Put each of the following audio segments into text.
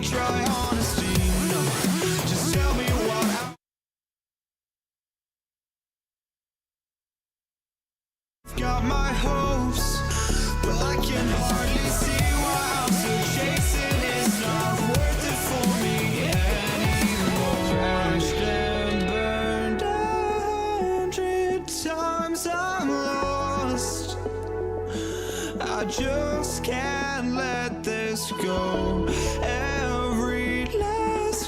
try honesty, no. Just tell me what I've got my hopes, but I can hardly see why I'm still chasing. It's not worth it for me anymore. Crashed and burned 100 times, I'm lost. I just can't let this go. Every last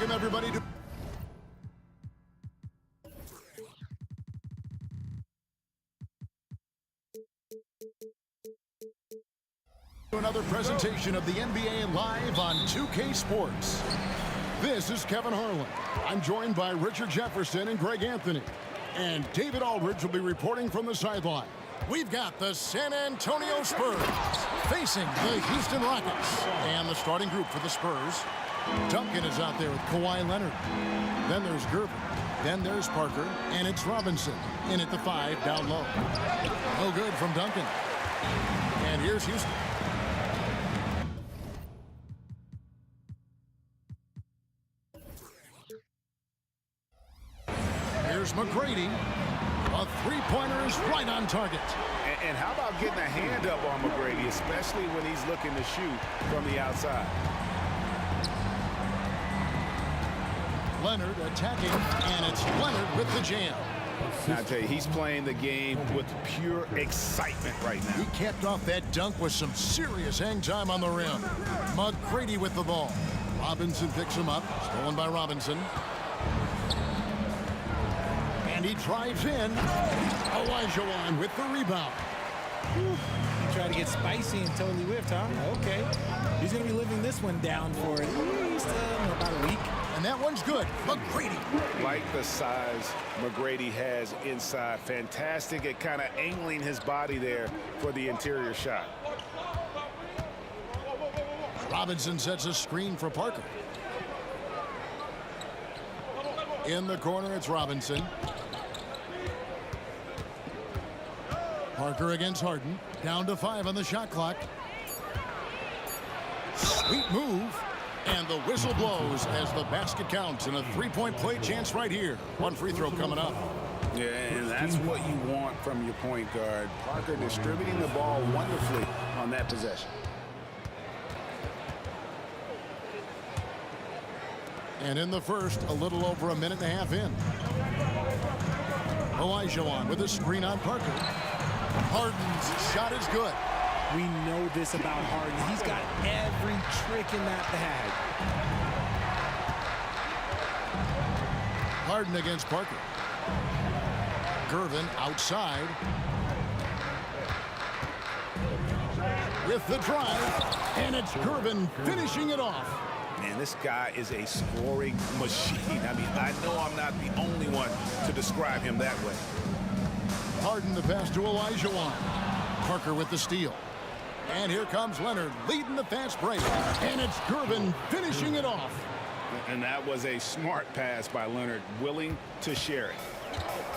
Welcome, everybody, to another presentation of the NBA Live on 2K Sports. This is Kevin Harlan. I'm joined by Richard Jefferson and Greg Anthony. And David Aldridge will be reporting from the sideline. We've got the San Antonio Spurs facing the Houston Rockets. And the starting group for the Spurs. Duncan is out there with Kawhi Leonard. Then there's Gervin. Then there's Parker. And it's Robinson in at the 5 down low. No good from Duncan. And here's Houston. Here's McGrady. A three-pointer is right on target. And how about getting a hand up on McGrady, especially when he's looking to shoot from the outside? Leonard attacking, and it's Leonard with the jam. I tell you, he's playing the game with pure excitement right now. He capped off that dunk with some serious hang time on the rim. McGrady with the ball. Robinson picks him up, stolen by Robinson. And he drives in. Olajuwon with the rebound. He tried to get spicy and totally whiffed, huh? Okay. He's going to be living this one down for at least about a week. And that one's good. McGrady. Like the size McGrady has inside. Fantastic at kind of angling his body there for the interior shot. Robinson sets a screen for Parker. In the corner, it's Robinson. Parker against Harden. Down to 5 on the shot clock. Sweet move. And the whistle blows as the basket counts. And a three-point play chance right here. One free throw coming up. Yeah, and that's what you want from your point guard. Parker distributing the ball wonderfully on that possession. And in the first, a little over a minute and a half in. Olajuwon with a screen on Parker. Harden's shot is good. We know this about Harden. He's got every trick in that bag. Harden against Parker. Gervin outside. With the drive. And it's Gervin finishing it off. Man, this guy is a scoring machine. I mean, I know I'm not the only one to describe him that way. Harden the pass to Olajuwon. Parker with the steal. And here comes Leonard leading the fast break. And it's Gervin finishing it off. And that was a smart pass by Leonard, willing to share it.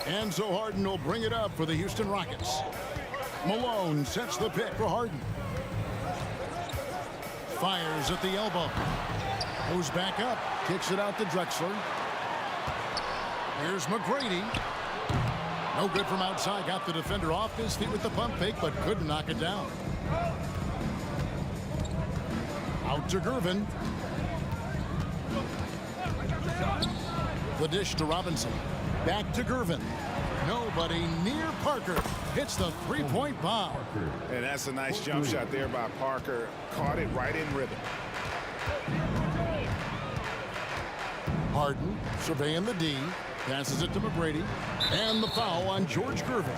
And so Harden will bring it up for the Houston Rockets. Malone sets the pick for Harden. Fires at the elbow. Goes back up. Kicks it out to Drexler. Here's McGrady. No good from outside. Got the defender off his feet with the pump fake, but couldn't knock it down. Out to Gervin. The dish to Robinson. Back to Gervin. Nobody near Parker. Hits the three-point bomb. And that's a nice jump shot there by Parker. Caught it right in rhythm. Harden surveying the D. Passes it to McGrady. And the foul on George Gervin.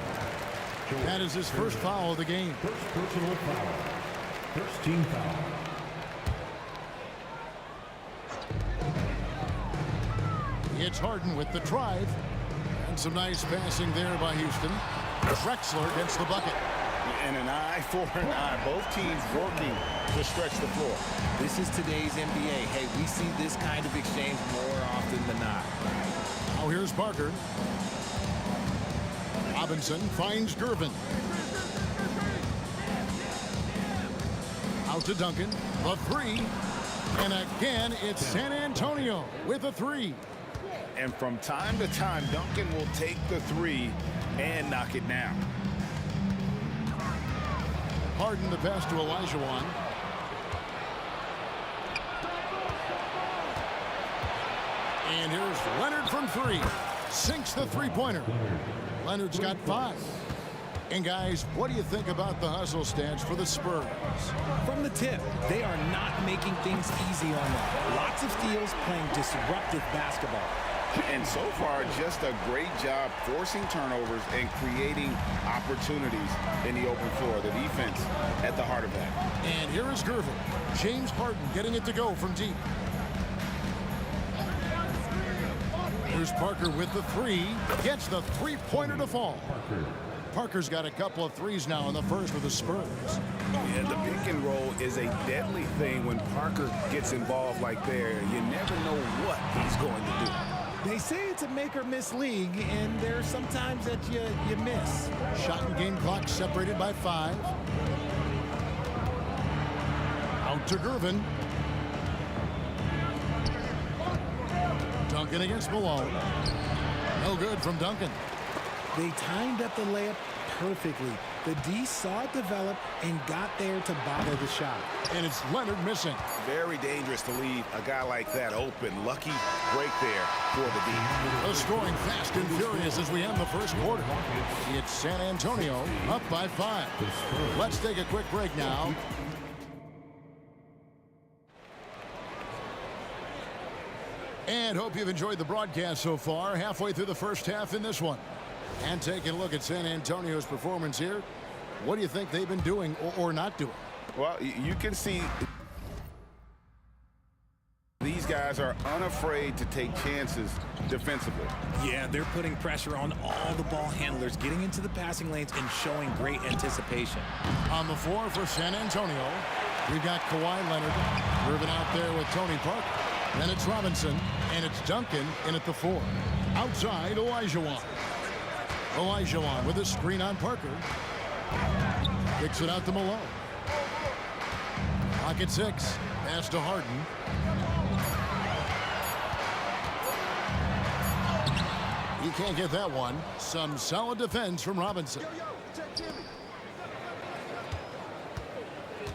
That is his first foul of the game. First personal foul. First team foul. It's Harden with the drive. And some nice passing there by Houston. Drexler gets the bucket. And an eye for an eye. Both teams working to stretch the floor. This is today's NBA. Hey, we see this kind of exchange more often than not. Now here's Parker. Robinson finds Gervin. Out to Duncan. The three. And again, it's San Antonio with a three. And from time to time, Duncan will take the three and knock it down. Harden the pass to Olajuwon. And here's Leonard from three. Sinks the three-pointer. Leonard's got 5. And guys, what do you think about the hustle stance for the Spurs? From the tip, they are not making things easy on them. Lots of steals, playing disruptive basketball. And so far, just a great job forcing turnovers and creating opportunities in the open floor. The defense at the heart of that. And here is Gervin. James Harden getting it to go from deep. Here's Parker with the three. Gets the three-pointer to fall. Parker's got a couple of threes now in the first with the Spurs. Yeah, the pick and roll is a deadly thing when Parker gets involved like there. You never know what he's going to do. They say it's a make-or-miss league, and there's sometimes that you miss. Shot and game clock separated by 5. Out to Gervin. Duncan against Malone. No good from Duncan. They timed up the layup perfectly. The D saw it develop and got there to bother the shot. And it's Leonard missing. Very dangerous to leave a guy like that open. Lucky break there for the D. The scoring fast and furious as we end the first quarter. It's San Antonio up by 5. Let's take a quick break now. And hope you've enjoyed the broadcast so far. Halfway through the first half in this one. And taking a look at San Antonio's performance here. What do you think they've been doing or not doing? Well, you can see these guys are unafraid to take chances defensively. Yeah, they're putting pressure on all the ball handlers, getting into the passing lanes and showing great anticipation. On the floor for San Antonio, we've got Kawhi Leonard moving out there with Tony Parker. Then it's Robinson, and it's Duncan in at the 4. Outside, Olajuwon. Olajuwon with a screen on Parker. Kicks it out to Malone. Pocket 6. Pass to Harden. He can't get that one. Some solid defense from Robinson.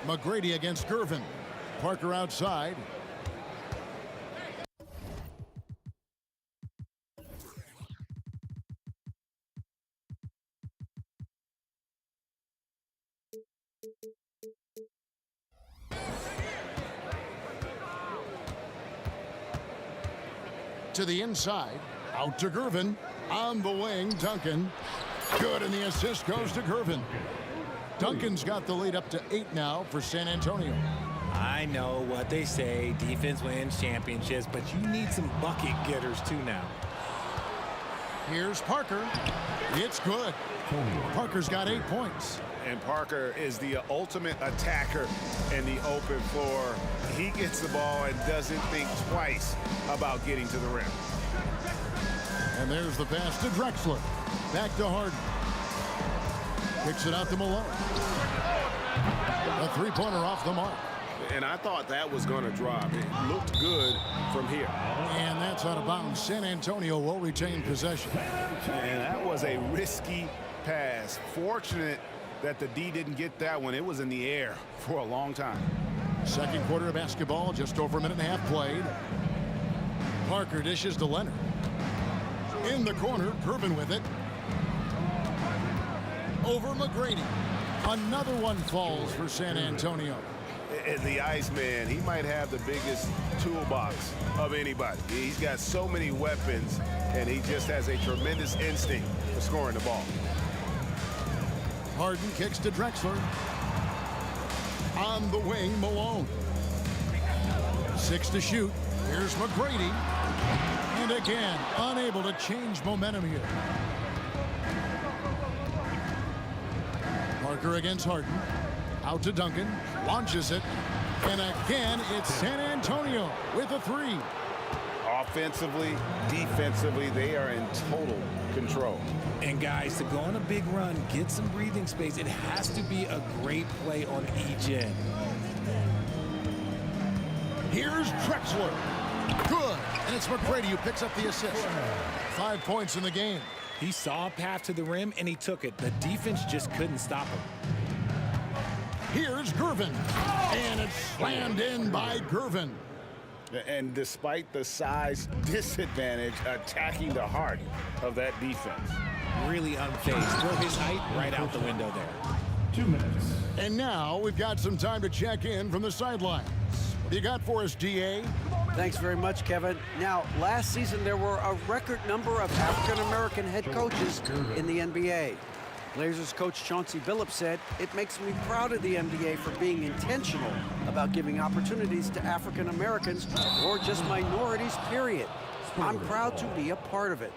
McGrady against Gervin. Parker outside. To the inside, out to Gervin. On the wing, Duncan. Good, and the assist goes to Gervin. Duncan's got the lead up to 8 now for San Antonio. I know what they say, defense wins championships, but you need some bucket getters too now. Here's Parker. It's good. Parker's got 8 points. And Parker is the ultimate attacker in the open floor. He gets the ball and doesn't think twice about getting to the rim. And there's the pass to Drexler. Back to Harden. Kicks it out to Malone. A three-pointer off the mark. And I thought that was going to drop. It looked good from here. And that's out of bounds. San Antonio will retain possession. And that was a risky pass. Fortunate that the D didn't get that one. It was in the air for a long time. Second quarter of basketball, just over a minute and a half played. Parker dishes to Leonard. In the corner, Gervin with it. Over McGrady. Another one falls for San Antonio. And the Iceman, he might have the biggest toolbox of anybody. He's got so many weapons, and he just has a tremendous instinct for scoring the ball. Harden kicks to Drexler. On the wing, Malone. 6 to shoot. Here's McGrady. And again, unable to change momentum here. Parker against Harden. Out to Duncan. Launches it. And again, it's San Antonio with a 3. Offensively, defensively, they are in total control. And guys, to go on a big run, get some breathing space, it has to be a great play on each end. Here's Drexler. Good. And it's McGrady who picks up the assist. 5 points in the game. He saw a path to the rim, and he took it. The defense just couldn't stop him. Here's Gervin. And it's slammed in by Gervin. And despite the size disadvantage, attacking the heart of that defense. really unfazed. Throw his height right out the window there. 2 minutes. And now we've got some time to check in from the sidelines. What do you got for us, DA? Thanks very much, Kevin. Now, last season there were a record number of African-American head coaches in the NBA. Blazers coach Chauncey Billups said, "It makes me proud of the NBA for being intentional about giving opportunities to African-Americans or just minorities, period. I'm proud to be a part of it."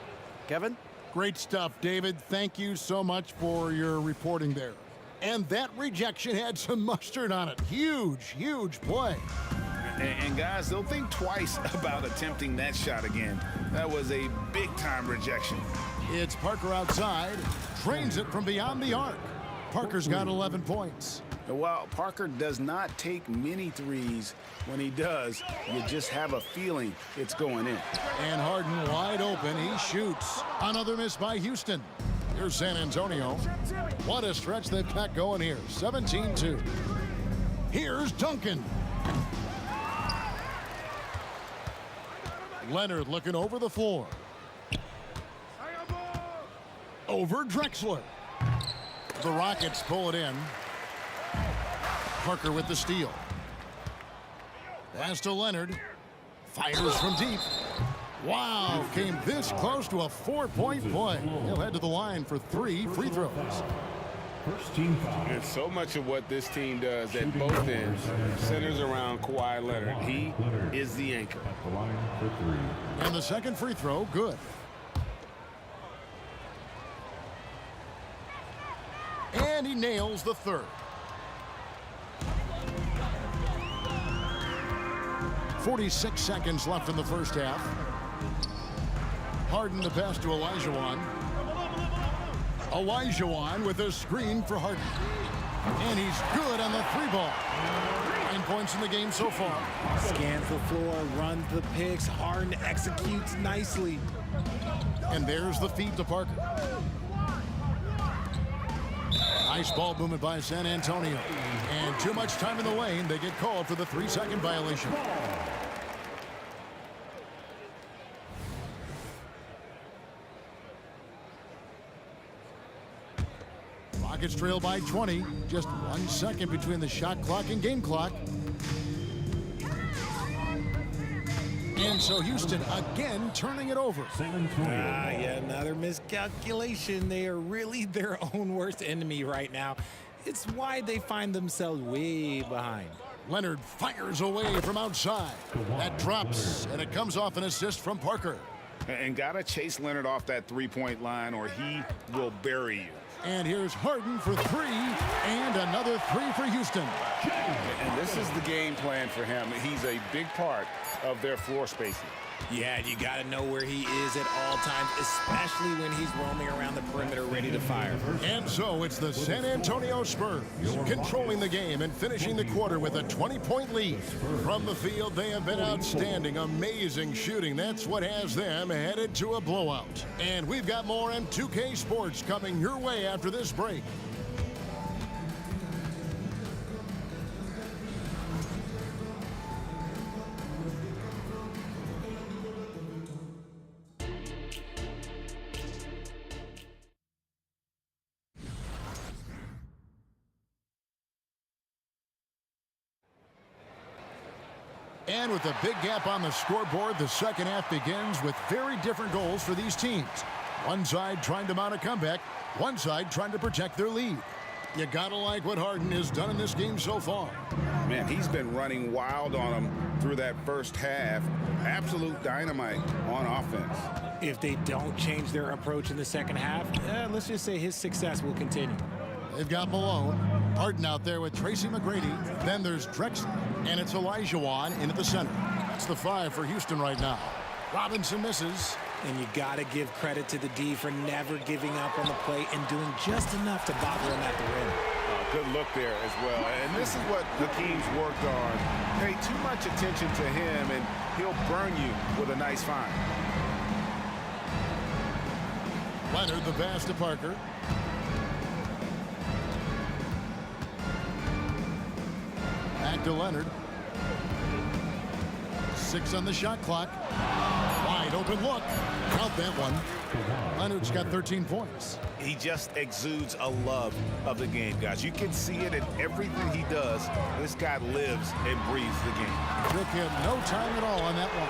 Kevin? Great stuff, David. Thank you so much for your reporting there. And that rejection had some mustard on it. Huge, huge play. And guys, don't think twice about attempting that shot again. That was a big-time rejection. It's Parker outside, trains it from beyond the arc. Parker's got 11 points. While Parker does not take many threes, when he does, you just have a feeling it's going in. And Harden wide open, he shoots. Another miss by Houston. Here's San Antonio. What a stretch they've got going here, 17-2. Here's Duncan. Leonard looking over the floor. Over Drexler. The Rockets pull it in. Parker with the steal. Pass to Leonard. Fires from deep. Wow, came this close to a 4-point play. He'll head to the line for 3 free throws. First team foul. And so much of what this team does at both ends centers around Kawhi Leonard. He is the anchor. At the line for 3. And the second free throw, good. And he nails the third. 46 seconds left in the first half. Harden the pass to Olajuwon. Olajuwon with a screen for Harden. And he's good on the 3-ball. 9 points in the game so far. Scans the floor, runs the picks. Harden executes nicely. And there's the feed to Parker. Nice ball movement by San Antonio. And too much time in the lane. They get called for the 3-second violation. Rockets trail by 20. Just 1 second between the shot clock and game clock. And so Houston again turning it over. San Antonio. Yeah, another miscalculation. They are really their own worst enemy right now. It's why they find themselves way behind. Leonard fires away from outside. That drops, and it comes off an assist from Parker. And gotta chase Leonard off that three-point line or he will bury you. And here's Harden for 3, and another 3 for Houston. And this is the game plan for him. He's a big part of their floor spacing. Yeah, you got to know where he is at all times, especially when he's roaming around the perimeter ready to fire. And so it's the San Antonio Spurs controlling the game and finishing the quarter with a 20-point lead. From the field, they have been outstanding, amazing shooting. That's what has them headed to a blowout. And we've got more on 2K Sports coming your way after this break. And with a big gap on the scoreboard, the second half begins with very different goals for these teams. One side trying to mount a comeback, one side trying to protect their lead. You gotta like what Harden has done in this game so far. Man, he's been running wild on them through that first half. Absolute dynamite on offense. If they don't change their approach in the second half, let's just say his success will continue. They've got Malone. Harden out there with Tracy McGrady. Then there's Drexler. And it's Olajuwon into the center. That's the 5 for Houston right now. Robinson misses. And you got to give credit to the D for never giving up on the play and doing just enough to bother him at the rim. Good look there as well. And this is what Hakeem's worked on. Pay too much attention to him, and he'll burn you with a nice find. Leonard the pass to Parker. Back to Leonard. 6 on the shot clock. Wide open look. Count that one. Leonard's got 13 points. He just exudes a love of the game, guys. You can see it in everything he does. This guy lives and breathes the game. Took him no time at all on that one.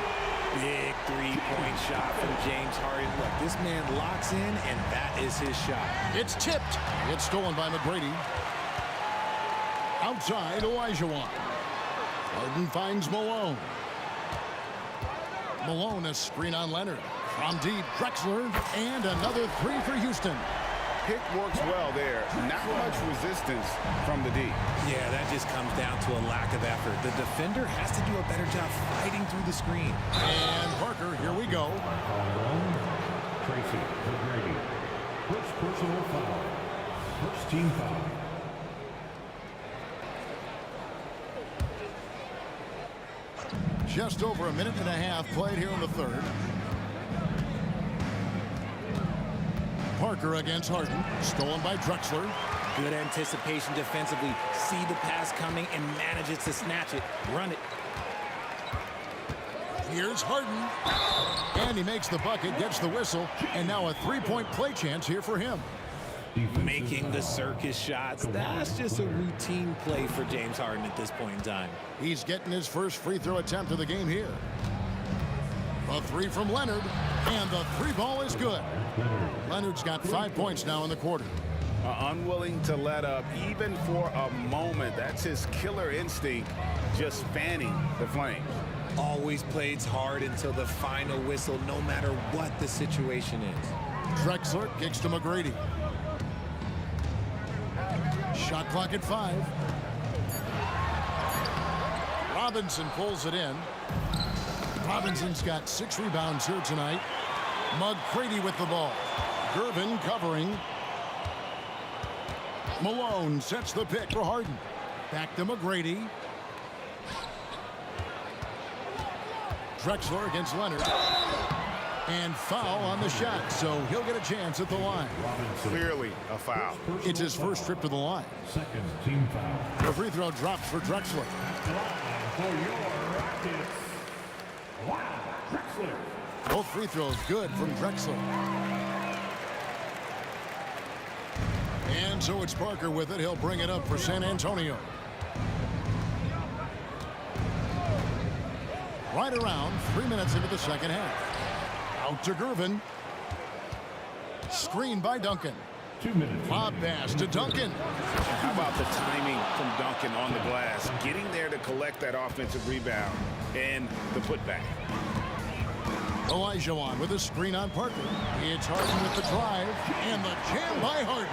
Big three-point shot from James Harden. Look, this man locks in, and that is his shot. It's tipped. It's stolen by McGrady. Outside, Olajuwon. Harden finds Malone. Malone, a screen on Leonard. From deep, Drexler, and another three for Houston. Pick works well there. Not much resistance from the D. Yeah, that just comes down to a lack of effort. The defender has to do a better job fighting through the screen. And Parker, here we go. Tracy McGrady. First personal foul. First team foul. Just over a minute and a half played here in the third. Parker against Harden. Stolen by Drexler. Good anticipation defensively. See the pass coming and manages to snatch it. Run it. Here's Harden. And he makes the bucket, gets the whistle, and now a three-point play chance here for him. Making the circus shots. That's just a routine play for James Harden at this point in time. He's getting his first free throw attempt of the game here. A three from Leonard, and the three ball is good. Leonard's got 5 points now in the quarter. Unwilling to let up even for a moment. That's his killer instinct, just fanning the flames. Always plays hard until the final whistle, no matter what the situation is. Drexler kicks to McGrady. Shot clock at 5. Robinson pulls it in. Robinson's got 6 rebounds here tonight. McGrady with the ball. Gervin covering. Malone sets the pick for Harden. Back to McGrady. Drexler against Leonard. And foul on the shot, so he'll get a chance at the line. Clearly a foul. It's his first trip to the line. Second team foul. The free throw drops for Drexler. For your Rockets. Wow, Drexler. Both free throws good from Drexler. And so it's Parker with it. He'll bring it up for San Antonio. Right around 3 minutes into the second half. Out to Gervin. Screen by Duncan. 2 minutes. Lob pass to Duncan. How about the timing from Duncan on the glass, getting there to collect that offensive rebound and the putback. Olajuwon with a screen on Parker. It's Harden with the drive and the jam by Harden.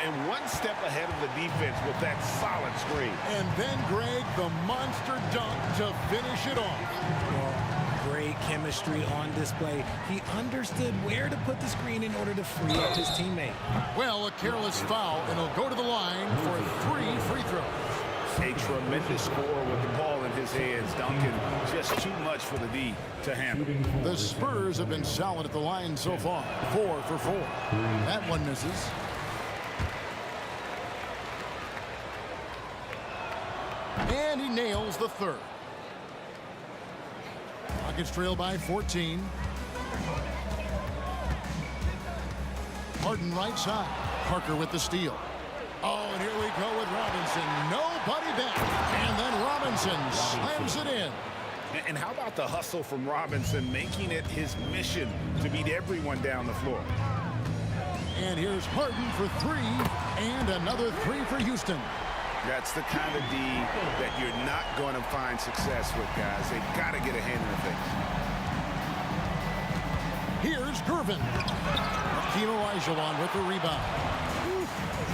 And one step ahead of the defense with that solid screen. And then Greg, the monster dunk to finish it off. Great chemistry on display. He understood where to put the screen in order to free up his teammate. Well, a careless foul, and he'll go to the line for 3 free throws. A tremendous score with the ball in his hands. Duncan, just too much for the D to handle. The Spurs have been solid at the line so far. 4 for 4. That one misses. And he nails the third. Rockets trail by 14. Harden right side. Parker with the steal. Oh, and here we go with Robinson. Nobody back. And then Robinson slams it in. And how about the hustle from Robinson, making it his mission to beat everyone down the floor. And here's Harden for 3. And another 3 for Houston. That's the kind of D that you're not going to find success with, guys. They got to get a hand in the face. Here's Gervin. Hakeem Olajuwon with the rebound.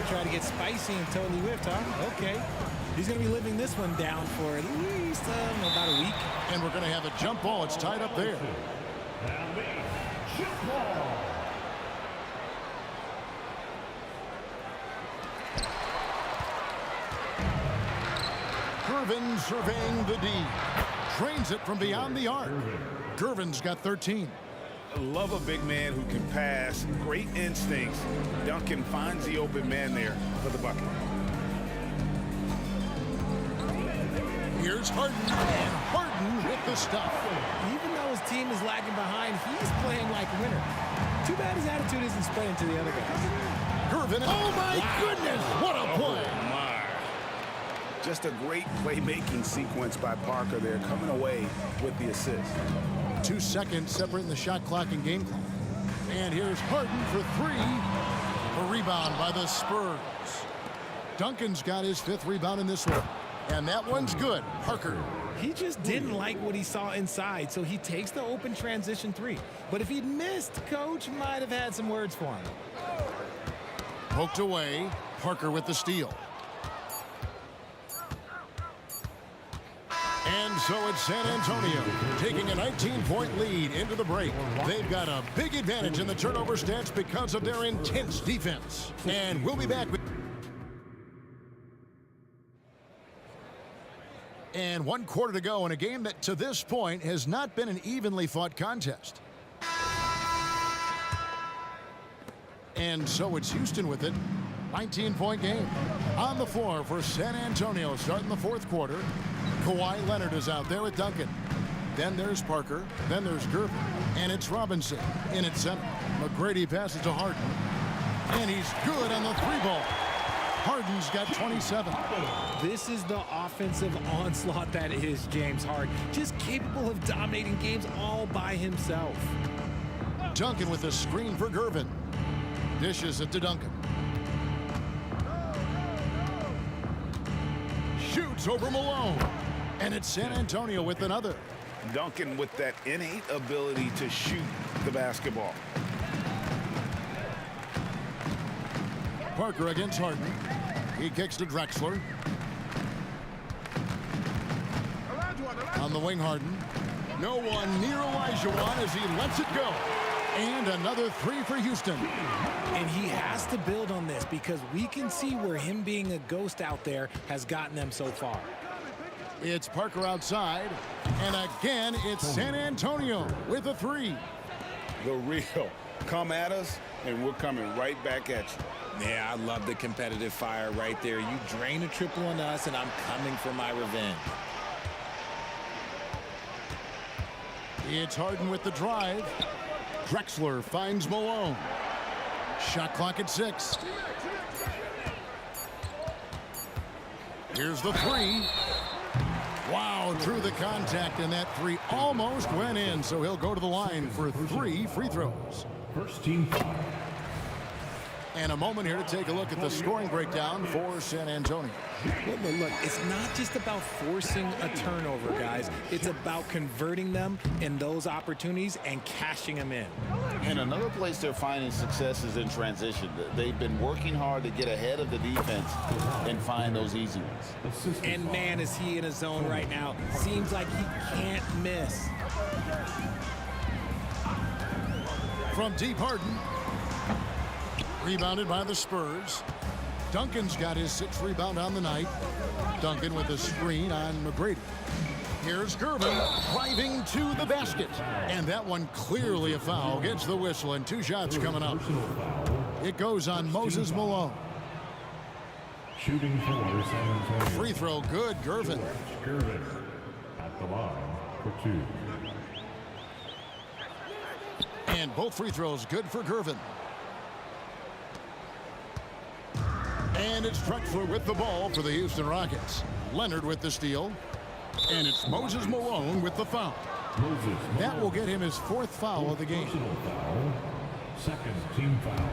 Try to get spicy and totally whipped, huh? Okay. He's going to be living this one down for at least about a week. And we're going to have a jump ball. It's tied up there. And the jump ball. Gervin surveying the D. Trains it from beyond the arc. Gervin's got 13. Love a big man who can pass. Great instincts. Duncan finds the open man there for the bucket. Here's Harden. And Harden with the stuff. Even though his team is lagging behind, he's playing like a winner. Too bad his attitude isn't spreading to the other guys. Gervin, oh my goodness, what a play. Just a great playmaking sequence by Parker there, coming away with the assist. 2 seconds separating the shot clock and game clock. And here's Harden for 3. A rebound by the Spurs. Duncan's got his 5th rebound in this one. And that one's good. Parker. He just didn't like what he saw inside, so he takes the open transition 3. But if he'd missed, Coach might have had some words for him. Poked away. Parker with the steal. And so it's San Antonio taking a 19-point lead into the break. They've got a big advantage in the turnover stats because of their intense defense. And we'll be back with... And 1 quarter to go in a game that to this point has not been an evenly fought contest. And so it's Houston with it. 19-point game. On the floor for San Antonio starting the 4th quarter. Kawhi Leonard is out there with Duncan. Then there's Parker. Then there's Gervin. And it's Robinson in at center. McGrady passes to Harden. And he's good on the 3-ball. Harden's got 27. This is the offensive onslaught that is James Harden. Just capable of dominating games all by himself. Duncan with a screen for Gervin. Dishes it to Duncan. Shoots over Malone. And it's San Antonio with another. Duncan with that innate ability to shoot the basketball. Parker against Harden. He kicks to Drexler. On the wing, Harden. No one near Olajuwon as he lets it go. And another 3 for Houston. And he has to build on this because we can see where him being a ghost out there has gotten them so far. It's Parker outside. And again, it's San Antonio with a 3. The real. Come at us, and we're coming right back at you. Yeah, I love the competitive fire right there. You drain a triple on us, and I'm coming for my revenge. It's Harden with the drive. Drexler finds Malone. Shot clock at 6. Here's the 3. Wow, through the contact, and that 3 almost went in, so he'll go to the line for 3 free throws. First team foul. And a moment here to take a look at the scoring breakdown for San Antonio. Well, look, it's not just about forcing a turnover, guys. It's about converting them in those opportunities and cashing them in. And another place they're finding success is in transition. They've been working hard to get ahead of the defense and find those easy ones. And man, is he in a zone right now. Seems like he can't miss. From deep, Harden. Rebounded by the Spurs. Duncan's got his 6th rebound on the night. Duncan with a screen on McGrady. Here's Gervin driving to the basket. And that one clearly a foul. Gets the whistle and 2 shots coming up. It goes on Moses Malone. Shooting for San Antonio. Free throw good, Gervin. Gervin at the line for 2. And both free throws good for Gervin. And it's Drexler with the ball for the Houston Rockets. Leonard with the steal. And it's Moses Malone with the foul. That will get him his 4th foul of the game. Foul. Second team foul.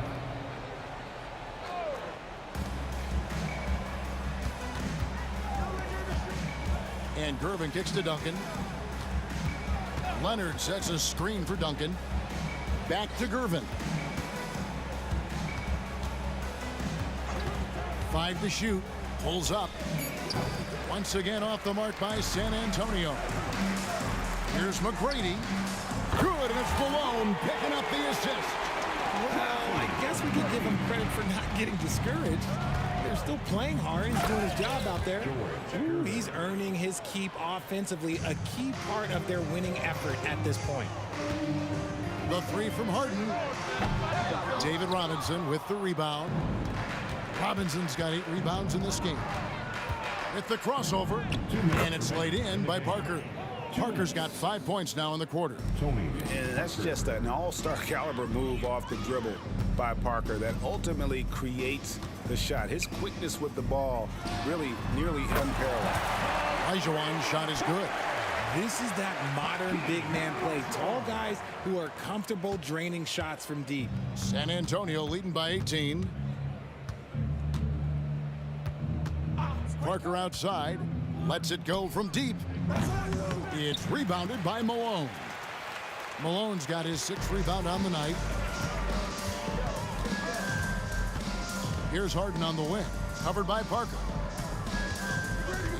And Gervin kicks to Duncan. Leonard sets a screen for Duncan. Back to Gervin. 5 to shoot. Pulls up. Once again off the mark by San Antonio. Here's McGrady. Good, and it's Malone picking up the assist. Well, I guess we can give him credit for not getting discouraged. They're still playing hard. He's doing his job out there. Ooh, he's earning his keep offensively, a key part of their winning effort at this point. The 3 from Harden. David Robinson with the rebound. Robinson's got 8 rebounds in this game. With the crossover, and it's laid in by Parker. Parker's got 5 points now in the quarter. And that's just an all-star caliber move off the dribble by Parker that ultimately creates the shot. His quickness with the ball really nearly unparalleled. Olajuwon's shot is good. This is that modern big man play. Tall guys who are comfortable draining shots from deep. San Antonio leading by 18. Parker outside. Lets it go from deep. It's rebounded by Malone. Malone's got his 6th rebound on the night. Here's Harden on the wing. Covered by Parker.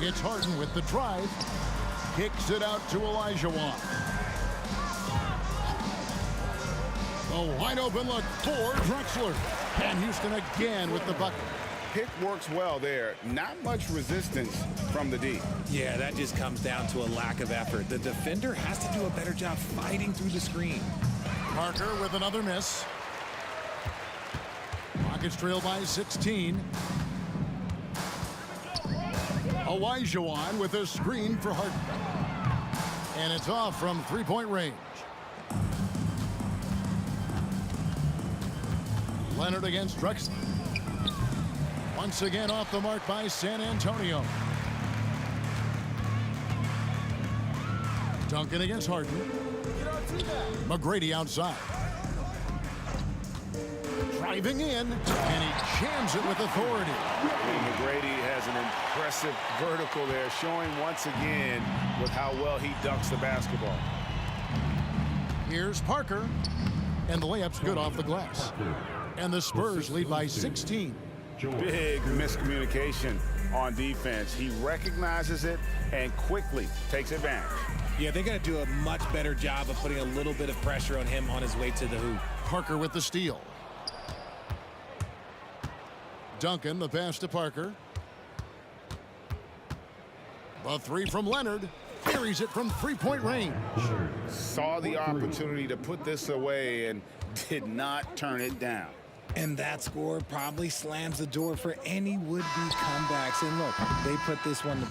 It's Harden with the drive. Kicks it out to Olajuwon. A wide open look for Drexler. And Houston again with the bucket. Pick works well there. Not much resistance from the D. Yeah, that just comes down to a lack of effort. The defender has to do a better job fighting through the screen. Parker with another miss. Rockets trail by 16. Olajuwon with a screen for Harden. And it's off from three-point range. Leonard against Drexler. Once again off the mark by San Antonio. Duncan against Harden. McGrady outside. Driving in, and he jams it with authority. McGrady has an impressive vertical there, showing once again with how well he dunks the basketball. Here's Parker, and the layup's good off the glass. And the Spurs lead by 16. Big miscommunication on defense. He recognizes it and quickly takes advantage. Yeah, they got to do a much better job of putting a little bit of pressure on him on his way to the hoop. Parker with the steal. Duncan, the pass to Parker. The three from Leonard. Buries it from three-point range. Saw the opportunity to put this away and did not turn it down. And that score probably slams the door for any would-be comebacks. And look, they put this one to...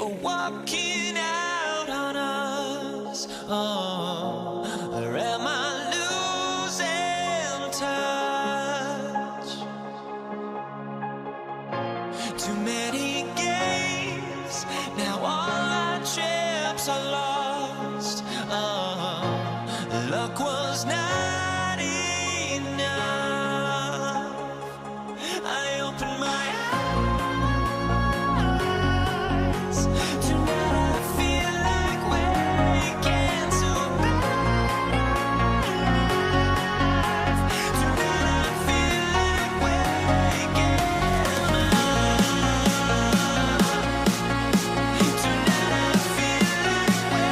You're walking out on us. Oh, or am I losing touch? Too many games, now all our chips are lost. Oh, luck was not enough. I opened my eyes. Tonight I feel like waking to life. Tonight I feel like waking up. Tonight I feel like waking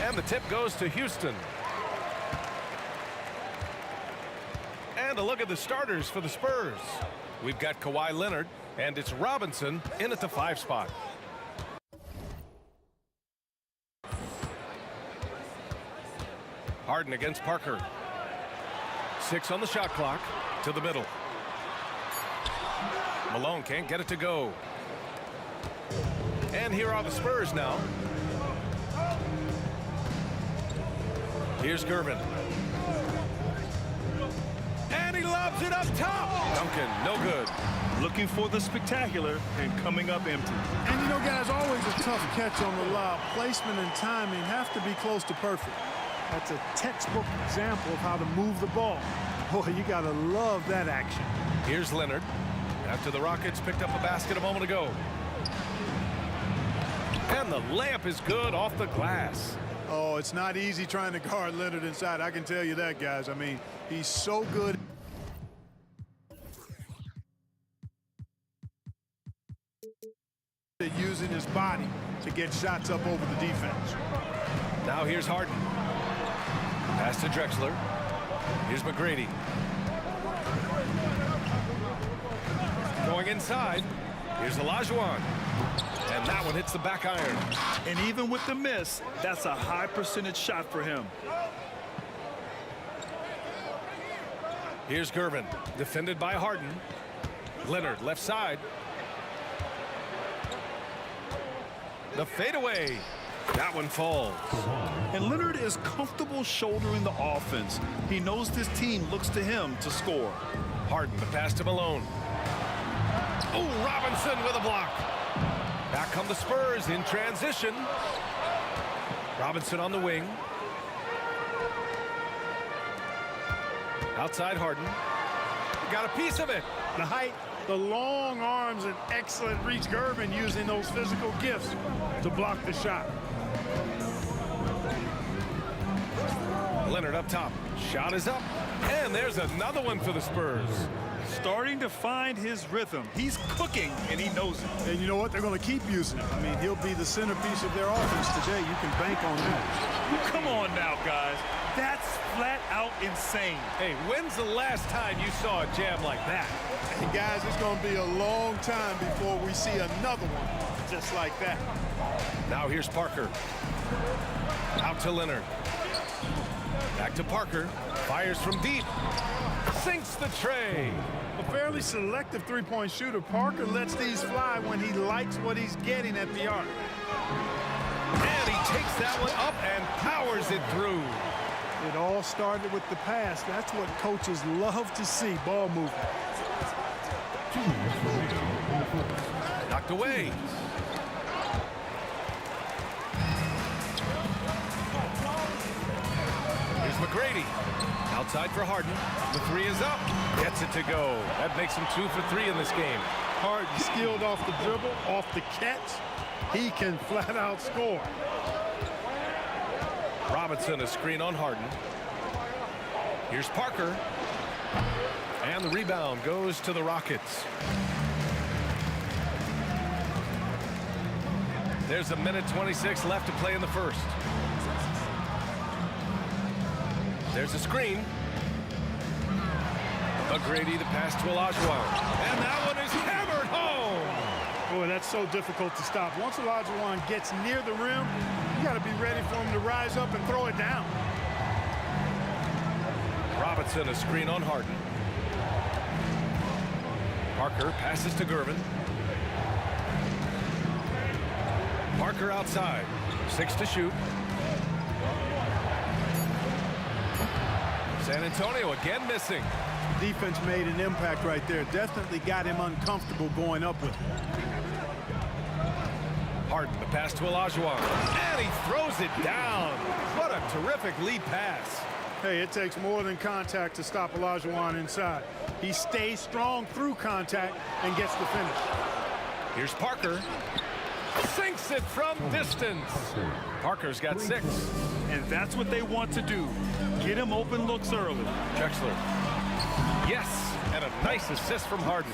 And the tip goes to Houston. And a look at the starters for the Spurs. We've got Kawhi Leonard, and it's Robinson in at the 5 spot. Harden against Parker. 6 on the shot clock, to the middle. Malone can't get it to go. And here are the Spurs now. Here's Gervin. And he lobs it up top. Duncan, no good. Looking for the spectacular and coming up empty. And you know, guys, always a tough catch on the lob. Placement and timing have to be close to perfect. That's a textbook example of how to move the ball. Boy, you gotta love that action. Here's Leonard. After the Rockets picked up a basket a moment ago. And the layup is good off the glass. Oh, it's not easy trying to guard Leonard inside. I can tell you that, guys. I mean, he's so good. At using his body to get shots up over the defense. Now here's Harden. Pass to Drexler. Here's McGrady. Going inside. Here's Olajuwon. And that one hits the back iron. And even with the miss, that's a high percentage shot for him. Here's Gervin, defended by Harden. Leonard, left side. The fadeaway. That one falls. And Leonard is comfortable shouldering the offense. He knows this team looks to him to score. Harden, the pass to Malone. Oh, Robinson with a block. Back come the Spurs in transition. Robinson on the wing. Outside Harden. Got a piece of it. The height, the long arms, and excellent reach. Gervin using those physical gifts to block the shot. Leonard up top. Shot is up. And there's another one for the Spurs. Starting to find his rhythm. He's cooking, and he knows it. And you know what? They're going to keep using him. I mean, he'll be the centerpiece of their offense today. You can bank on that. Come on now, guys. That's flat out insane. Hey, when's the last time you saw a jam like that? And guys, it's going to be a long time before we see another one just like that. Now here's Parker. Out to Leonard. Back to Parker. Fires from deep. Sinks the tray. A fairly selective three-point shooter. Parker lets these fly when he likes what he's getting at the arc. And he takes that one up and powers it through. It all started with the pass. That's what coaches love to see, ball movement. Knocked away. Here's McGrady. Outside for Harden. The three is up. Gets it to go. That makes him 2 for 3 in this game. Harden skilled off the dribble, off the catch. He can flat out score. Robinson, a screen on Harden. Here's Parker. And the rebound goes to the Rockets. There's a minute 26 left to play in the first. There's a screen. McGrady, the pass to Olajuwon. And that one is hammered home. Boy, that's so difficult to stop. Once Olajuwon gets near the rim, you got to be ready for him to rise up and throw it down. Robinson, a screen on Harden. Parker passes to Gervin. Parker outside. 6 to shoot. San Antonio again missing. Defense made an impact right there. Definitely got him uncomfortable going up with it. Harden, the pass to Olajuwon. And he throws it down. What a terrific lead pass. Hey, it takes more than contact to stop Olajuwon inside. He stays strong through contact and gets the finish. Here's Parker. Sinks it from distance. Parker's got 6. And that's what they want to do. Get him open looks early. Drexler. Yes, and a nice assist from Harden.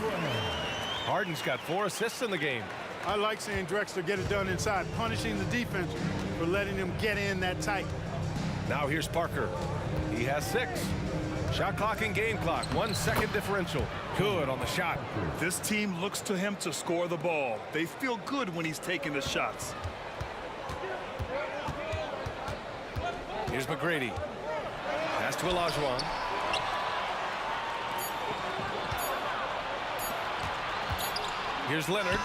Harden's got 4 assists in the game. I like seeing Drexler get it done inside, punishing the defense for letting him get in that tight. Now here's Parker. He has 6. Shot clock and game clock. 1 second differential. Good on the shot. This team looks to him to score the ball. They feel good when he's taking the shots. Here's McGrady. Pass to Olajuwon. Here's Leonard.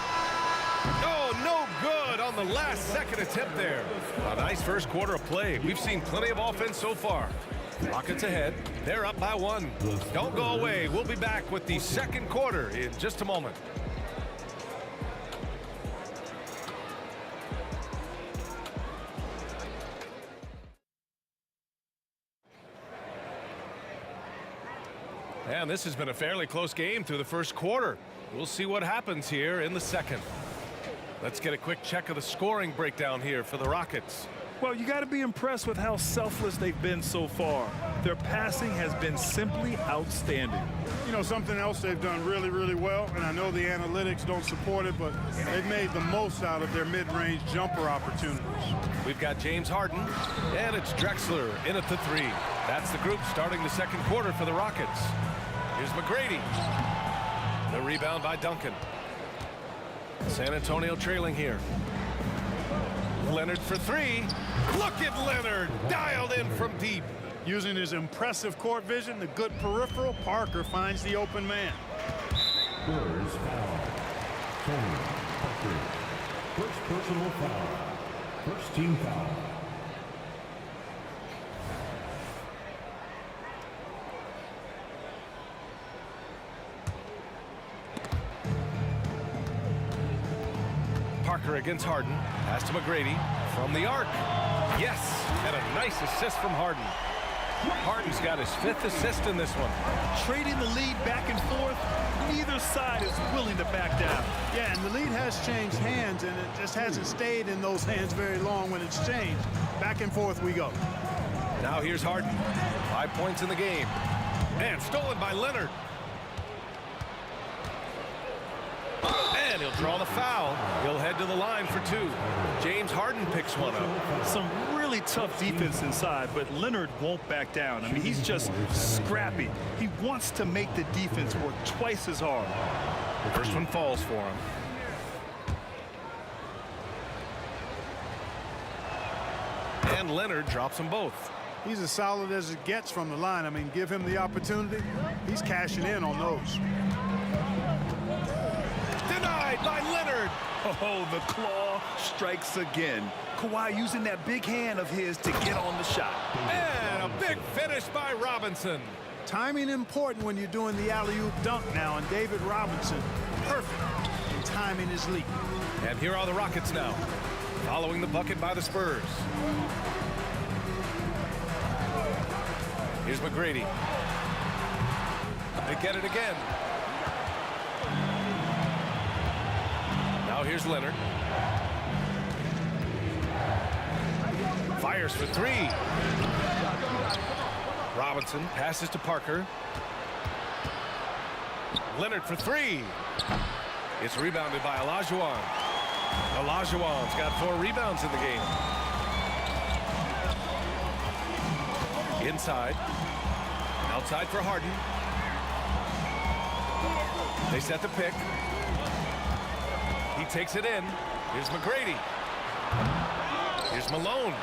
Oh, no good on the last second attempt there. A nice first quarter of play. We've seen plenty of offense so far. Rockets ahead. They're up by 1. Don't go away. We'll be back with the second quarter in just a moment. And this has been a fairly close game through the first quarter. We'll see what happens here in the second. Let's get a quick check of the scoring breakdown here for the Rockets. Well, you got to be impressed with how selfless they've been so far. Their passing has been simply outstanding. You know, something else they've done really, really well, and I know the analytics don't support it, but they've made the most out of their mid-range jumper opportunities. We've got James Harden, and it's Drexler in at the 3. That's the group starting the second quarter for the Rockets. Here's McGrady. The rebound by Duncan. San Antonio trailing here. Leonard for 3. Look at Leonard, dialed in from deep. Using his impressive court vision, the good peripheral, Parker finds the open man. Spurs foul. Tony Parker. First personal foul. First team foul. Parker against Harden. Pass to McGrady from the arc. Yes, and a nice assist from Harden. Harden's got his 5th assist in this one. Trading the lead back and forth, neither side is willing to back down. Yeah, and the lead has changed hands, and it just hasn't stayed in those hands very long when it's changed. Back and forth we go. Now here's Harden. 5 points in the game. And stolen by Leonard. And he'll draw the foul. He'll head to the line for 2. James Harden picks one up. Some really tough defense inside, but Leonard won't back down. I mean, he's just scrappy. He wants to make the defense work twice as hard. The first one falls for him. And Leonard drops them both. He's as solid as it gets from the line. I mean, give him the opportunity. He's cashing in on those. Denied by Leonard. Oh, the claw strikes again. Kawhi using that big hand of his to get on the shot. And a big finish by Robinson. Timing important when you're doing the alley-oop dunk now, and David Robinson, perfect in timing his leap. And here are the Rockets now, following the bucket by the Spurs. Here's McGrady. They get it again. Now here's Leonard. Fires for three. Robinson passes to Parker. Leonard for three. It's rebounded by Olajuwon. Olajuwon's got 4 rebounds in the game. Inside. Outside for Harden. They set the pick. He takes it in. Here's McGrady. Here's Malone.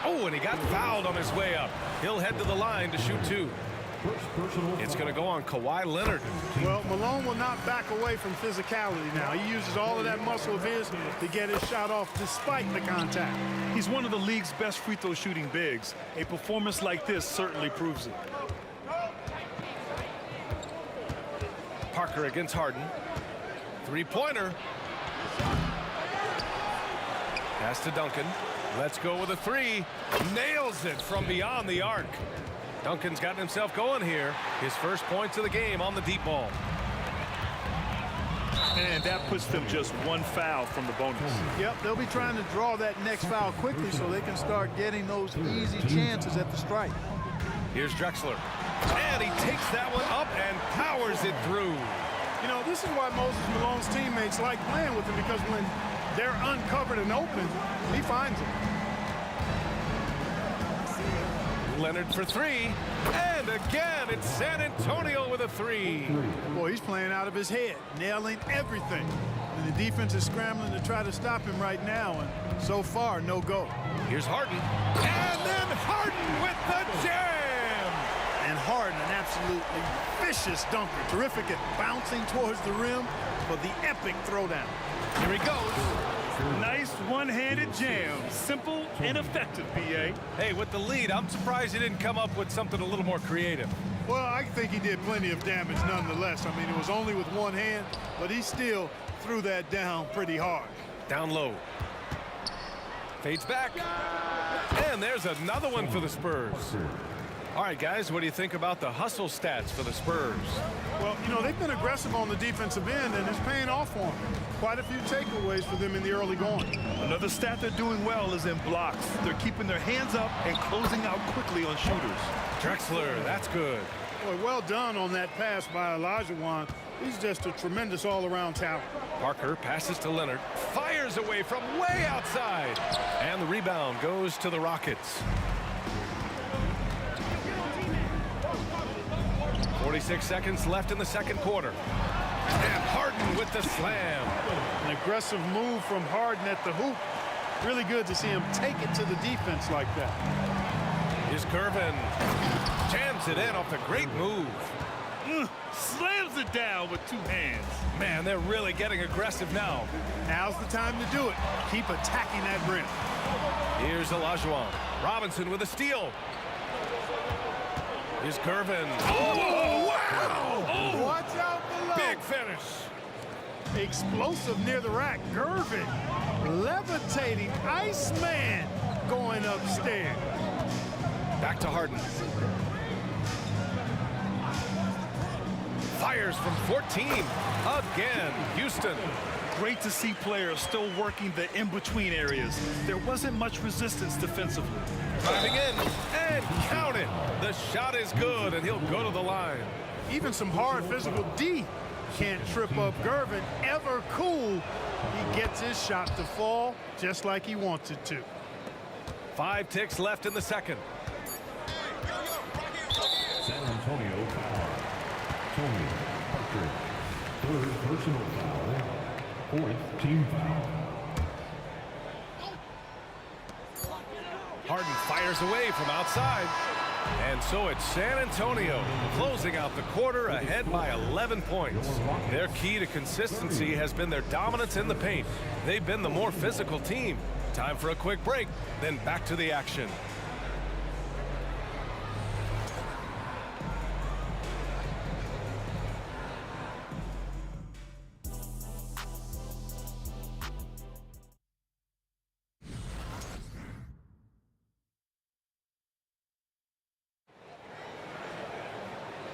Oh, and he got fouled on his way up. He'll head to the line to shoot 2. It's going to go on Kawhi Leonard. Well, Malone will not back away from physicality now. He uses all of that muscle of his to get his shot off despite the contact. He's one of the league's best free throw shooting bigs. A performance like this certainly proves it. Parker against Harden. 3-pointer. Pass to Duncan. Let's go with a 3. Nails it from beyond the arc. Duncan's gotten himself going here. His first points of the game on the deep ball. And that puts them just 1 foul from the bonus. Yep, they'll be trying to draw that next foul quickly so they can start getting those easy chances at the strike. Here's Drexler. And he takes that one up and powers it through. You know, this is why Moses Malone's teammates like playing with him, because when they're uncovered and open, he finds them. Leonard for 3. And again, it's San Antonio with a 3. Boy, he's playing out of his head, nailing everything. And the defense is scrambling to try to stop him right now, and so far, no go. Here's Harden. And then Harden with the jam! And Harden, an absolutely vicious dunker. Terrific at bouncing towards the rim for the epic throwdown. Here he goes. Nice one-handed jam. Simple and effective, B.A. Hey, with the lead, I'm surprised he didn't come up with something a little more creative. Well, I think he did plenty of damage nonetheless. I mean, it was only with one hand, but he still threw that down pretty hard. Down low. Fades back. And there's another one for the Spurs. All right, guys, what do you think about the hustle stats for the Spurs? Well, you know, they've been aggressive on the defensive end, and it's paying off for them. Quite a few takeaways for them in the early going. Another stat they're doing well is in blocks. They're keeping their hands up and closing out quickly on shooters. Drexler, that's good. Boy, well done on that pass by Olajuwon. He's just a tremendous all-around talent. Parker passes to Leonard, fires away from way outside, and the rebound goes to the Rockets. 46 seconds left in the second quarter. And Harden with the slam. An aggressive move from Harden at the hoop. Really good to see him take it to the defense like that. Here's Gervin. Jams it in off the great move. Slams it down with 2 hands. Man, they're really getting aggressive now. Now's the time to do it. Keep attacking that rim. Here's Olajuwon. Robinson with a steal. Here's Gervin. Oh, wow! Oh, watch out below. Big finish. Explosive near the rack. Gervin levitating. Iceman going upstairs. Back to Harden. Fires from 14. Again, Houston. Great to see players still working the in-between areas. There wasn't much resistance defensively. Driving in and count it. The shot is good, and he'll go to the line. Even some hard physical D can't trip up Gervin. Ever cool. He gets his shot to fall just like he wants it to. 5 ticks left in the second. San Antonio foul. Tony Parker. 3rd personal foul. 4th team foul. Harden fires away from outside. And so it's San Antonio closing out the quarter ahead by 11 points. Their key to consistency has been their dominance in the paint. They've been the more physical team. Time for a quick break, then back to the action.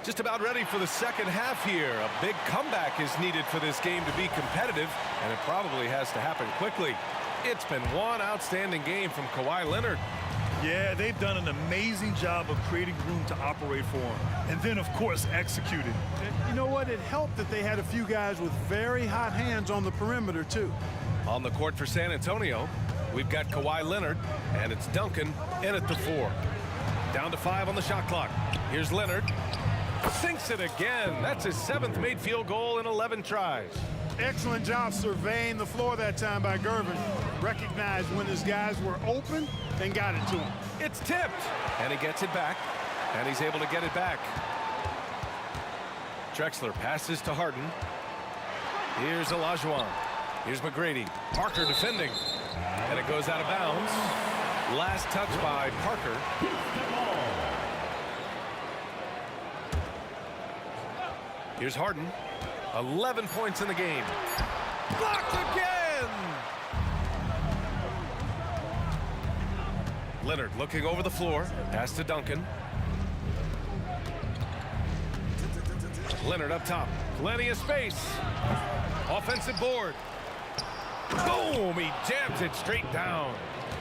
Just about ready for the second half here. A big comeback is needed for this game to be competitive, and it probably has to happen quickly. It's been one outstanding game from Kawhi Leonard. Yeah, they've done an amazing job of creating room to operate for him. And then, of course, executing. You know what? It helped that they had a few guys with very hot hands on the perimeter, too. On the court for San Antonio, we've got Kawhi Leonard, and it's Duncan in at the 4. Down to 5 on the shot clock. Here's Leonard. Sinks it again. That's his 7th made field goal in 11 tries. Excellent job surveying the floor that time by Gervin. Recognized when his guys were open and got it to him. It's tipped, and he gets it back, and he's able to get it back. Drexler passes to Harden. Here's Olajuwon. Here's McGrady. Parker defending, and it goes out of bounds. Last touch by Parker. Here's Harden. 11 points in the game. Blocked again! Leonard looking over the floor. Pass to Duncan. Leonard up top. Plenty of space. Offensive board. Boom! He jams it straight down.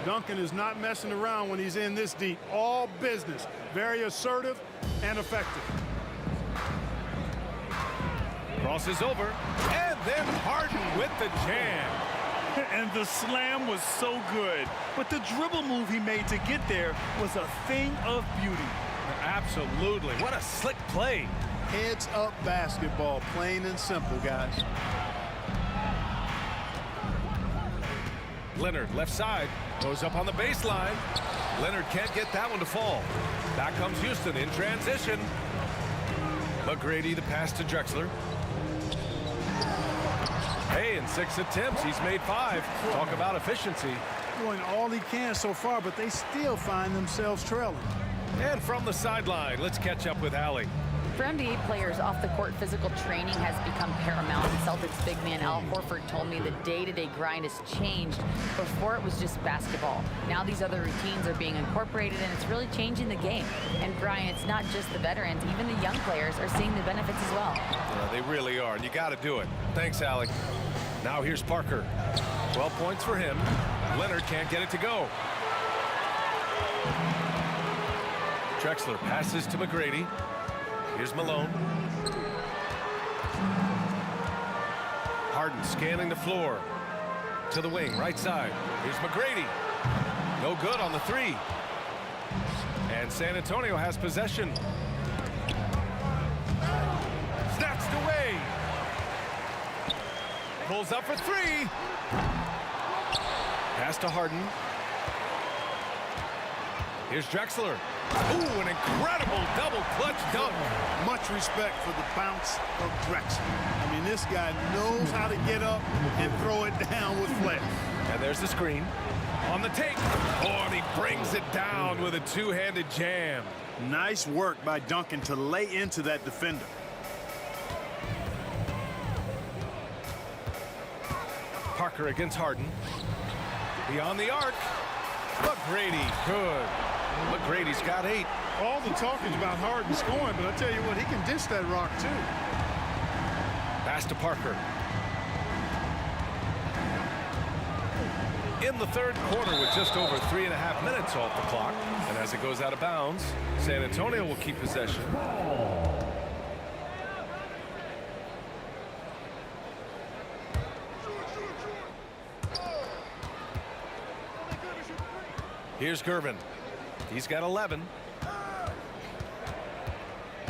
Duncan is not messing around when he's in this deep. All business. Very assertive and effective. Crosses over, and then Harden with the jam. And the slam was so good. But the dribble move he made to get there was a thing of beauty. Absolutely. What a slick play. Heads up basketball, plain and simple, guys. Leonard, left side, goes up on the baseline. Leonard can't get that one to fall. Back comes Houston in transition. McGrady, the pass to Drexler. Hey, in 6 attempts, he's made 5. Talk about efficiency. Doing all he can so far, but they still find themselves trailing. And from the sideline, let's catch up with Allie. For NBA players, off-the-court physical training has become paramount. Celtics big man Al Horford told me the day-to-day grind has changed. Before, it was just basketball. Now these other routines are being incorporated, and it's really changing the game. And Brian, it's not just the veterans. Even the young players are seeing the benefits as well. Yeah, they really are, and you got to do it. Thanks, Allie. Now here's Parker. 12 points for him. Leonard can't get it to go. Drexler passes to McGrady. Here's Malone. Harden scanning the floor. To the wing, right side. Here's McGrady. No good on the 3. And San Antonio has possession. Snatched away. Pulls up for 3. Pass to Harden. Here's Drexler. Ooh, an incredible double clutch dunk. Much respect for the bounce of Drexler. I mean, this guy knows how to get up and throw it down with flair. And there's the screen. On the take. Oh, and he brings it down with a two-handed jam. Nice work by Duncan to lay into that defender. Parker against Harden. Beyond the arc. McGrady, good. McGrady's got 8. All the talk is about Harden scoring, but I tell you what, he can dish that rock too. Pass to Parker. In the third quarter with just over 3.5 minutes off the clock. And as it goes out of bounds, San Antonio will keep possession. Here's Gervin. He's got 11.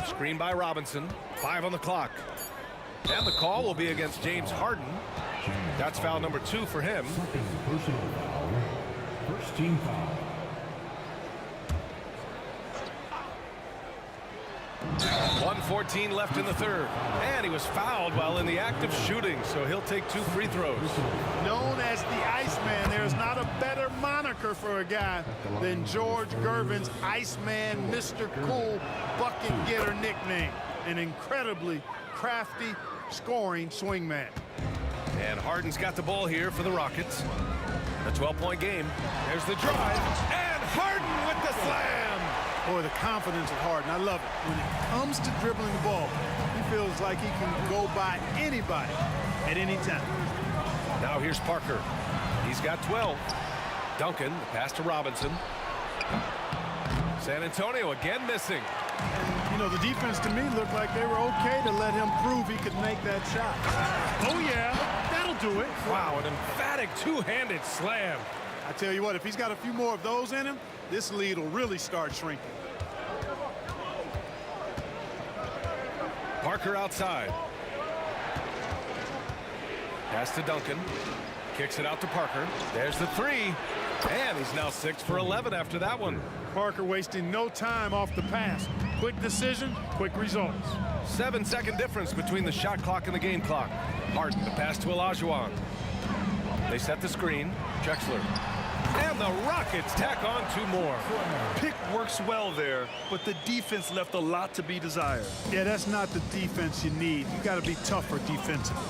Screen by Robinson. 5 on the clock. And the call will be against James Harden. That's foul number 2 for him. Personal foul. First team foul. 1:14 left in the third. And he was fouled while in the act of shooting, so he'll take 2 free throws. Known as the Iceman, there's not a better moniker for a guy than George Gervin's Iceman, Mr. Cool bucket getter nickname. An incredibly crafty scoring swingman. And Harden's got the ball here for the Rockets. A 12-point game. There's the drive. And Harden with the slam. Boy, the confidence of Harden, I love it. When it comes to dribbling the ball, he feels like he can go by anybody at any time. Now here's Parker. He's got 12. Duncan, the pass to Robinson. San Antonio again missing. And, you know, the defense to me looked like they were okay to let him prove he could make that shot. Oh, yeah, that'll do it. Wow, an emphatic two-handed slam. I tell you what, if he's got a few more of those in him, this lead will really start shrinking. Parker outside. Pass to Duncan. Kicks it out to Parker. There's the three. And he's now 6 for 11 after that one. Parker wasting no time off the pass. Quick decision, quick results. 7-second difference between the shot clock and the game clock. Harden, the pass to Olajuwon. They set the screen. Drexler. And the Rockets tack on 2 more. Pick works well there, but the defense left a lot to be desired. Yeah, that's not the defense you need. You got to be tougher defensively.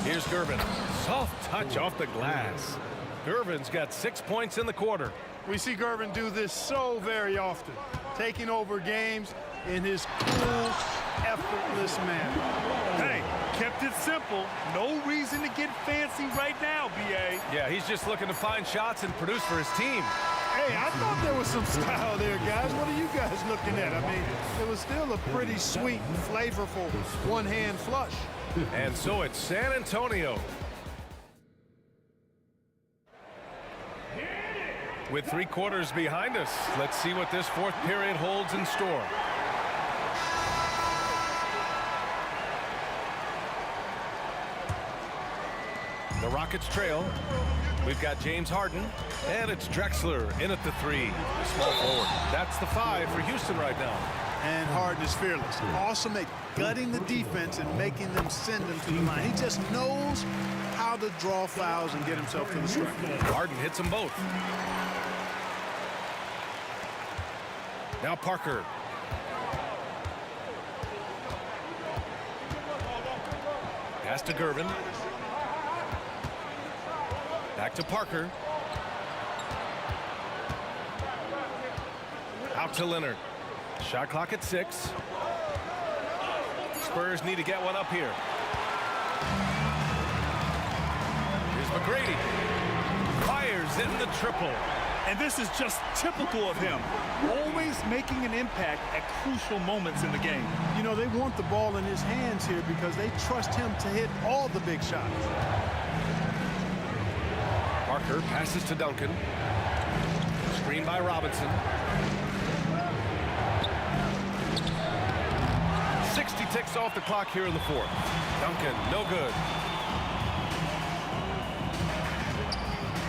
Here's Gervin. Soft touch off the glass. Gervin's got 6 points in the quarter. We see Gervin do this so very often, taking over games in his cool, effortless manner. Hey, kept it simple. No reason to get fancy right now, B.A. Yeah, he's just looking to find shots and produce for his team. Hey, I thought there was some style there, guys. What are you guys looking at? I mean, it was still a pretty sweet, flavorful one-hand flush. And so it's San Antonio. With 3 quarters behind us, let's see what this 4th period holds in store. The Rockets trail. We've got James Harden, and it's Drexler in at the 3. The small forward. That's the 5 for Houston right now. And Harden is fearless. Awesome at gutting the defense and making them send them to the line. He just knows how to draw fouls and get himself to the strike. Harden hits them both. Now Parker. Pass to Gervin. Back to Parker. Out to Leonard. Shot clock at 6. Spurs need to get one up here. Here's McGrady. Fires in the triple. And this is just typical of him. Always making an impact at crucial moments in the game. You know, they want the ball in his hands here because they trust him to hit all the big shots. Parker passes to Duncan. Screen by Robinson. 60 ticks off the clock here in the 4th. Duncan, no good.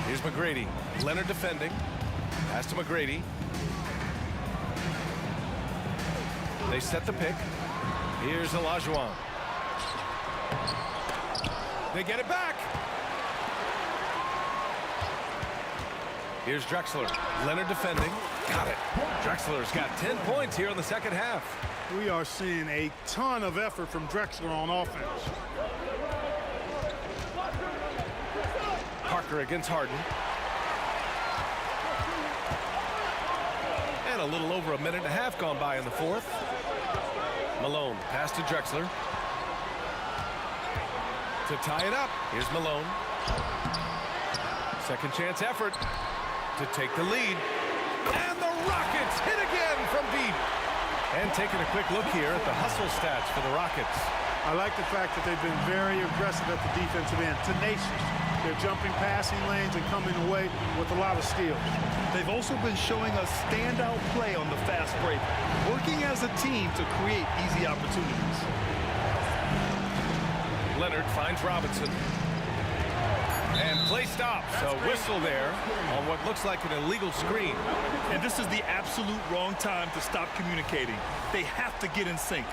Here's McGrady. Leonard defending. Pass to McGrady. They set the pick. Here's Olajuwon. They get it back. Here's Drexler. Leonard defending. Got it. Drexler's got 10 points here in the second half. We are seeing a ton of effort from Drexler on offense. Parker against Harden. And a little over a minute and a half gone by in the 4th. Malone, pass to Drexler. To tie it up, here's Malone. Second chance effort to take the lead. And the Rockets hit again from deep. And taking a quick look here at the hustle stats for the Rockets. I like the fact that they've been very aggressive at the defensive end, tenacious. They're jumping passing lanes and coming away with a lot of steals. They've also been showing us standout play on the fast break, working as a team to create easy opportunities. Leonard finds Robinson. And play stops. A whistle there on what looks like an illegal screen. And this is the absolute wrong time to stop communicating. They have to get in sync.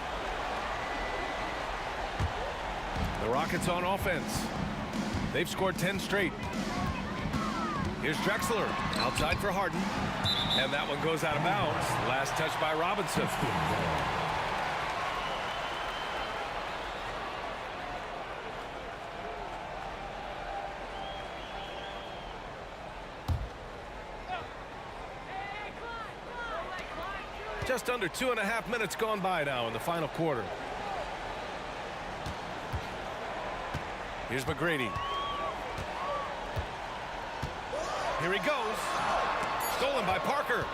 The Rockets on offense. They've scored 10 straight. Here's Drexler outside for Harden. And that one goes out of bounds. Last touch by Robinson. Just under 2.5 minutes gone by now in the final quarter. Here's McGrady. Here he goes. Stolen by Parker.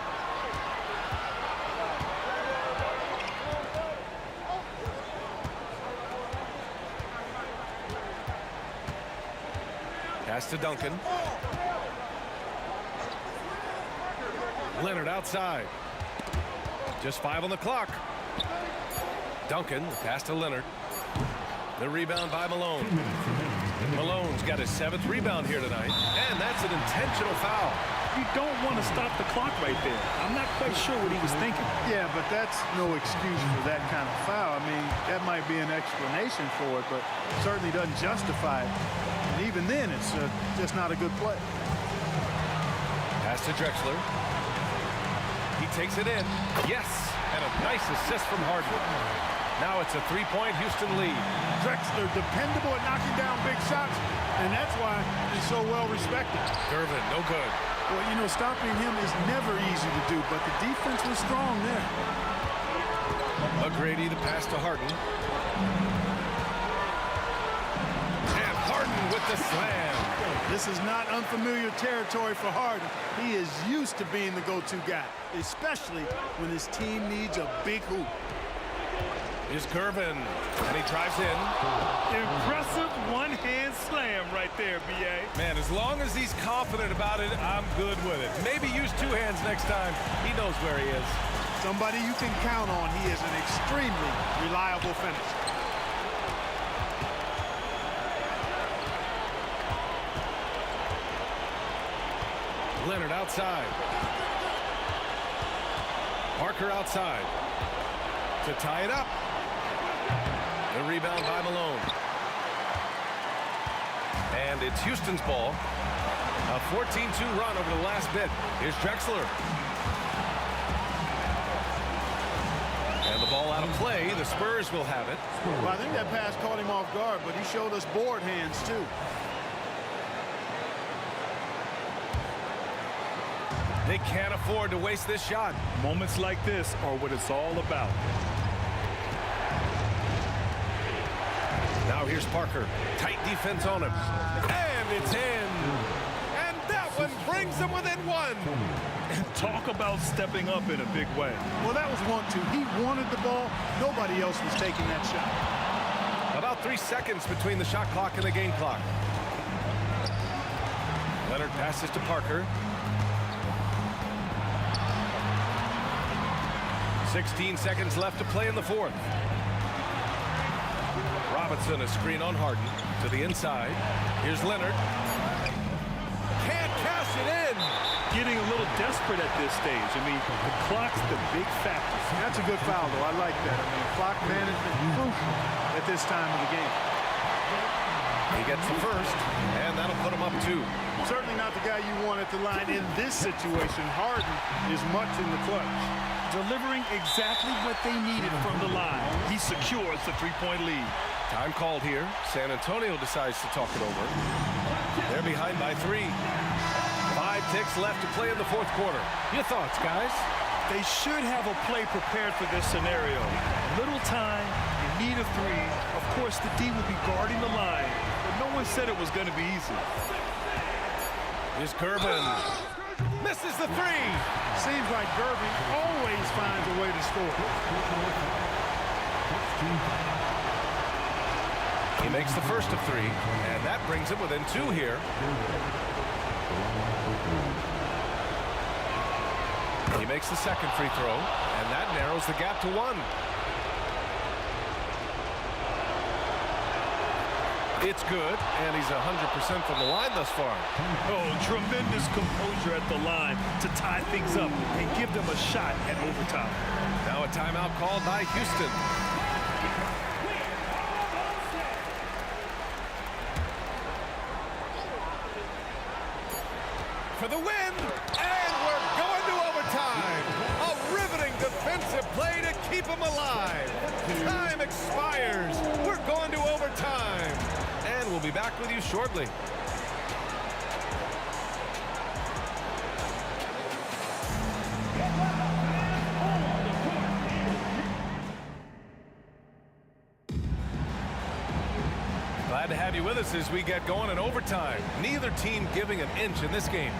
Pass to Duncan. Leonard outside. Just 5 on the clock. Duncan, pass to Leonard. The rebound by Malone. Malone's got his 7th rebound here tonight, and that's an intentional foul. You don't want to stop the clock right there. I'm not quite sure what he was thinking. Yeah, but that's no excuse for that kind of foul. I mean, that might be an explanation for it, but certainly doesn't justify it. And even then, it's just not a good play. Pass to Drexler. He takes it in. Yes, and a nice assist from Harden. Now it's a 3-point Houston lead. Drexler dependable at knocking down big shots, and that's why he's so well respected. Gervin, no good. Well, you know, stopping him is never easy to do, but the defense was strong there. McGrady, the pass to Harden. And Harden with the slam. This is not unfamiliar territory for Harden. He is used to being the go-to guy, especially when his team needs a big hoop. Here's Gervin, and he drives in. Impressive one-hand slam right there, B.A. Man, as long as he's confident about it, I'm good with it. Maybe use 2 hands next time. He knows where he is. Somebody you can count on. He is an extremely reliable finisher. Leonard outside. Parker outside to tie it up. The rebound by Malone. And it's Houston's ball. A 14-2 run over the last bit. Here's Drexler. And the ball out of play. The Spurs will have it. Well, I think that pass caught him off guard, but he showed us board hands, too. They can't afford to waste this shot. Moments like this are what it's all about. Now here's Parker. Tight defense on him. And it's in. And that one brings them within 1. Talk about stepping up in a big way. Well, that was 1-2. He wanted the ball. Nobody else was taking that shot. About 3 seconds between the shot clock and the game clock. Leonard passes to Parker. 16 seconds left to play in the 4th. Robinson, a screen on Harden to the inside. Here's Leonard. Can't cash it in. Getting a little desperate at this stage. I mean, the clock's the big factor. That's a good foul, though. I like that. I mean, clock management crucial at this time of the game. He gets the first, and that'll put him up 2. Certainly not the guy you want at the line in this situation. Harden is much in the clutch. Delivering exactly what they needed from the line. He secures the 3-point lead. Time called here. San Antonio decides to talk it over. They're behind by 3. 5 ticks left to play in the 4th quarter. Your thoughts, guys? They should have a play prepared for this scenario. Little time, you need a 3. Of course, the D will be guarding the line, but no one said it was going to be easy. Here's Gervin. Misses the 3. Seems like Gervin always finds a way to score. He makes the first of 3, and that brings him within 2 here. He makes the second free throw, and that narrows the gap to 1. It's good, and he's 100% from the line thus far. Oh, tremendous composure at the line to tie things up and give them a shot at overtime. Now a timeout called by Houston. For the win, and we're going to overtime. A riveting defensive play to keep them alive. Time expires. We're going to overtime. And we'll be back with you shortly. Glad to have you with us as we get going in overtime. Neither team giving an inch in this game.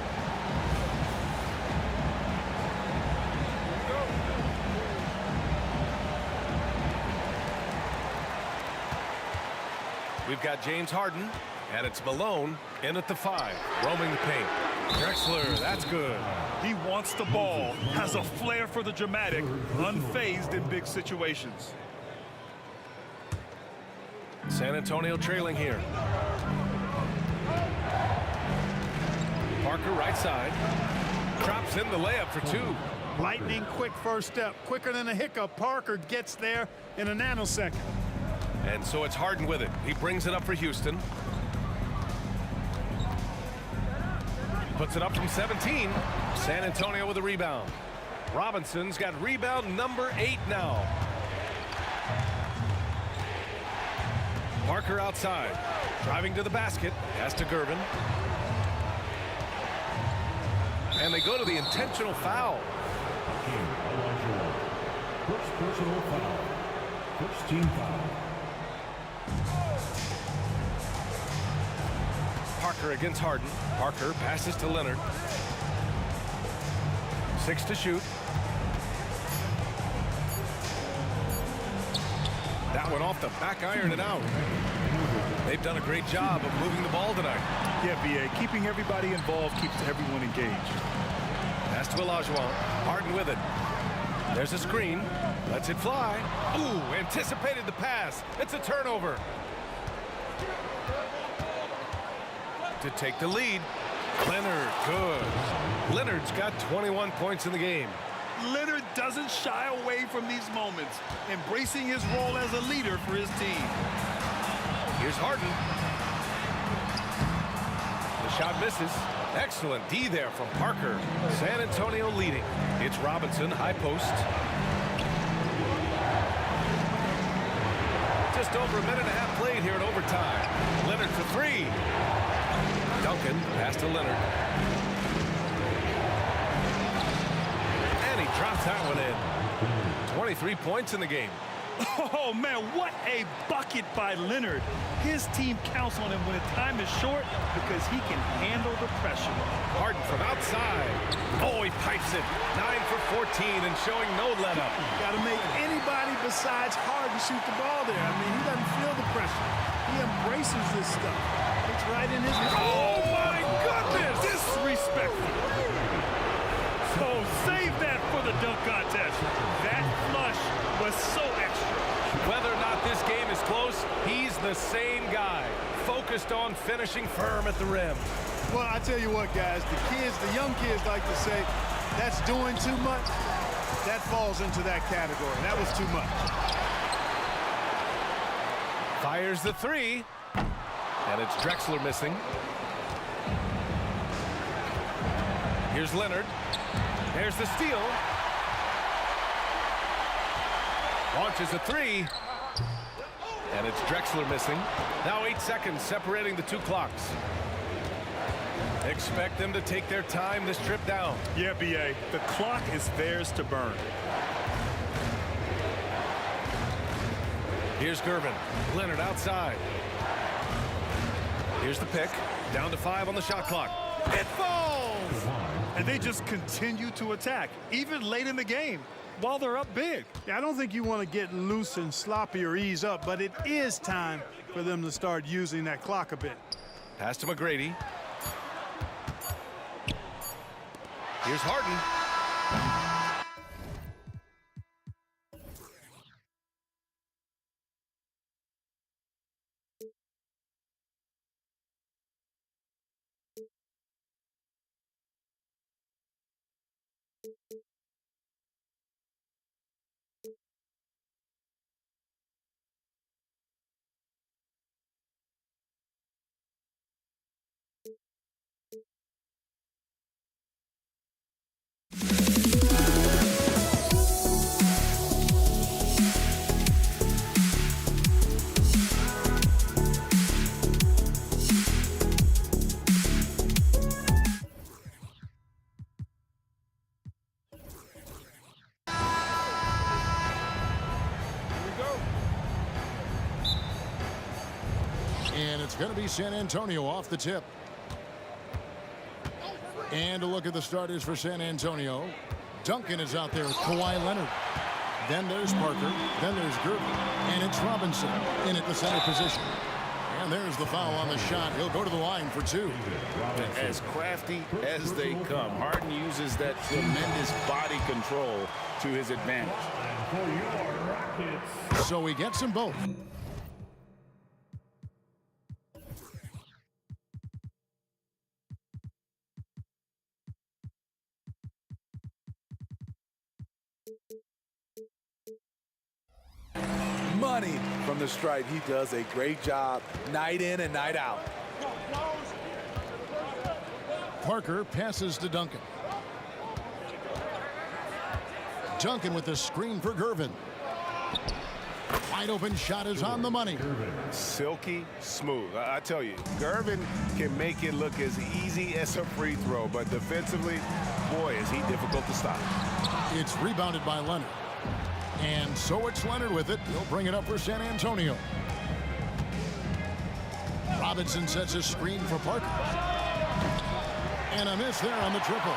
We've got James Harden, and it's Malone in at the 5, roaming the paint. Drexler, that's good. He wants the ball, has a flair for the dramatic, unfazed in big situations. San Antonio trailing here. Parker right side. Drops in the layup for 2. Lightning quick first step. Quicker than a hiccup. Parker gets there in a nanosecond. And so it's Harden with it. He brings it up for Houston. Puts it up from 17. San Antonio with a rebound. Robinson's got rebound number 8 now. Parker outside. Driving to the basket. Pass to Gervin. And they go to the intentional foul. First personal foul. First team foul. Parker against Harden. Parker passes to Leonard. 6 to shoot. That one off the back iron and out. They've done a great job of moving the ball tonight. Yeah, BA, keeping everybody involved keeps everyone engaged. Pass to Olajuwon. Harden with it. There's a screen. Lets it fly. Ooh, anticipated the pass. It's a turnover. To take the lead. Leonard, good. Leonard's got 21 points in the game. Leonard doesn't shy away from these moments, embracing his role as a leader for his team. Here's Harden. The shot misses. Excellent D there from Parker. San Antonio leading. It's Robinson, high post. Just over a minute and a half played here in overtime. Leonard for 3. Duncan, pass to Leonard. And he drops that one in. 23 points in the game. Oh, man, what a bucket by Leonard. His team counts on him when time is short because he can handle the pressure. Harden from outside. Oh, he pipes it. 9 for 14 and showing no let-up. Got to make anybody besides Harden shoot the ball there. I mean, he doesn't feel the pressure. He embraces this stuff. It's right in his... Oh, my goodness! Disrespectful. Oh, save that for the dunk contest. That flush was so extra. Whether or not this game is close, he's the same guy, focused on finishing firm at the rim. Well, I tell you what, guys, the young kids like to say, that's doing too much. That falls into that category. That was too much. Fires the 3, and it's Drexler missing. Here's Leonard. There's the steal. Launches a 3. And it's Drexler missing. Now 8 seconds separating the 2 clocks. Expect them to take their time this trip down. Yeah, BA. The clock is theirs to burn. Here's Gervin. Leonard outside. Here's the pick. Down to 5 on the shot clock. It falls! And they just continue to attack, even late in the game, while they're up big. Yeah, I don't think you want to get loose and sloppy or ease up, but it is time for them to start using that clock a bit. Pass to McGrady. Here's Harden. And it's going to be San Antonio off the tip. And a look at the starters for San Antonio. Duncan is out there with Kawhi Leonard. Then there's Parker. Then there's Gervin. And it's Robinson in at the center position. And there's the foul on the shot. He'll go to the line for two. As crafty as they come, Harden uses that tremendous body control to his advantage. So he gets them both. Money from the stripe. He does a great job night in and night out. Parker passes to Duncan. Duncan with the screen for Gervin. Wide open shot is on the money. Silky smooth. I tell you, Gervin can make it look as easy as a free throw, but defensively, boy, is he difficult to stop. It's rebounded by Leonard. And so it's Leonard with it. He'll bring it up for San Antonio. Robinson sets a screen for Parker. And a miss there on the triple.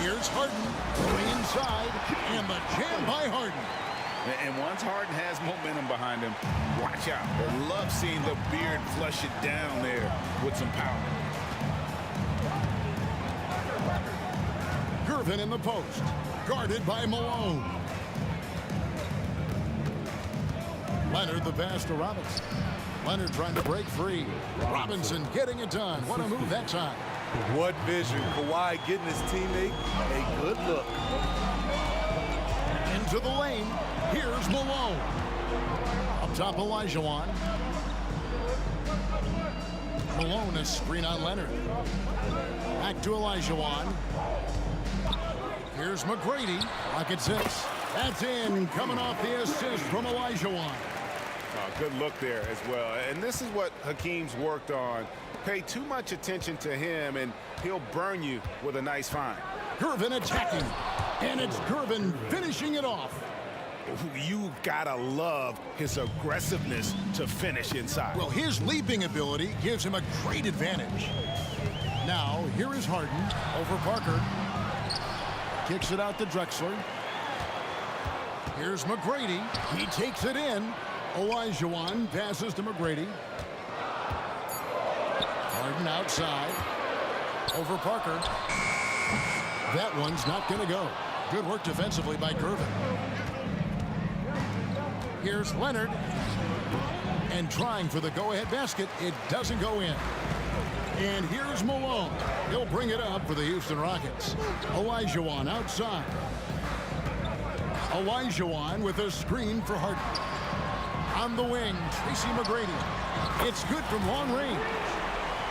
Here's Harden going inside, and the jam by Harden. And once Harden has momentum behind him, watch out. I love seeing the beard flush it down there with some power. Gervin in the post, guarded by Malone. Leonard the pass to Robinson. Leonard trying to break free. Robinson getting it done. What a move that time. What vision. Kawhi getting his teammate a good look. Into the lane. Here's Malone. Up top, Olajuwon. Malone, a screen on Leonard. Back to Olajuwon. Here's McGrady. Pocket six. That's in. Coming off the assist from Olajuwon. Good look there as well. And this is what Hakeem's worked on. Pay too much attention to him, and he'll burn you with a nice find. Gervin attacking. And it's Gervin finishing it off. You gotta love his aggressiveness to finish inside. Well, his leaping ability gives him a great advantage. Now, here is Harden over Parker. Kicks it out to Drexler. Here's McGrady. He takes it in. Olajuwon passes to McGrady. Harden outside. Over Parker. That one's not going to go. Good work defensively by Gervin. Here's Leonard. And trying for the go-ahead basket. It doesn't go in. And here's Malone. He'll bring it up for the Houston Rockets. Olajuwon outside. Olajuwon with a screen for Harden. On the wing, Tracy McGrady. It's good from long range.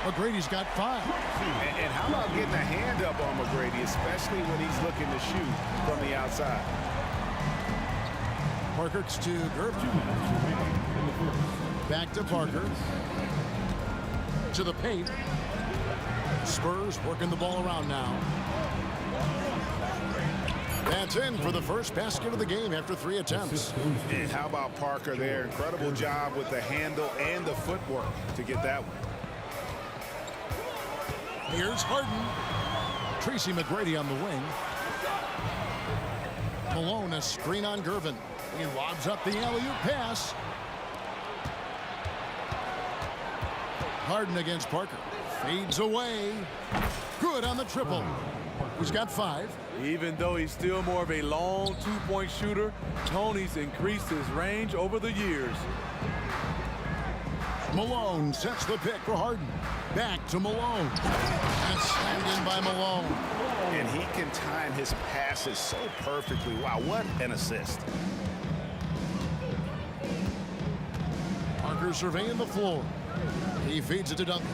McGrady's got 5. And how about getting a hand up on McGrady, especially when he's looking to shoot from the outside. Parker to Gervin. Back to Parker. To the paint. Spurs working the ball around now. That's in for the first basket of the game after 3 attempts. And how about Parker there? Incredible job with the handle and the footwork to get that one. Here's Harden. Tracy McGrady on the wing. Malone, a screen on Gervin. He lobs up the alley-oop pass. Harden against Parker. Fades away. Good on the triple. He's got 5. Even though he's still more of a long two-point shooter, Tony's increased his range over the years. Malone sets the pick for Harden. Back to Malone. And slammed in by Malone. And he can time his passes so perfectly. Wow, what an assist. Parker surveying the floor. He feeds it to Duncan.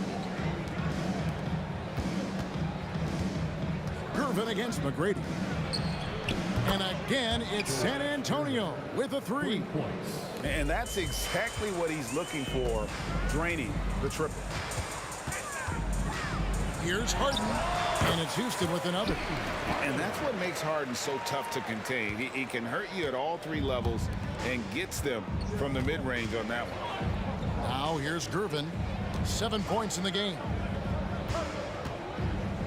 Gervin against McGrady. And again, it's San Antonio with a 3. And that's exactly what he's looking for, draining the triple. Here's Harden, and it's Houston with another. And that's what makes Harden so tough to contain. He can hurt you at all three levels and gets them from the mid-range on that one. Now here's Gervin. 7 points in the game.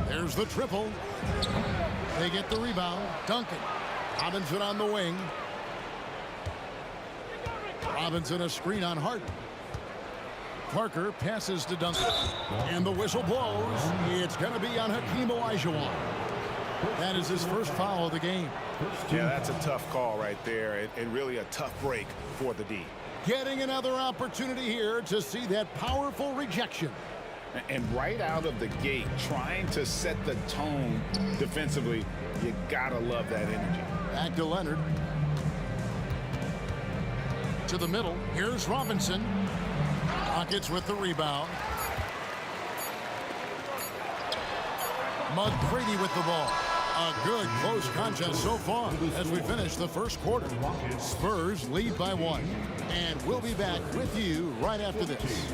There's the triple. They get the rebound. Duncan. Robinson on the wing. Robinson a screen on Harden. Parker passes to Duncan. And the whistle blows. It's going to be on Hakeem Olajuwon. That is his first foul of the game. Yeah, that's a tough call right there, and really a tough break for the D. Getting another opportunity here to see that powerful rejection. And right out of the gate, trying to set the tone defensively, you gotta love that energy. Back to Leonard. To the middle. Here's Robinson. Rockets with the rebound. McGrady with the ball. A good close contest so far as we finish the first quarter. Spurs lead by 1. And we'll be back with you right after this.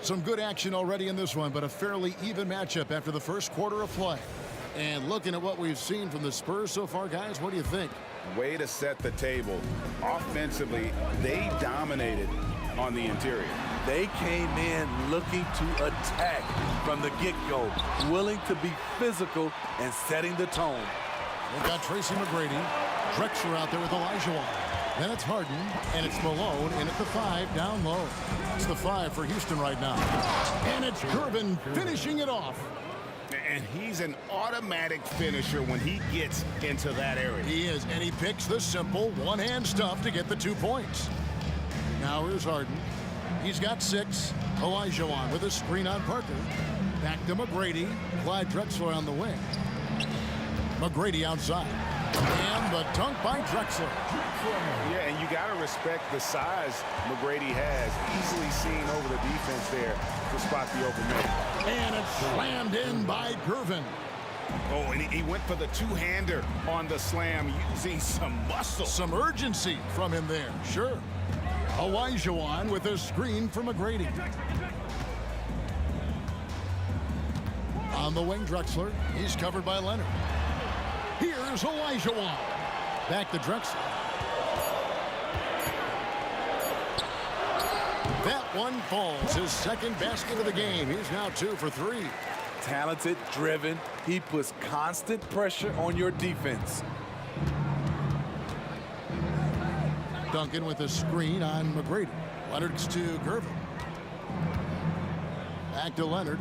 Some good action already in this one, but a fairly even matchup after the first quarter of play. And looking at what we've seen from the Spurs so far, guys, what do you think? Way to set the table. Offensively, they dominated on the interior. They came in looking to attack from the get-go, willing to be physical and setting the tone. They've got Tracy McGrady. Drexler out there with Olajuwon. Then it's Harden, and it's Malone in at the 5, down low. It's the 5 for Houston right now. And it's Gervin finishing it off. And he's an automatic finisher when he gets into that area. He is, and he picks the simple one-hand stuff to get the 2 points. Now here's Harden. He's got 6. Olajuwon with a screen on Parker. Back to McGrady. Clyde Drexler on the wing. McGrady outside. And the dunk by Drexler. Yeah, and you got to respect the size McGrady has. Easily seen over the defense there to spot the open man. And it's slammed in by Gervin. Oh, and he went for the two-hander on the slam using some muscle. Some urgency from him there, sure. Olajuwon with a screen for McGrady. On the wing, Drexler. He's covered by Leonard. Here's Olajuwon. Back to Drexler. That one falls. His second basket of the game. He's now 2 for 3. Talented, driven. He puts constant pressure on your defense. Duncan with a screen on McGrady. Leonard's to Gervin. Back to Leonard.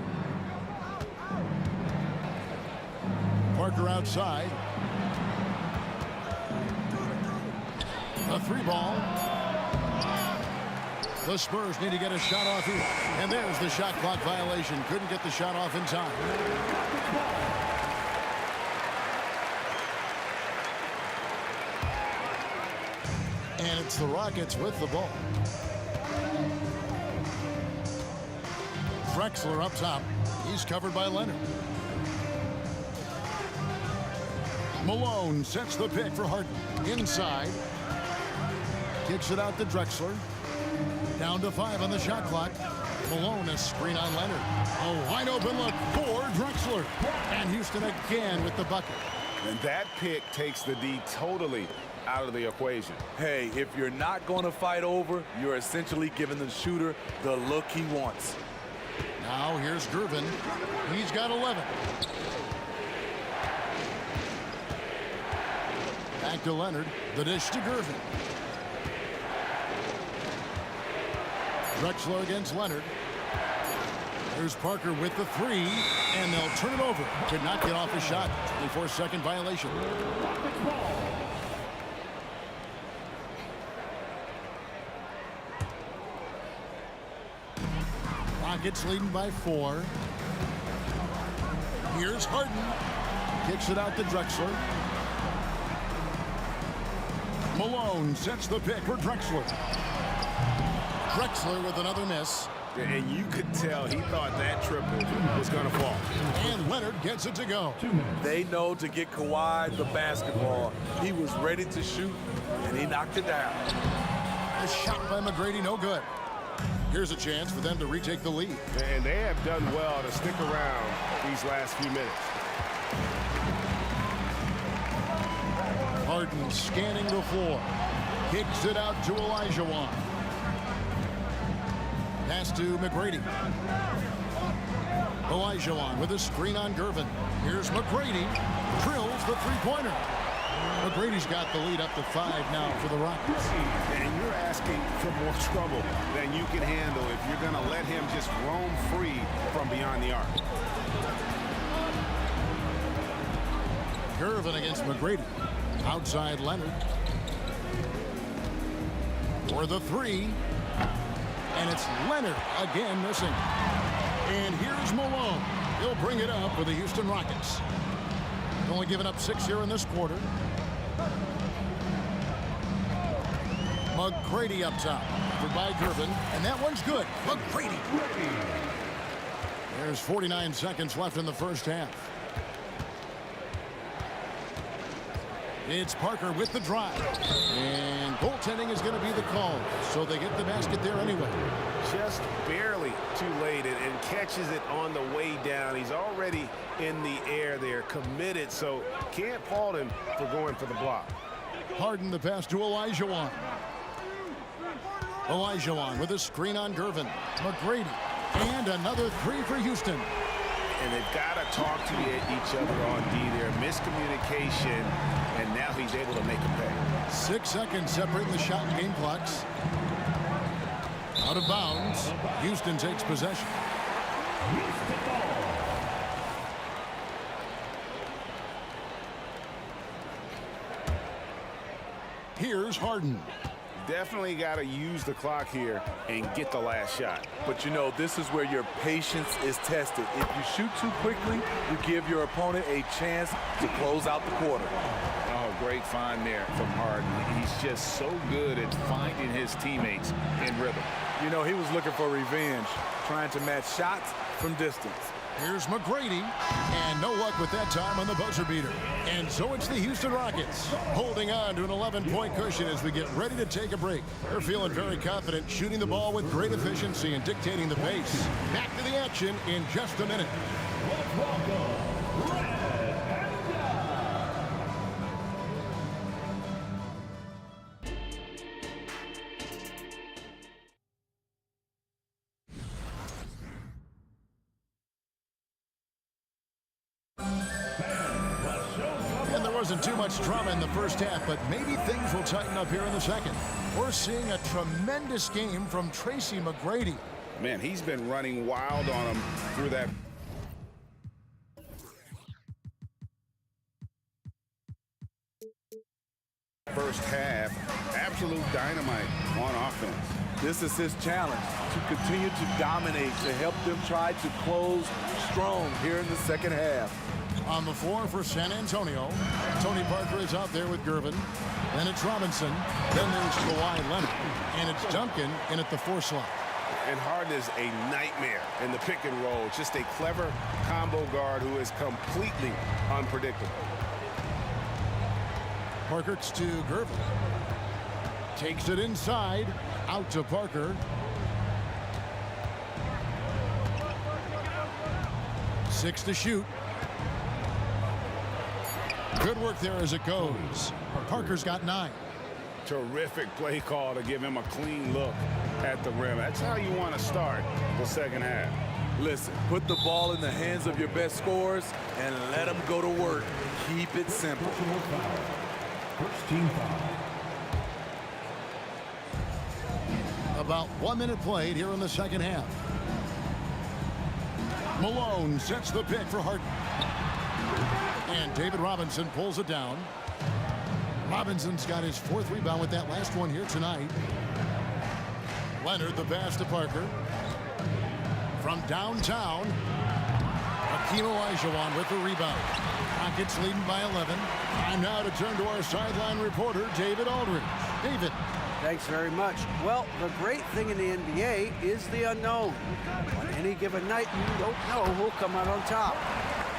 Parker outside. A 3-ball. The Spurs need to get a shot off here. And there's the shot clock violation. Couldn't get the shot off in time. And it's the Rockets with the ball. Drexler up top. He's covered by Leonard. Malone sets the pick for Harden. Inside. Kicks it out to Drexler. Down to 5 on the shot clock. Malone a screen on Leonard. A wide open look for Drexler. And Houston again with the bucket. And that pick takes the D totally out of the equation. Hey, if you're not going to fight over, you're essentially giving the shooter the look he wants. Now here's Gervin. He's got 11. Back to Leonard. The dish to Gervin. Drexler against Leonard. There's Parker with the 3, and they'll turn it over. Could not get off his shot. 24-second violation. Rockets leading by 4. Here's Harden. Kicks it out to Drexler. Malone sets the pick for Drexler. Drexler with another miss. And you could tell he thought that triple was going to fall. And Leonard gets it to go. They know to get Kawhi the basketball. He was ready to shoot, and he knocked it down. A shot by McGrady, no good. Here's a chance for them to retake the lead. And they have done well to stick around these last few minutes. Harden scanning the floor. Kicks it out to Olajuwon. Pass to McGrady. Olajuwon with a screen on Gervin. Here's McGrady. Drills the three-pointer. McGrady's got the lead up to 5 now for the Rockets. And you're asking for more trouble than you can handle if you're going to let him just roam free from beyond the arc. Gervin against McGrady. Outside Leonard. For the three. And it's Leonard again missing. And here's Malone. He'll bring it up for the Houston Rockets. Only given up 6 here in this quarter. McGrady up top. Covered by Gervin. And that one's good. McGrady. There's 49 seconds left in the first half. It's Parker with the drive. And goaltending is going to be the call. So they get the basket there anyway. Just barely too late and catches it on the way down. He's already in the air there, committed, so can't fault him for going for the block. Harden the pass to Olajuwon. Olajuwon with a screen on Gervin. McGrady. And another three for Houston. And they've got to talk to each other on D there. Miscommunication, and now he's able to make a pay. 6 seconds separating the shot and game clocks. Out of bounds. Houston takes possession. Here's Harden. Definitely got to use the clock here and get the last shot. But you know, this is where your patience is tested. If you shoot too quickly, you give your opponent a chance to close out the quarter. Oh, great find there from Harden. He's just so good at finding his teammates in rhythm. You know, he was looking for revenge, trying to match shots from distance. Here's McGrady, and no luck with that time on the buzzer beater. And so it's the Houston Rockets holding on to an 11-point cushion as we get ready to take a break. They're feeling very confident, shooting the ball with great efficiency and dictating the pace. Back to the action in just a minute. Wasn't too much drama in the first half, but maybe things will tighten up here in the second. We're seeing a tremendous game from Tracy McGrady. Man, he's been running wild on him through that. First half, absolute dynamite on offense. This is his challenge, to continue to dominate, to help them try to close strong here in the second half. On the floor for San Antonio, Tony Parker is out there with Gervin. Then it's Robinson. Then there's Kawhi Leonard. And it's Duncan in at the 4 slot. And Harden is a nightmare in the pick and roll. Just a clever combo guard who is completely unpredictable. Parker's to Gervin. Takes it inside. Out to Parker. 6 to shoot. Good work there as it goes. Parker's got 9. Terrific play call to give him a clean look at the rim. That's how you want to start the second half. Listen, put the ball in the hands of your best scorers and let them go to work. Keep it simple. First team foul. About 1 minute played here in the second half. Malone sets the pick for Harden. And David Robinson pulls it down. Robinson's got his 4th rebound with that last one here tonight. Leonard the pass to Parker. From downtown, Hakeem Olajuwon with the rebound. Rockets leading by 11. Time now to turn to our sideline reporter, David Aldridge. David. Thanks very much. Well, the great thing in the NBA is the unknown. On any given night, you don't know who'll come out on top.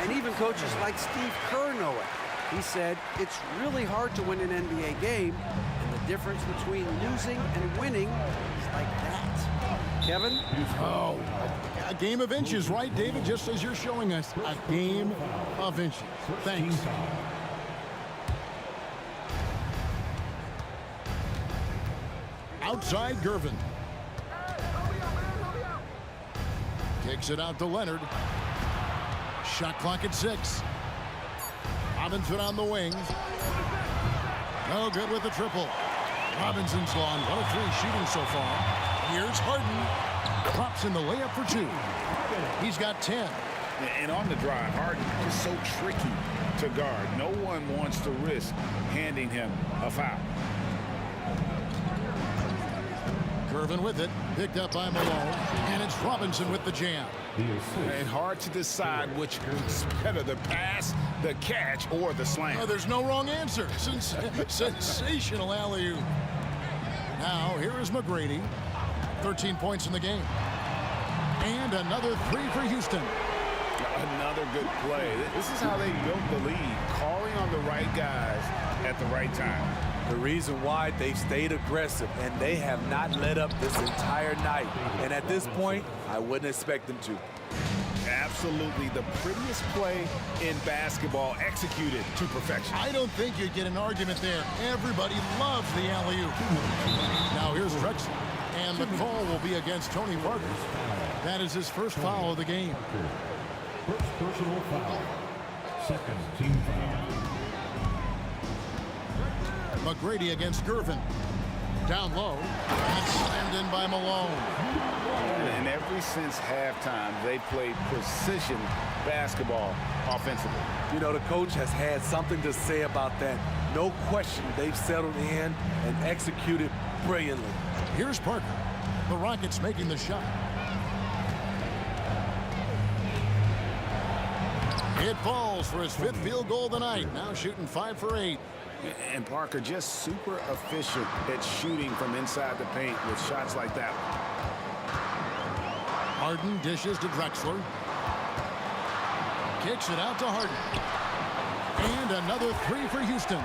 And even coaches like Steve Kerr know it. He said, it's really hard to win an NBA game, and the difference between losing and winning is like that. Kevin? Oh, a game of inches, right, David? Just as you're showing us, a game of inches. Thanks. Outside Gervin. Kicks it out to Leonard. Shot clock at 6. Robinson on the wing. No good with the triple. Robinson's gone 1 of 3 shooting so far. Here's Harden. Drops in the layup for 2. He's got 10. And on the drive, Harden is so tricky to guard. No one wants to risk handing him a foul. Gervin with it, picked up by Malone, and it's Robinson with the jam. And hard to decide which is better, the pass, the catch, or the slam. Oh, there's no wrong answer. Sensational alley-oop. Now, here is McGrady. 13 points in the game. And another 3 for Houston. Another good play. This is how they built the lead, calling on the right guys at the right time. The reason why they stayed aggressive, and they have not let up this entire night. And at this point, I wouldn't expect them to. Absolutely the prettiest play in basketball, executed to perfection. I don't think you'd get an argument there. Everybody loves the alley-oop. Now here's Drexler, and the call will be against Tony Parker. That is his first foul of the game. First personal foul. Second team foul. McGrady against Gervin. Down low, and slammed in by Malone. And ever since halftime, they played precision basketball offensively. You know, the coach has had something to say about that. No question, they've settled in and executed brilliantly. Here's Parker. The Rockets making the shot. It falls for his 5th field goal of the night. Now shooting 5 for 8. And Parker just super efficient at shooting from inside the paint with shots like that. Harden dishes to Drexler. Kicks it out to Harden. And another 3 for Houston.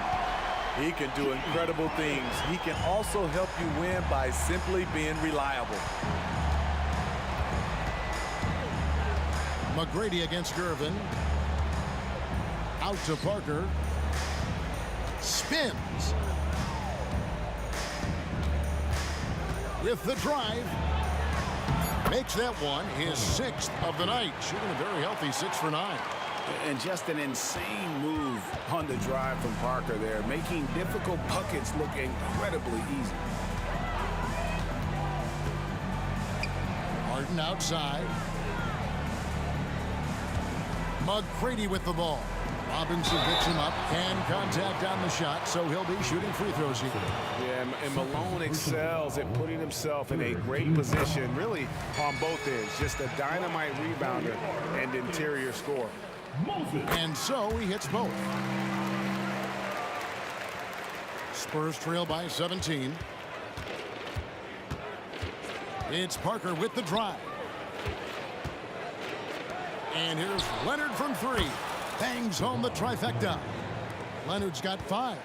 He can do incredible things. He can also help you win by simply being reliable. McGrady against Gervin. Out to Parker. Spins. With the drive. Makes that one his 6th of the night. Shooting a very healthy 6 for 9. And just an insane move on the drive from Parker there, making difficult buckets look incredibly easy. Harden outside. McGrady with the ball. Robinson picks him up. Hand contact on the shot, so he'll be shooting free throws here. Yeah, and Malone excels at putting himself in a great position, really on both ends. Just a dynamite rebounder and interior scorer. And so he hits both. Spurs trail by 17. It's Parker with the drive. And here's Leonard from 3. Bangs home the trifecta. Leonard's got 5.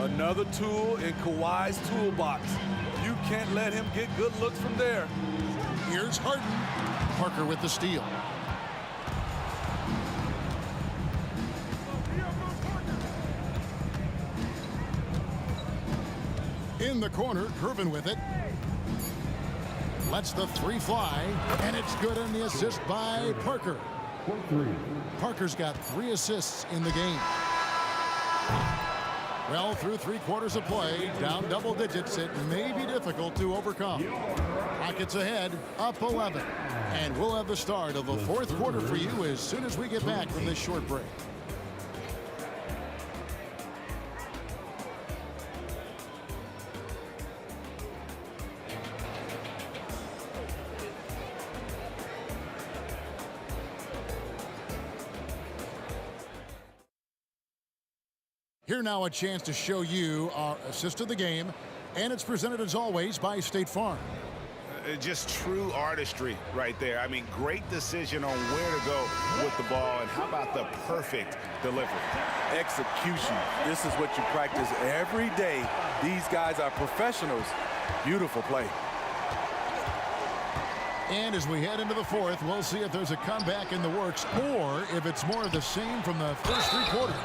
Another tool in Kawhi's toolbox. You can't let him get good looks from there. Here's Harden. Parker with the steal. In the corner, Gervin with it. Lets the 3 fly, and it's good on the assist by Parker. Parker's got 3 assists in the game. Well, through 3 quarters of play, down double digits, it may be difficult to overcome. Rockets ahead, up 11. And we'll have the start of the 4th quarter for you as soon as we get back from this short break. Here now a chance to show you our assist of the game, and it's presented as always by State Farm. Just true artistry right there. I mean, great decision on where to go with the ball, and how about the perfect delivery? Execution. This is what you practice every day. These guys are professionals. Beautiful play. And as we head into the fourth, we'll see if there's a comeback in the works or if it's more of the same from the first three quarters.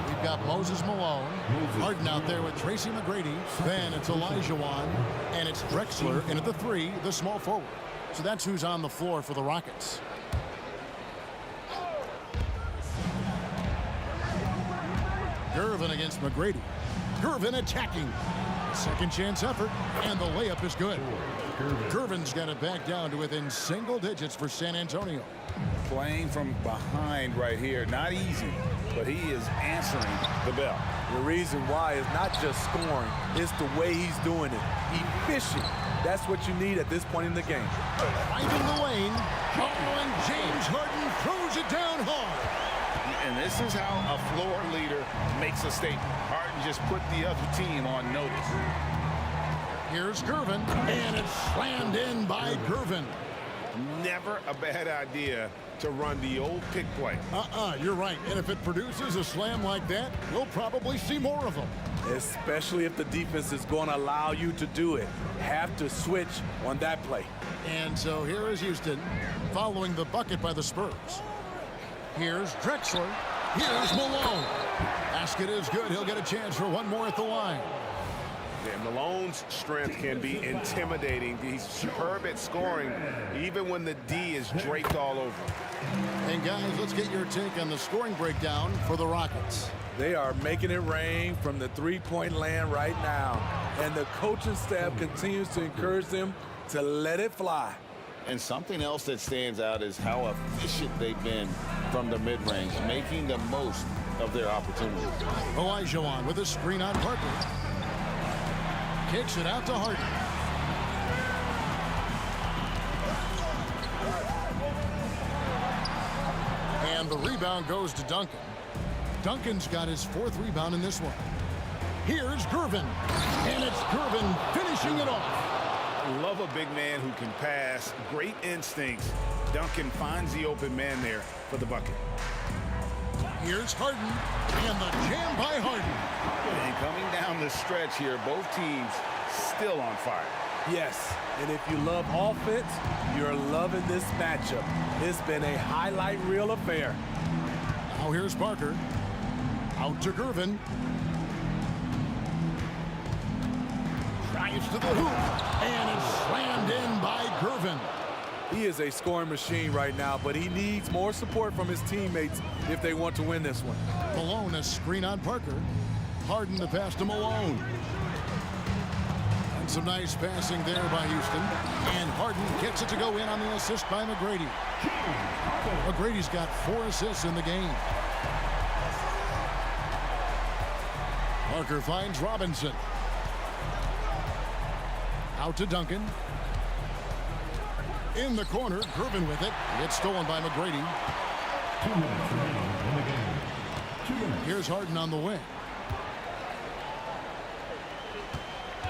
We've got Moses Malone, Harden out there with Tracy McGrady. Then it's Olajuwon, and it's Drexler in at the 3, the small forward. So that's who's on the floor for the Rockets. Gervin against McGrady. Gervin attacking. Second chance effort, and the layup is good. Gervin's got it back down to within single digits for San Antonio. Playing from behind right here, not easy, but he is answering the bell. The reason why is not just scoring, it's the way he's doing it. Efficient. That's what you need at this point in the game. Finding the lane. Oh, and James Harden throws it down hard. And this is how a floor leader makes a statement. Harden just put the other team on notice. Here's Gervin, and it's slammed in by Gervin. Never a bad idea to run the old pick play. You're right. And if it produces a slam like that, we'll probably see more of them. Especially if the defense is going to allow you to do it. Have to switch on that play. And so here is Houston following the bucket by the Spurs. Here's Drexler. Here's Malone. Basket is good. He'll get a chance for one more at the line. Yeah, Malone's strength can be intimidating. He's superb at scoring, even when the D is draped all over. And guys, let's get your take on the scoring breakdown for the Rockets. They are making it rain from the three-point land right now. And the coaching staff continues to encourage them to let it fly. And something else that stands out is how efficient they've been from the mid-range, making the most of their opportunities. Olajuwon with a screen on Parker. Kicks it out to Harden. And the rebound goes to Duncan. Duncan's got his 4th rebound in this one. Here's Gervin. And it's Gervin finishing it off. Love a big man who can pass. Great instincts. Duncan finds the open man there for the bucket. Here's Harden, and the jam by Harden. And coming down the stretch here, both teams still on fire. Yes, and if you love offense, you're loving this matchup. It's been a highlight reel affair. Now here's Parker. Out to Gervin. Drives to the hoop, and it's slammed in by Gervin. He is a scoring machine right now, but he needs more support from his teammates if they want to win this one. Malone, a screen on Parker. Harden the pass to Malone. And some nice passing there by Houston. And Harden gets it to go in on the assist by McGrady. McGrady's got 4 assists in the game. Parker finds Robinson. Out to Duncan. In the corner, Gervin with it. It's stolen by McGrady. 2 minutes remaining in the game. Here's Harden on the wing.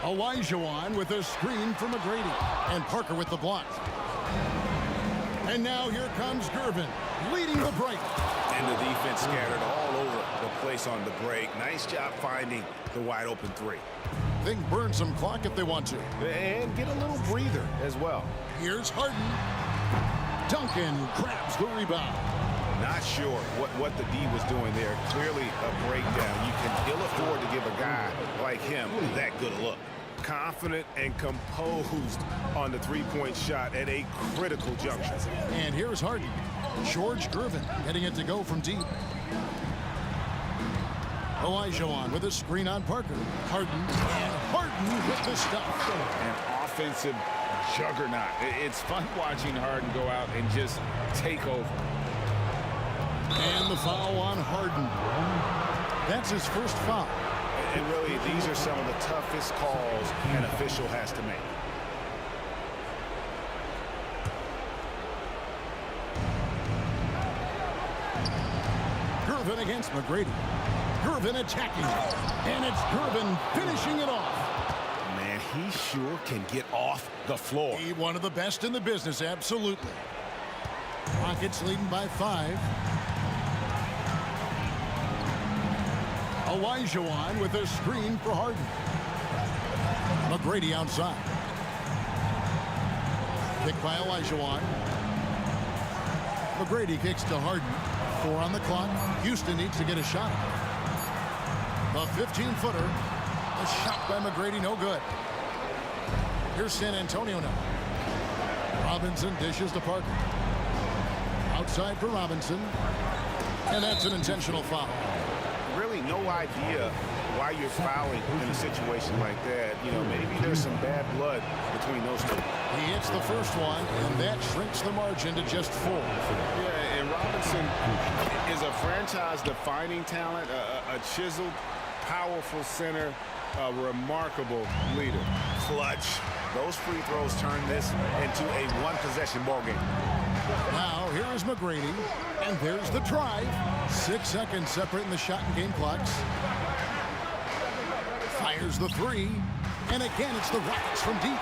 Olajuwon with a screen for McGrady. And Parker with the block. And now here comes Gervin, leading the break. And the defense scattered all over the place on the break. Nice job finding the wide open 3. They can burn some clock if they want to. And get a little breather as well. Here's Harden. Duncan grabs the rebound. Not sure what the D was doing there. Clearly a breakdown. You can ill afford to give a guy like him that good a look. Confident and composed on the three-point shot at a critical juncture. And here's Harden. George Gervin getting it to go from deep. Olajuwon with a screen on Parker. Harden, and Harden with the stuff. An offensive juggernaut. It's fun watching Harden go out and just take over. And the foul on Harden. That's his first foul. And really, these are some of the toughest calls an official has to make. Gervin against McGrady. Gervin attacking. And it's Gervin finishing it off. Man, he sure can get off the floor. He one of the best in the business, absolutely. Rockets leading by 5. Olajuwon with a screen for Harden. McGrady outside. Picked by Olajuwon. McGrady kicks to Harden. 4 on the clock. Houston needs to get a shot. The 15-footer. A shot by McGrady, no good. Here's San Antonio now. Robinson dishes to Parker. Outside for Robinson. And that's an intentional foul. Really no idea why you're fouling in a situation like that. You know, maybe there's some bad blood between those two. He hits the first one, and that shrinks the margin to just 4. Yeah, and Robinson is a franchise-defining talent, a chiseled, powerful center, a remarkable leader. Clutch. Those free throws turn this into a one-possession ball game. Now, here is McGrady, and there's the drive. 6 seconds separating the shot and game clocks. Fires the 3, and again, it's the Rockets from deep.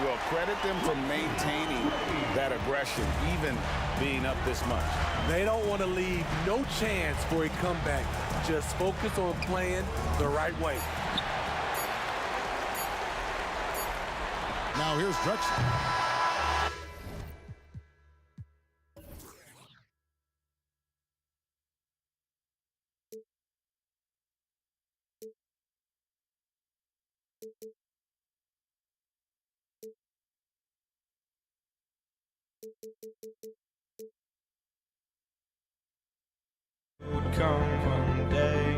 Well, credit them for maintaining that aggression, even being up this much. They don't want to leave no chance for a comeback. Just focus on playing the right way. Now here's Drexler. Come one day,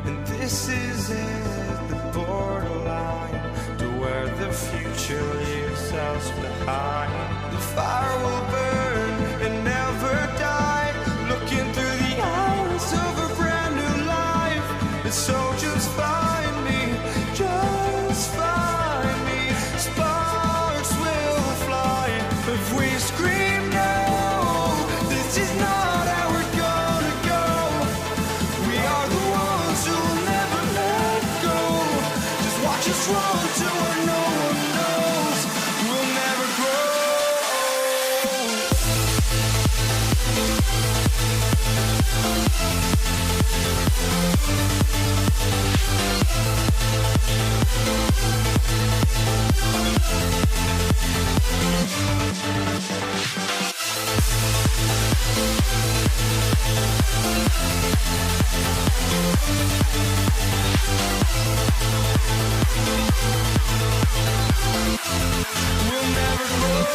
and this is it, the borderline to where the future leaves us behind. The fire will burn and never die, looking through the eyes of a brand new life. And so just find me, just find me. Sparks will fly if we scream no. This is not how we're gonna go. We are the ones who will never let go. Just watch us run to where no one knows. We'll never grow. We'll never grow.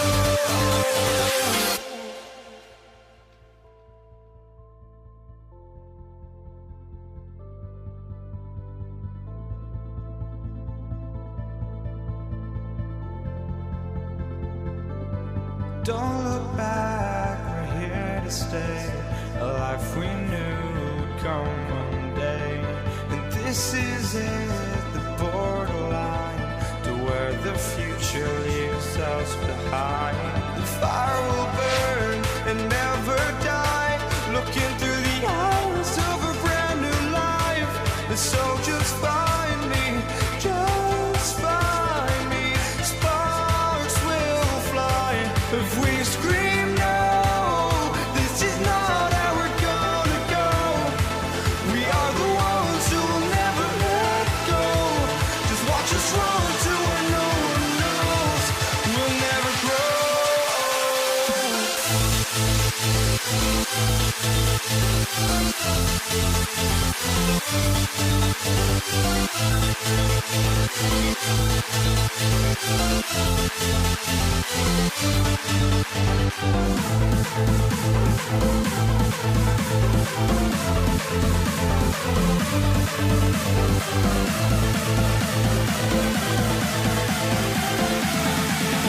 Don't look back, we're here to stay. A life we knew would come one day. And this is it, the borderline to where the future leaves us behind. The fire will burn and never die, looking through the eyes of a brand new life. And so just find me, just find me. Sparks will fly if we scream no. This is not how we're gonna go. We are the ones who will never let go. Just watch us run to where no one knows. We'll never grow.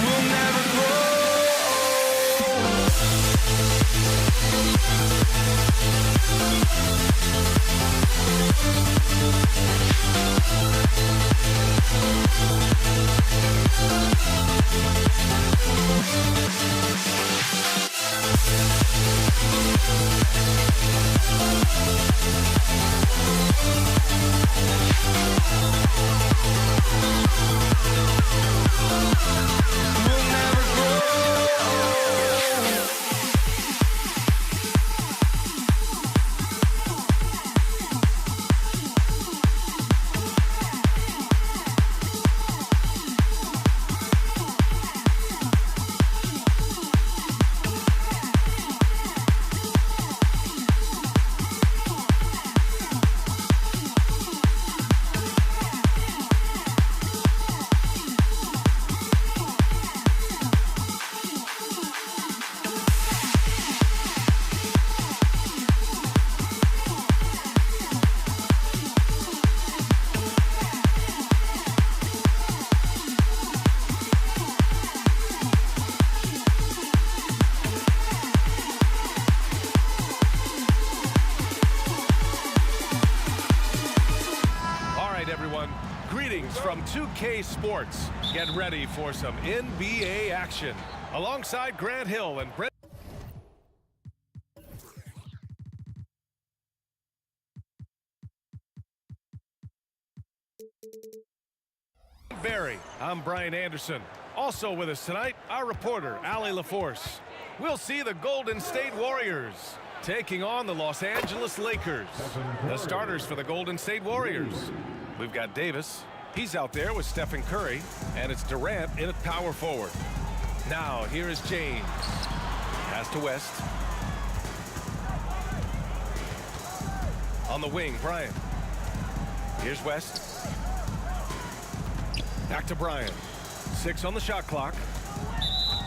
We'll never grow. Greetings from 2K Sports. Get ready for some NBA action. Alongside Grant Hill and Brent Barry. I'm Brian Anderson. Also with us tonight, our reporter, Allie LaForce. We'll see the Golden State Warriors taking on the Los Angeles Lakers. The starters for the Golden State Warriors. We've got Davis. He's out there with Stephen Curry, and it's Durant in at power forward. Now, here is James. Pass to West. On the wing, Bryant. Here's West. Back to Bryant. 6 on the shot clock.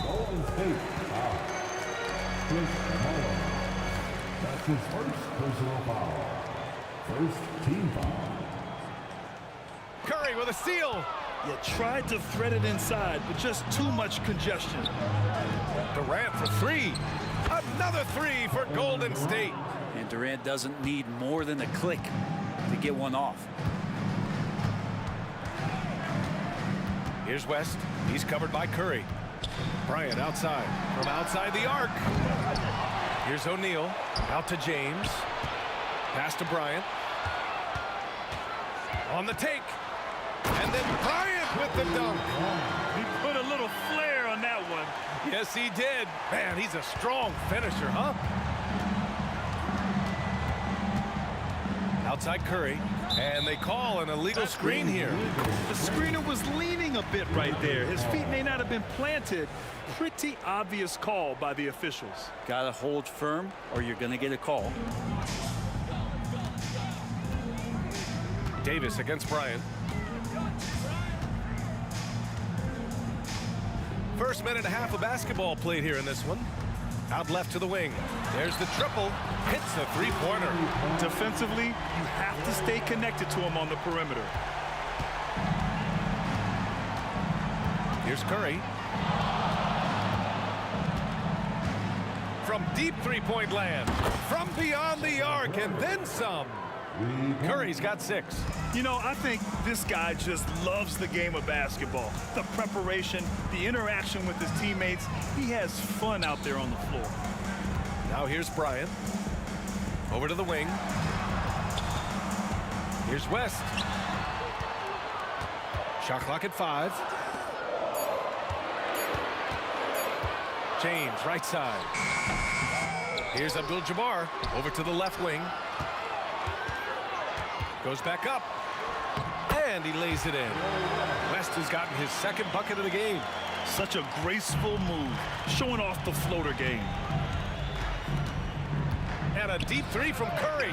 Golden State foul. Chris Paul. That's his first personal foul. First team foul. Curry with a steal. You tried to thread it inside, but just too much congestion. Durant for 3. Another 3 for Golden State. And Durant doesn't need more than a click to get one off. Here's West. He's covered by Curry. Bryant outside. From outside the arc. Here's O'Neal. Out to James. Pass to Bryant. On the take. And then Bryant with the dunk. He put a little flair on that one. Yes, he did. Man, he's a strong finisher, huh? Outside Curry. And they call an illegal screen here. The screener was leaning a bit right there. His feet may not have been planted. Pretty obvious call by the officials. Gotta hold firm or you're gonna get a call. Davis against Bryant. First minute and a half of basketball played here in this one. Out left to the wing. There's the triple. Hits the three-pointer. Defensively, you have to stay connected to him on the perimeter. Here's Curry. From deep three-point land. From beyond the arc and then some. Curry's got 6. You know, I think this guy just loves the game of basketball. The preparation, the interaction with his teammates. He has fun out there on the floor. Now here's Bryant. Over to the wing. Here's West. Shot clock at 5. James, right side. Here's Abdul-Jabbar. Over to the left wing. Goes back up. And he lays it in. West has gotten his second bucket of the game. Such a graceful move, showing off the floater game. And a deep 3 from Curry.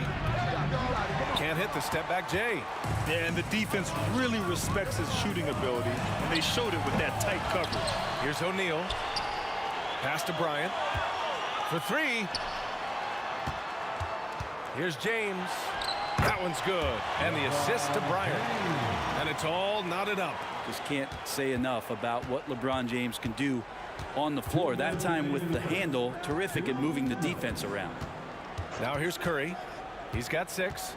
Can't hit the step back J. Yeah, and the defense really respects his shooting ability, and they showed it with that tight coverage. Here's O'Neal. Pass to Bryant. For 3. Here's James. That one's good. And the assist to Bryant. And it's all knotted up. Just can't say enough about what LeBron James can do on the floor. That time with the handle, terrific at moving the defense around. Now here's Curry. He's got 6.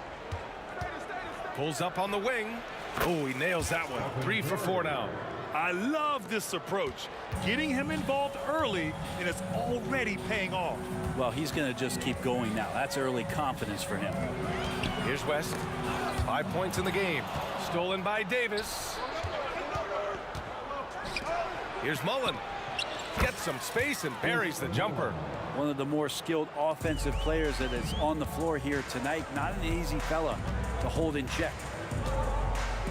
Pulls up on the wing. Oh, he nails that one. 3 for 4 now. I love this approach. Getting him involved early, and it's already paying off. Well, he's going to just keep going now. That's early confidence for him. Here's West. 5 points in the game. Stolen by Davis. Here's Mullen. Gets some space and buries the jumper. One of the more skilled offensive players that is on the floor here tonight. Not an easy fella to hold in check.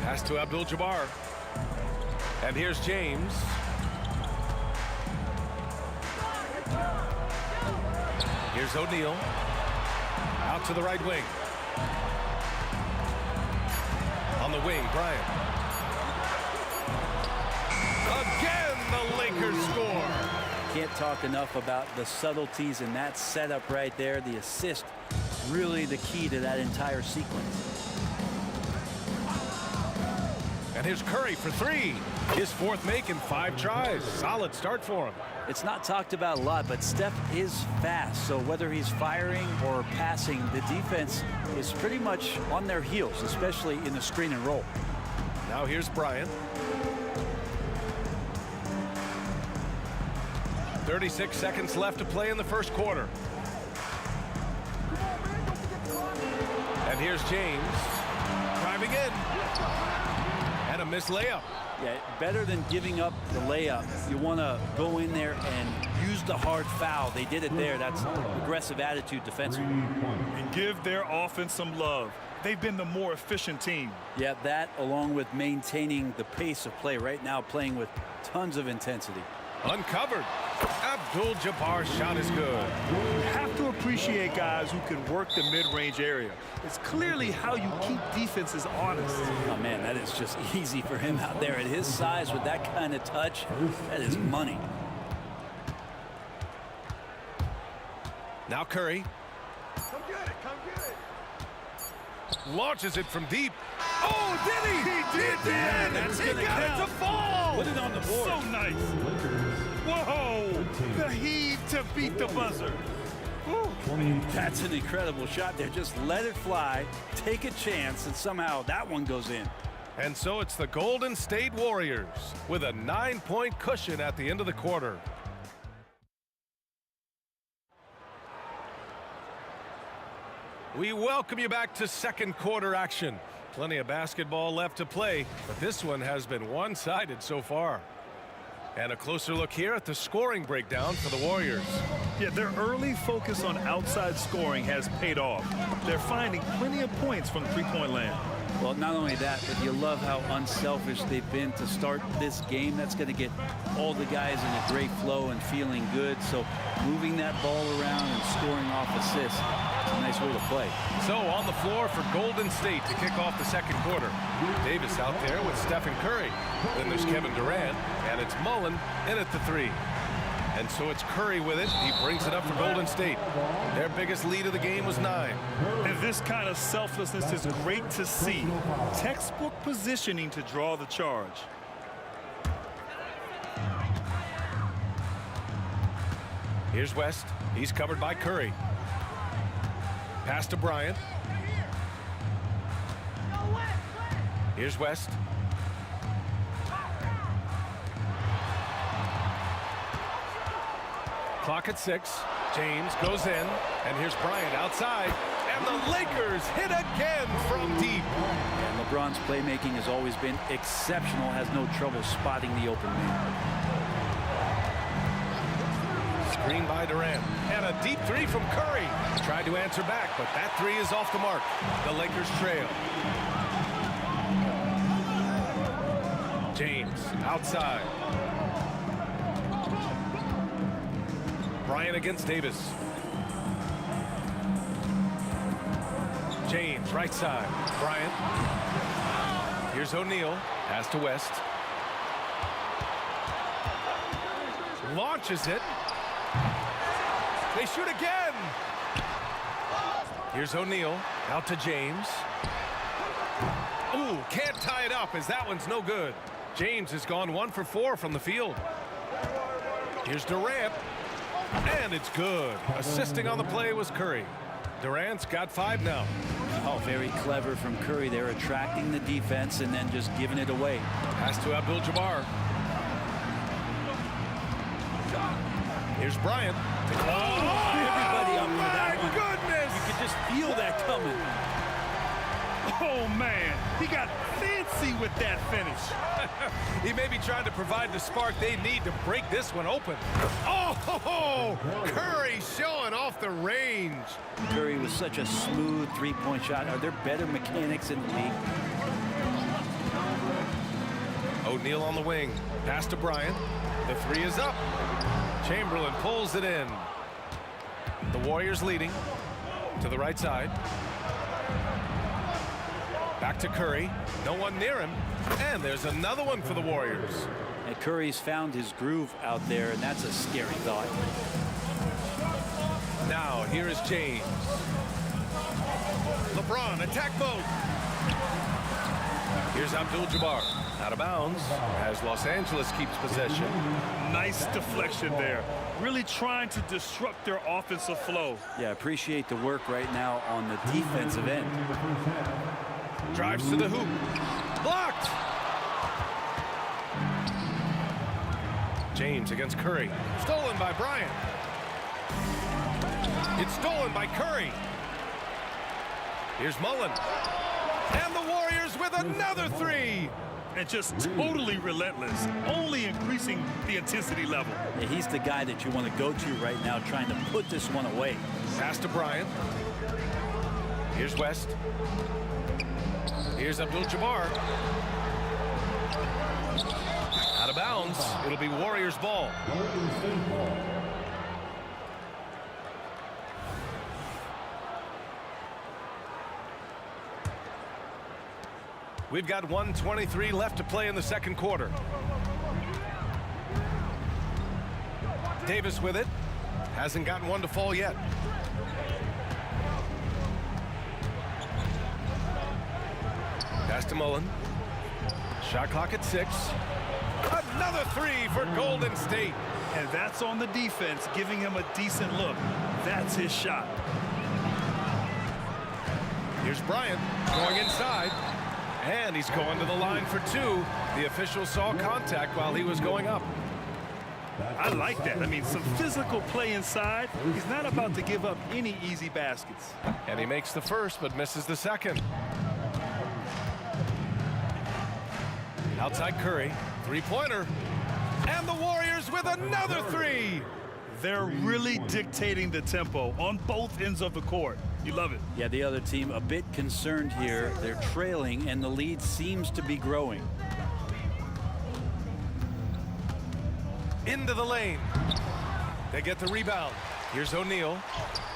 Pass to Abdul-Jabbar. And here's James. Here's O'Neal. Out to the right wing. On the wing, Bryant. Again, the Lakers score. Can't talk enough about the subtleties in that setup right there. The assist, really the key to that entire sequence. And here's Curry for 3. His 4th make in 5 tries. Solid start for him. It's not talked about a lot, but Steph is fast. So whether he's firing or passing, the defense is pretty much on their heels, especially in the screen and roll. Now here's Bryant. 36 seconds left to play in the first quarter. And here's James. Driving in. And a missed layup. Yeah, better than giving up the layup. You want to go in there and use the hard foul. They did it there. That's aggressive attitude defensively. And give their offense some love. They've been the more efficient team. Yeah, that along with maintaining the pace of play right now, playing with tons of intensity. Uncovered. Abdul-Jabbar's shot is good. You have to appreciate guys who can work the mid-range area. It's clearly how you keep defenses honest. Oh, man, that is just easy for him out there. At his size with that kind of touch, that is money. Now Curry. Come get it, come get it. Launches it from deep. Oh, did he? He did. That's he got it to fall. Put it on the board. So nice. Whoa! The heave to beat the buzzer. That's an incredible shot there. Just let it fly, take a chance, and somehow that one goes in. And so it's the Golden State Warriors with a 9-point cushion at the end of the quarter. We welcome you back to second quarter action. Plenty of basketball left to play, but this one has been one-sided so far. And a closer look here at the scoring breakdown for the Warriors. Yeah, their early focus on outside scoring has paid off. They're finding plenty of points from three-point land. Well, not only that, but you love how unselfish they've been to start this game. That's going to get all the guys in a great flow and feeling good. So moving that ball around and scoring off assists, it's a nice way to play. So on the floor for Golden State to kick off the second quarter. Davis out there with Stephen Curry. Then there's Kevin Durant, and it's Mullen in at the 3. And so it's Curry with it. He brings it up for Golden State. Their biggest lead of the game was 9. And this kind of selflessness is great to see. Textbook positioning to draw the charge. Here's West. He's covered by Curry. Pass to Bryant. Here's West. Clock at 6. James goes in, and here's Bryant outside, and the Lakers hit again from deep. And LeBron's playmaking has always been exceptional, has no trouble spotting the open man. Screen by Durant, and a deep 3 from Curry. Tried to answer back, but that 3 is off the mark. The Lakers trail. James outside. Bryant against Davis. James, right side. Bryant. Here's O'Neal. Pass to West. Launches it. They shoot again. Here's O'Neal. Out to James. Ooh, can't tie it up as that one's no good. James has gone 1 for 4 from the field. Here's Durant. And it's good. Assisting on the play was Curry. Durant's got 5 now. Oh, very clever from Curry. They're attracting the defense and then just giving it away. Pass to Abdul-Jabbar. Here's Bryant. Everybody up for that one. Goodness! You could just feel that coming. Oh, man, he got fancy with that finish. He may be trying to provide the spark they need to break this one open. Oh, Curry showing off the range. Curry was such a smooth three-point shot. Are there better mechanics in the league? O'Neal on the wing. Pass to Bryant. The three is up. Chamberlain pulls it in. The Warriors leading to the right side. Back to Curry. No one near him. And there's another one for the Warriors. And Curry's found his groove out there, and that's a scary thought. Now, here is James. LeBron, attack mode. Here's Abdul-Jabbar. Out of bounds as Los Angeles keeps possession. Nice deflection there. Really trying to disrupt their offensive flow. Yeah, appreciate the work right now on the defensive end. Drives to the hoop. Blocked! James against Curry. Stolen by Bryant. It's stolen by Curry. Here's Mullen. And the Warriors with another three. And just totally relentless, only increasing the intensity level. Yeah, he's the guy that you want to go to right now, trying to put this one away. Pass to Bryant. Here's West. Here's Abdul-Jabbar. Out of bounds. It'll be Warriors ball. We've got 1:23 left to play in the second quarter. Davis with it. Hasn't gotten one to fall yet. Pass to Mullen. Shot clock at 6. Another three for Golden State. And that's on the defense, giving him a decent look. That's his shot. Here's Bryant going inside. And he's going to the line for 2. The official saw contact while he was going up. I like that. I mean, some physical play inside. He's not about to give up any easy baskets. And he makes the first, but misses the second. Outside Curry. Three-pointer. And the Warriors with another three. They're really dictating the tempo on both ends of the court. You love it. Yeah, the other team a bit concerned here. They're trailing, and the lead seems to be growing. Into the lane. They get the rebound. Here's O'Neal.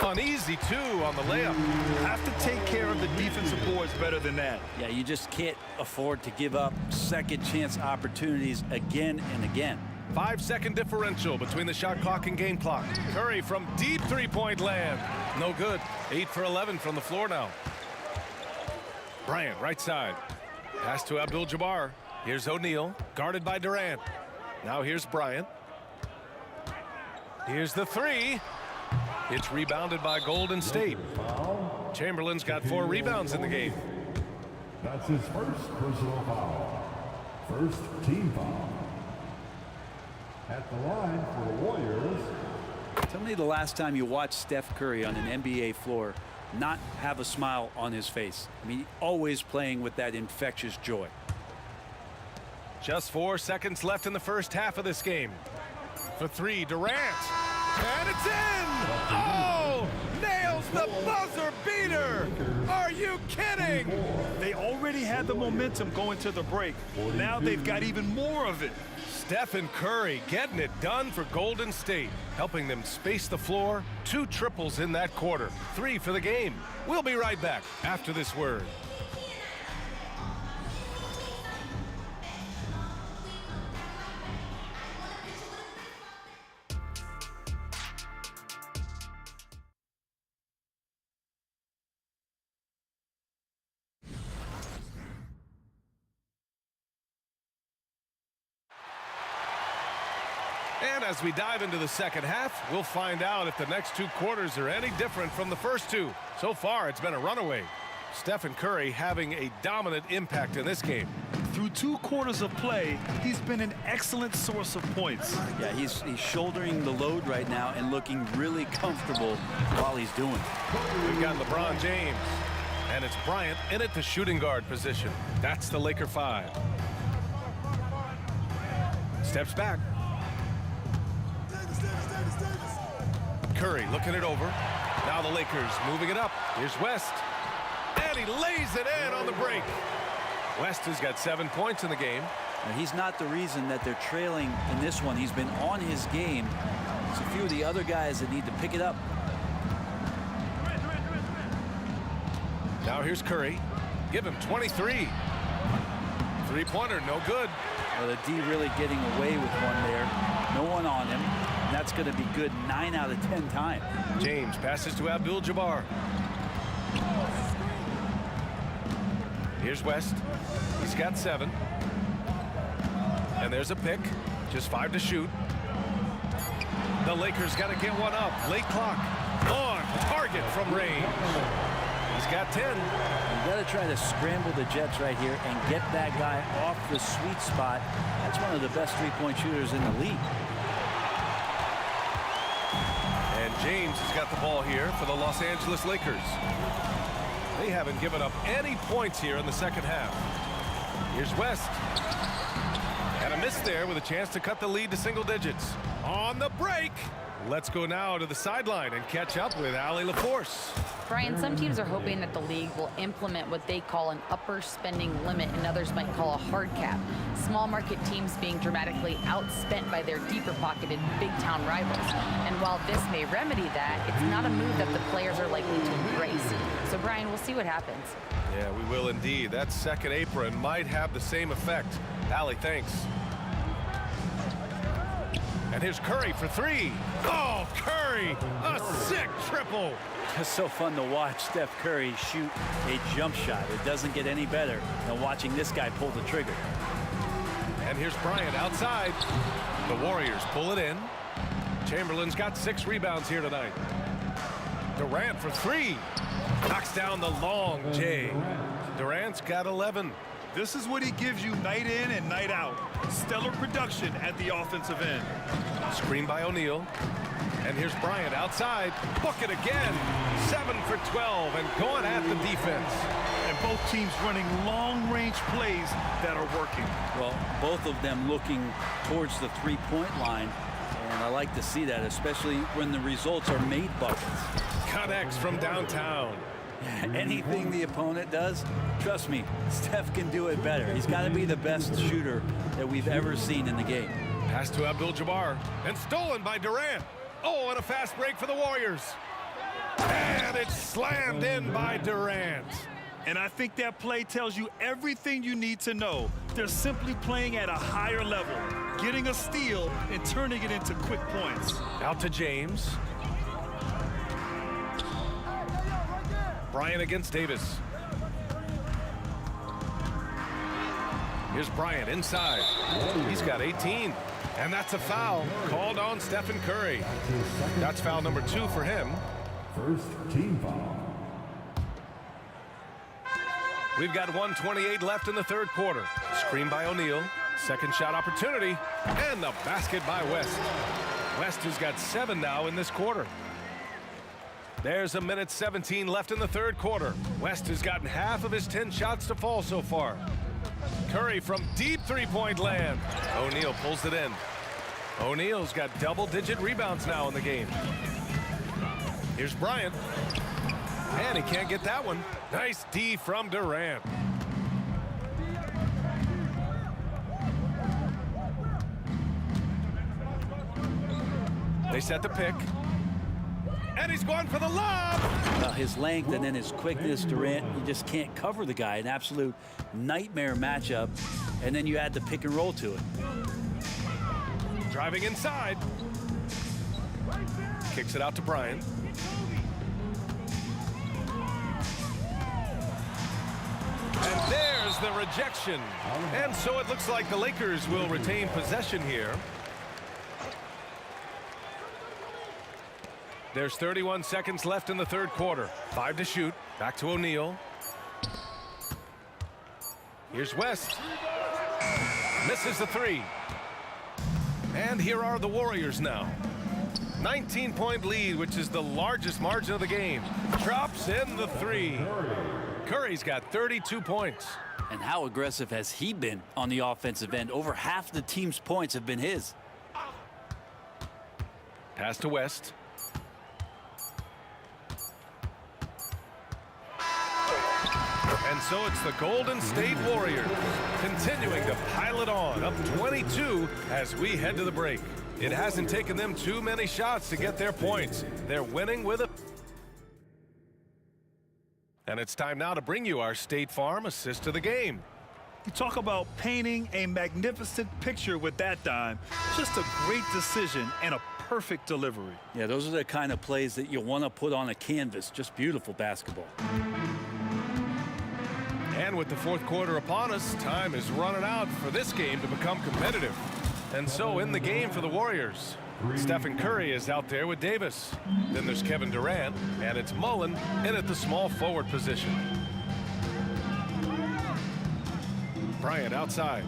An easy 2 on the layup. Have to take care of the defensive boards better than that. Yeah, you just can't afford to give up second chance opportunities again and again. 5-second differential between the shot clock and game clock. Curry from deep three-point land. No good. 8 for 11 from the floor now. Bryant, right side. Pass to Abdul-Jabbar. Here's O'Neal, guarded by Durant. Now here's Bryant. Here's the three. It's rebounded by Golden State. Chamberlain's got 4 rebounds in the game. That's his first personal foul. First team foul. At the line for the Warriors. Tell me the last time you watched Steph Curry on an NBA floor not have a smile on his face. I mean, always playing with that infectious joy. Just 4 seconds left in the first half of this game. For 3, Durant. And it's in! Oh! Nails the buzzer beater! Are you kidding? They already had the momentum going to the break. Now they've got even more of it. Stephen Curry getting it done for Golden State, helping them space the floor. 2 triples in that quarter. 3 for the game. We'll be right back after this word. And as we dive into the second half, we'll find out if the next 2 quarters are any different from the first 2. So far, it's been a runaway. Stephen Curry having a dominant impact in this game. Through 2 quarters of play, he's been an excellent source of points. Yeah, he's shouldering the load right now and looking really comfortable while he's doing it. We've got LeBron James. And it's Bryant in at the shooting guard position. That's the Laker 5. Steps back. Curry looking it over. Now the Lakers moving it up. Here's West. And he lays it in on the break. West has got 7 points in the game. And he's not the reason that they're trailing in this one. He's been on his game. There's a few of the other guys that need to pick it up. Now here's Curry. Give him 23. Three-pointer, no good. Well, the D really getting away with one there. No one on him. And that's going to be good 9 out of 10 times. James passes to Abdul-Jabbar. Here's West. He's got 7. And there's a pick. Just 5 to shoot. The Lakers got to get one up. Late clock. On target from range. He's got 10. You got to try to scramble the Jets right here and get that guy off the sweet spot. That's one of the best three-point shooters in the league. And James has got the ball here for the Los Angeles Lakers. They haven't given up any points here in the second half. Here's West. And a miss there with a chance to cut the lead to single digits. On the break. Let's go now to the sideline and catch up with Allie LaForce. Brian, some teams are hoping that the league will implement what they call an upper spending limit and others might call a hard cap. Small market teams being dramatically outspent by their deeper pocketed big town rivals. And while this may remedy that, it's not a move that the players are likely to embrace. So Brian, we'll see what happens. Yeah, we will indeed. That second apron might have the same effect. Allie, thanks. And here's Curry for 3. Oh, Curry, a sick triple. It's so fun to watch Steph Curry shoot a jump shot. It doesn't get any better than watching this guy pull the trigger. And here's Bryant outside. The Warriors pull it in. Chamberlain's got 6 rebounds here tonight. Durant for 3. Knocks down the long J. Durant's got 11. This is what he gives you night in and night out. Stellar production at the offensive end. Screen by O'Neal. And here's Bryant outside. Bucket again. 7 for 12 and going at the defense. And both teams running long-range plays that are working. Well, both of them looking towards the three-point line. And I like to see that, especially when the results are made buckets. Connects from downtown. Anything the opponent does, trust me, Steph can do it better. He's got to be the best shooter that we've ever seen in the game. Pass to Abdul-Jabbar and stolen by Durant. Oh, and a fast break for the Warriors. And it's slammed in by Durant. And I think that play tells you everything you need to know. They're simply playing at a higher level, getting a steal and turning it into quick points. Out to James. Bryant against Davis. Here's Bryant inside. He's got 18. And that's a foul called on Stephen Curry. That's foul number 2 for him. First team foul. We've got 1:28 left in the third quarter. Screen by O'Neal. Second shot opportunity. And the basket by West. West has got 7 now in this quarter. There's 1:17 left in the third quarter. West has gotten half of his 10 shots to fall so far. Curry from deep three-point land. O'Neal pulls it in. O'Neal's got double-digit rebounds now in the game. Here's Bryant. And he can't get that one. Nice D from Durant. They set the pick. And he's going for the lob. His length and then his quickness, Durant, you just can't cover the guy. An absolute nightmare matchup. And then you add the pick and roll to it. Driving inside. Kicks it out to Bryant. And there's the rejection. And so it looks like the Lakers will retain possession here. There's 31 seconds left in the third quarter. 5 to shoot. Back to O'Neal. Here's West. Misses the 3. And here are the Warriors now. 19-point lead, which is the largest margin of the game. Drops in the 3. Curry's got 32 points. And how aggressive has he been on the offensive end? Over half the team's points have been his. Pass to West. And so it's the Golden State Warriors continuing to pile it on, up 22 as we head to the break. It hasn't taken them too many shots to get their points. They're winning with it. And it's time now to bring you our State Farm assist of the game. You talk about painting a magnificent picture with that dime. Just a great decision and a perfect delivery. Yeah, those are the kind of plays that you want to put on a canvas. Just beautiful basketball. And with the fourth quarter upon us, time is running out for this game to become competitive. And so in the game for the Warriors, Stephen Curry is out there with Davis. Then there's Kevin Durant, and it's Mullen in at the small forward position. Bryant outside.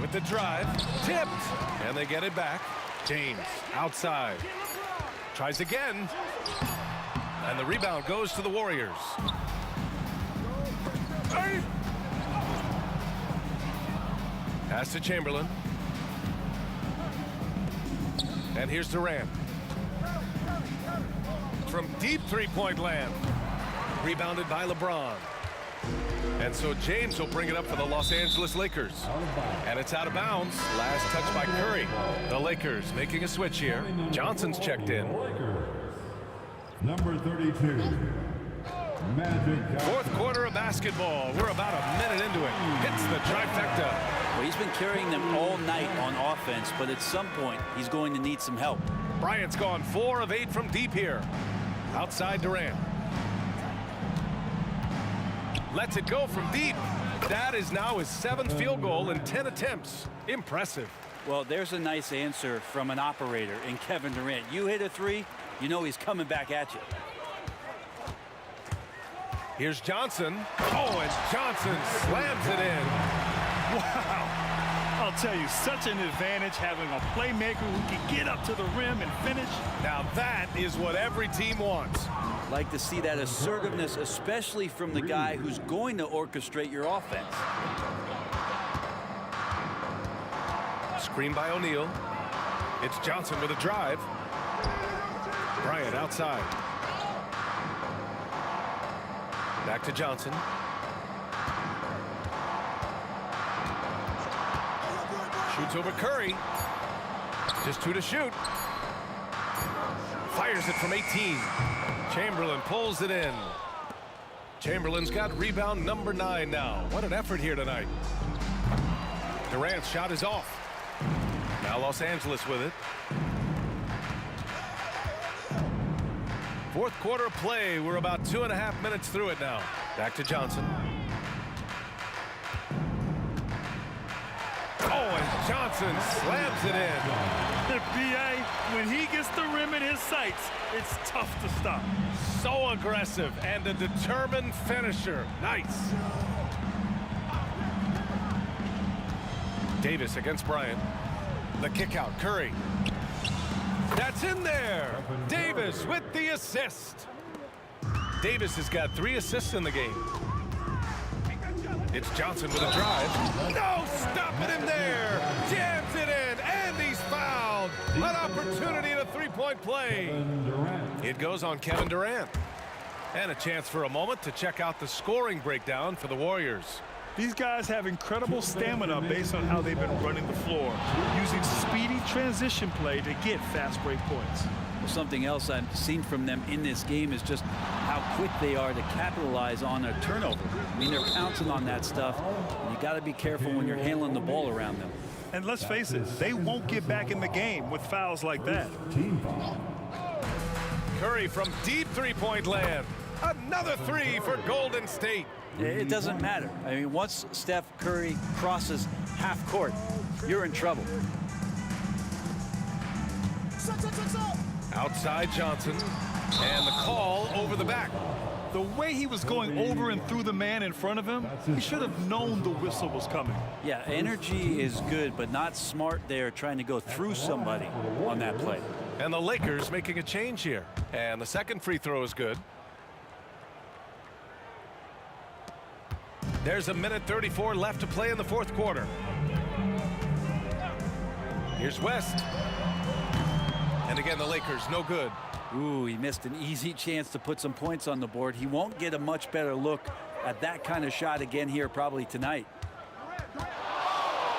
With the drive, tipped, and they get it back. James outside. Tries again, and the rebound goes to the Warriors. Pass to Chamberlain. And here's Durant. From deep three-point land. Rebounded by LeBron. And so James will bring it up for the Los Angeles Lakers. And it's out of bounds. Last touch by Curry. The Lakers making a switch here. Johnson's checked in. Number 32. Magic. Fourth quarter of basketball. We're about a minute into it. Hits the trifecta. Well, he's been carrying them all night on offense, but at some point, he's going to need some help. Bryant's gone 4 of 8 from deep here. Outside Durant. Lets it go from deep. That is now his 7th field goal in 10 attempts. Impressive. Well, there's a nice answer from an operator in Kevin Durant. You hit a 3, you know he's coming back at you. Here's Johnson. Oh, and Johnson slams it in. Wow. I'll tell you, such an advantage having a playmaker who can get up to the rim and finish. Now that is what every team wants. Like to see that assertiveness, especially from the guy who's going to orchestrate your offense. Screen by O'Neal. It's Johnson with a drive. Bryant outside. Back to Johnson. Shoots over Curry. Just 2 to shoot. Fires it from 18. Chamberlain pulls it in. Chamberlain's got rebound number 9 now. What an effort here tonight. Durant's shot is off. Now Los Angeles with it. Fourth quarter of play. We're about 2.5 minutes through it now. Back to Johnson. Oh, and Johnson slams it in. The BA, when he gets the rim in his sights, it's tough to stop. So aggressive and a determined finisher. Nice. Davis against Bryant. The kick out. Curry. That's in there. Davis with the assist. Davis has got 3 assists in the game. It's Johnson with a drive. No, stopping him there. Jams it in, and he's fouled. An opportunity at a 3-point play. It goes on Kevin Durant. And a chance for a moment to check out the scoring breakdown for the Warriors. These guys have incredible stamina based on how they've been running the floor, using speedy transition play to get fast break points. Well, something else I've seen from them in this game is just how quick they are to capitalize on a turnover. I mean, they're pouncing on that stuff. You got to be careful when you're handling the ball around them. And let's face it, they won't get back in the game with fouls like that. Curry from deep 3-point land. Another 3 for Golden State. It doesn't matter. I mean, once Steph Curry crosses half court, you're in trouble. Outside Johnson, and the call over the back. The way he was going over and through the man in front of him, he should have known the whistle was coming. Yeah, energy is good, but not smart there trying to go through somebody on that play. And the Lakers making a change here. And the second free throw is good. There's 1:34 left to play in the fourth quarter. Here's West. And again, the Lakers, no good. Ooh, he missed an easy chance to put some points on the board. He won't get a much better look at that kind of shot again here probably tonight.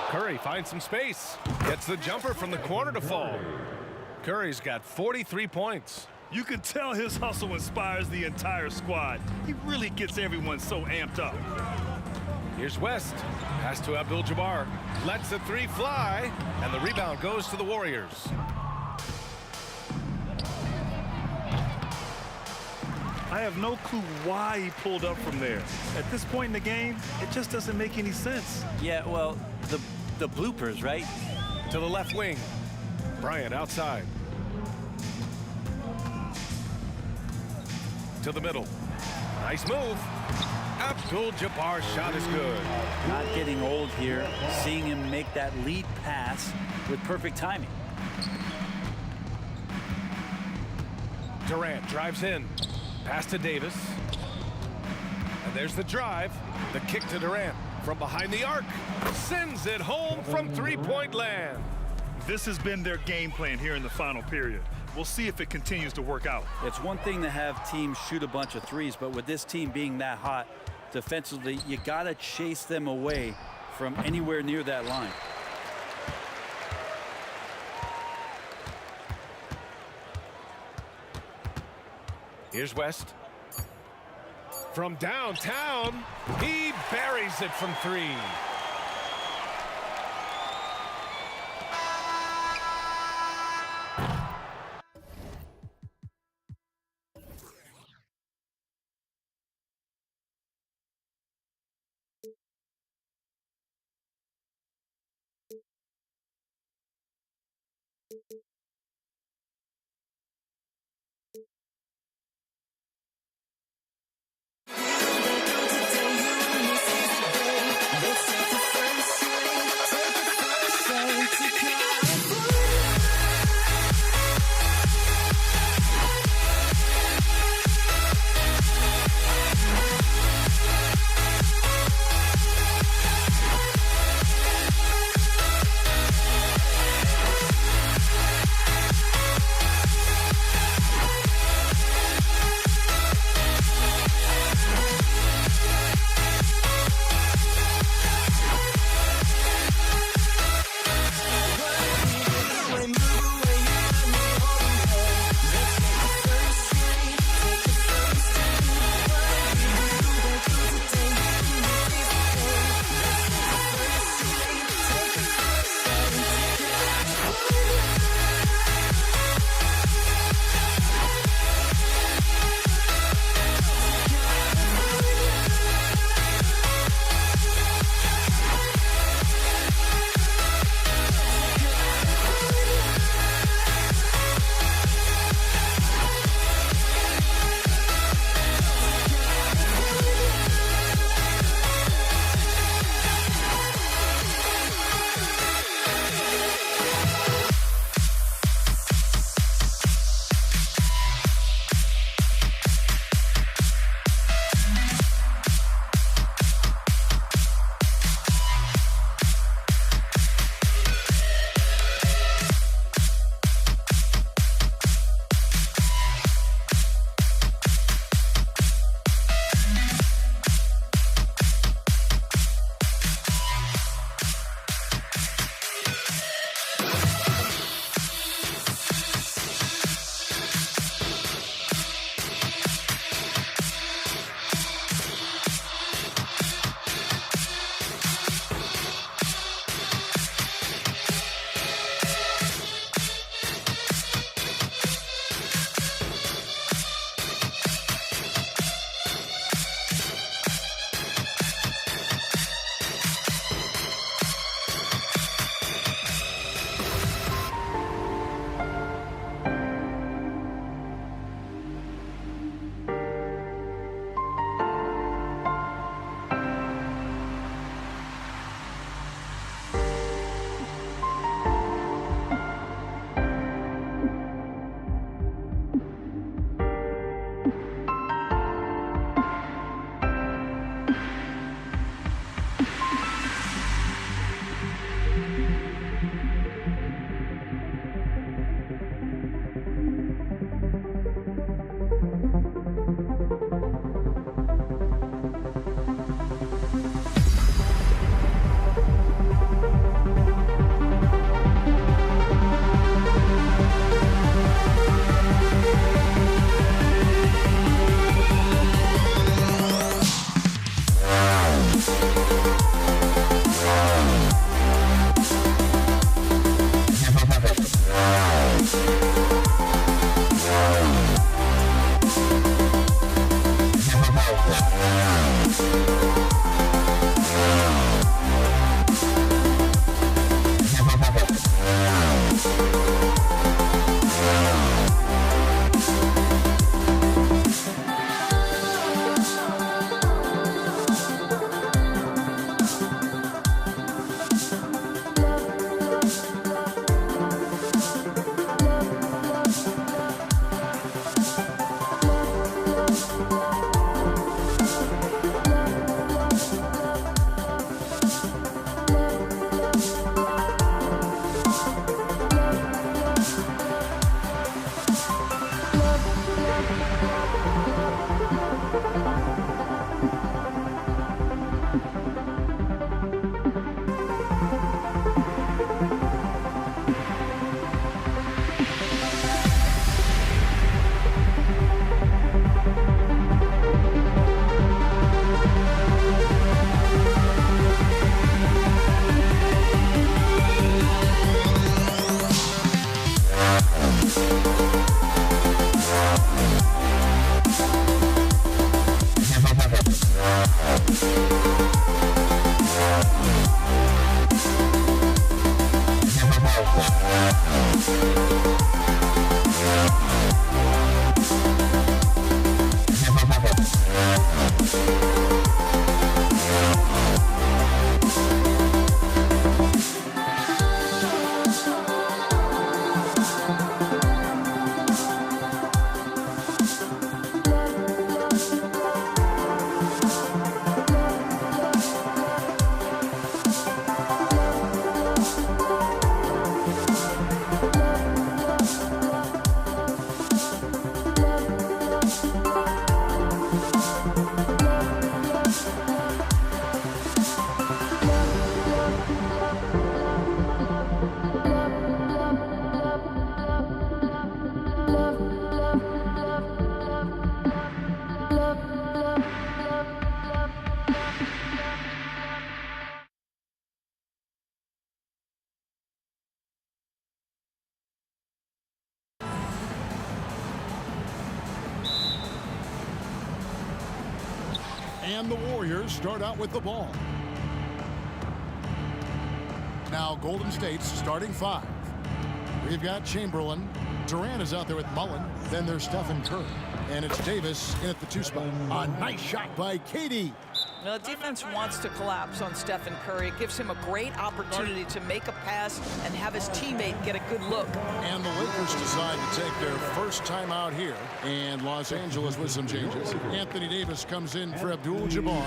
Curry finds some space. Gets the jumper from the corner to fall. Curry's got 43 points. You can tell his hustle inspires the entire squad. He really gets everyone so amped up. Here's West. Pass to Abdul-Jabbar. Lets the three fly. And the rebound goes to the Warriors. I have no clue why he pulled up from there. At this point in the game, it just doesn't make any sense. Yeah, well, the bloopers, right? To the left wing. Bryant outside. To the middle. Nice move. Abdul-Jabbar's shot is good. Not getting old here. Seeing him make that lead pass with perfect timing. Durant drives in. Pass to Davis. And there's the drive. The kick to Durant from behind the arc. Sends it home from three-point land. This has been their game plan here in the final period. We'll see if it continues to work out. It's one thing to have teams shoot a bunch of threes, but with this team being that hot defensively, you got to chase them away from anywhere near that line. Here's West. From downtown, he buries it from three. And the Warriors start out with the ball. Now Golden State's starting five. We've got Chamberlain. Durant is out there with Mullen. Then there's Stephen Curry. And it's Davis in at the 2 spot. A nice shot by KD. Well, the defense wants to collapse on Stephen Curry. It gives him a great opportunity to make a pass and have his teammate get a good look. And the Lakers decide to take their first time out here. And Los Angeles with some changes. Anthony Davis comes in for Abdul-Jabbar.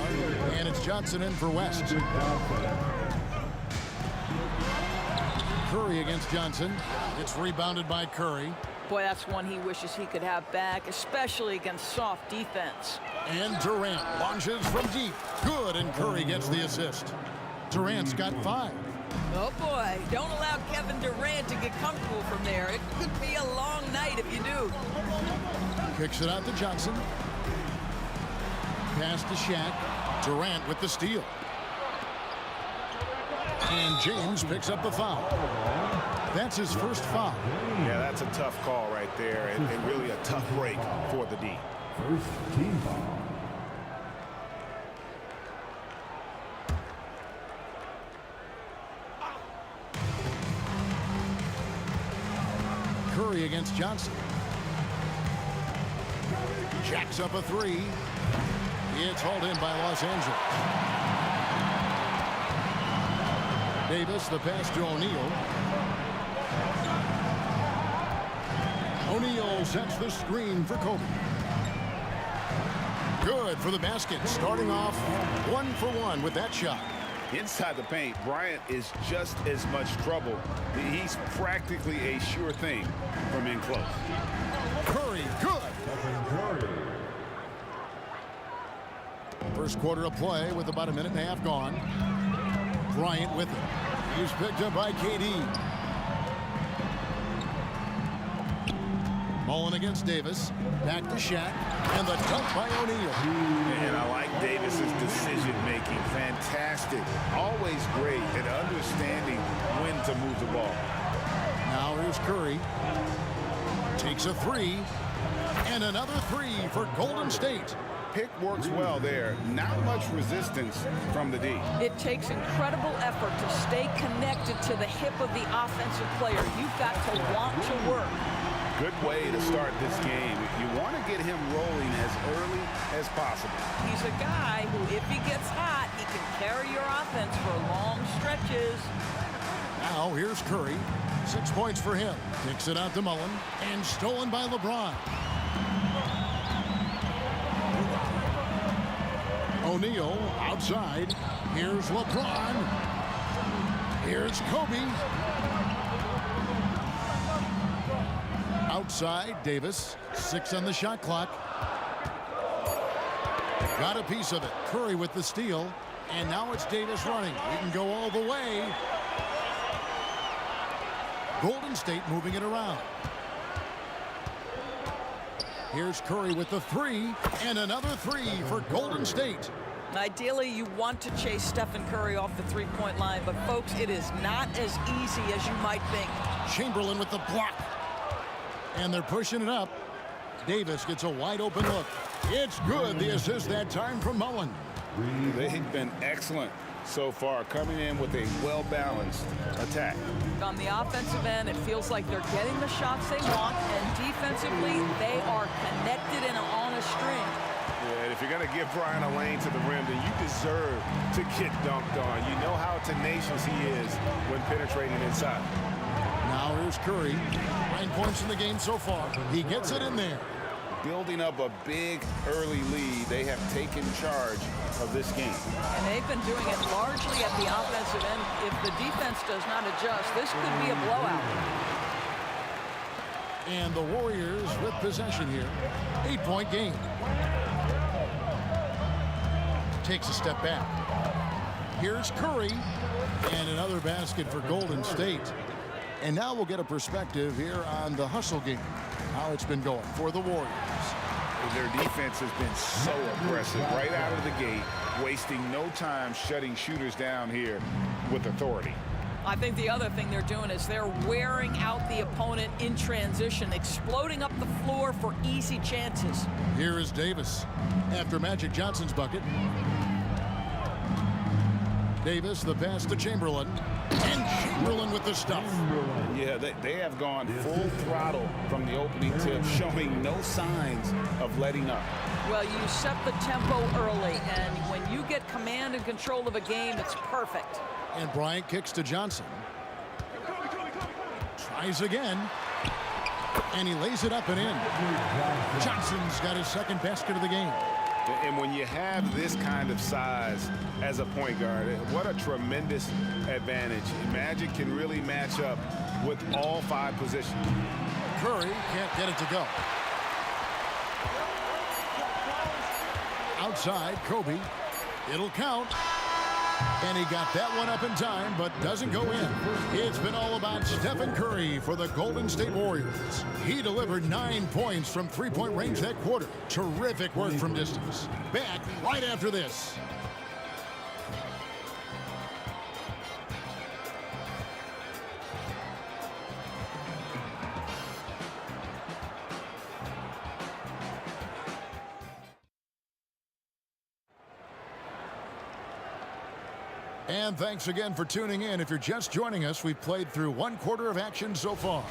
And it's Johnson in for West. Curry against Johnson. It's rebounded by Curry. Boy, that's one he wishes he could have back, especially against soft defense. And Durant launches from deep. Good, and Curry gets the assist. Durant's got 5. Oh, boy. Don't allow Kevin Durant to get comfortable from there. It could be a long night if you do. Kicks it out to Johnson. Pass to Shaq. Durant with the steal. And James picks up the foul. That's his first foul. Yeah, that's a tough call right there, and really a tough break for the D. First team foul. Curry against Johnson. Jacks up a 3. It's hauled in by Los Angeles. Davis, the pass to O'Neal. O'Neal sets the screen for Kobe. Good for the basket, starting off 1 for 1 with that shot. Inside the paint, Bryant is just as much trouble. He's practically a sure thing from in close. Curry, good. First quarter of play with about a minute and a half gone. Bryant with it. He's picked up by KD. Mullen against Davis. Back to Shaq. And the dunk by O'Neal. And I like Davis's decision-making. Fantastic. Always great at understanding when to move the ball. Now here's Curry. Takes a 3. And another 3 for Golden State. Pick works well there. Not much resistance from the D. It takes incredible effort to stay connected to the hip of the offensive player. You've got to want to work. Good way to start this game. You want to get him rolling as early as possible. He's a guy who, if he gets hot, he can carry your offense for long stretches. Now here's Curry. 6 points for him. Kicks it out to Mullen. And stolen by LeBron. O'Neal outside. Here's LeBron. Here's Kobe. Outside, Davis. 6 on the shot clock. Got a piece of it. Curry with the steal. And now it's Davis running. He can go all the way. Golden State moving it around. Here's Curry with the 3. And another 3 for Golden State. Ideally, you want to chase Stephen Curry off the three-point line, but folks, it is not as easy as you might think. Chamberlain with the block. And they're pushing it up. Davis gets a wide open look. It's good. The assist that time from Mullen. They've been excellent so far, coming in with a well-balanced attack. On the offensive end, it feels like they're getting the shots they want, and defensively, they are connected and on a string. Yeah, and if you're going to give Brian a lane to the rim, then you deserve to get dunked on. You know how tenacious he is when penetrating inside. Now here's Curry. 9 points in the game so far. He gets it in there. Building up a big early lead, they have taken charge of this game. And they've been doing it largely at the offensive end. If the defense does not adjust, this could be a blowout. And the Warriors with possession here. 8-point game. Takes a step back. Here's Curry. And another basket for Golden State. And now we'll get a perspective here on the hustle game. How it's been going for the Warriors. Their defense has been so aggressive right out of the gate, wasting no time shutting shooters down here with authority. I think the other thing they're doing is they're wearing out the opponent in transition, exploding up the floor for easy chances. Here is Davis after Magic Johnson's bucket. Davis, the pass to Chamberlain. And Chamberlain with the stuff. Yeah, they have gone full throttle from the opening tip, showing no signs of letting up. Well, you set the tempo early, and when you get command and control of a game, it's perfect. And Bryant kicks to Johnson. Tries again. And he lays it up and in. Johnson's got his second basket of the game. And when you have this kind of size as a point guard, what a tremendous advantage. Magic can really match up with all 5 positions. Curry can't get it to go. Outside, Kobe. It'll count. And he got that one up in time, but doesn't go in. It's been all about Stephen Curry for the Golden State Warriors. He delivered 9 points from three-point range that quarter. Terrific work from distance. Back right after this. And thanks again for tuning in. If you're just joining us, we've played through 1 quarter of action so far.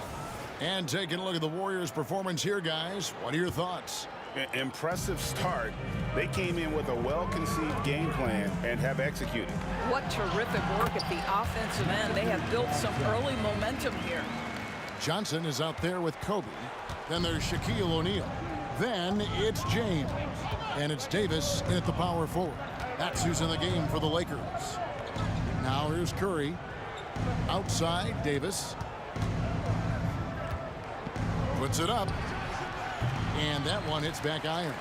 And taking a look at the Warriors' performance here, guys. What are your thoughts? Impressive start. They came in with a well-conceived game plan and have executed. What terrific work at the offensive end. They have built some early momentum here. Johnson is out there with Kobe. Then there's Shaquille O'Neal. Then it's James. And it's Davis in at the power forward. That's who's in the game for the Lakers. Now here's Curry. Outside, Davis. Puts it up. And that one hits back iron.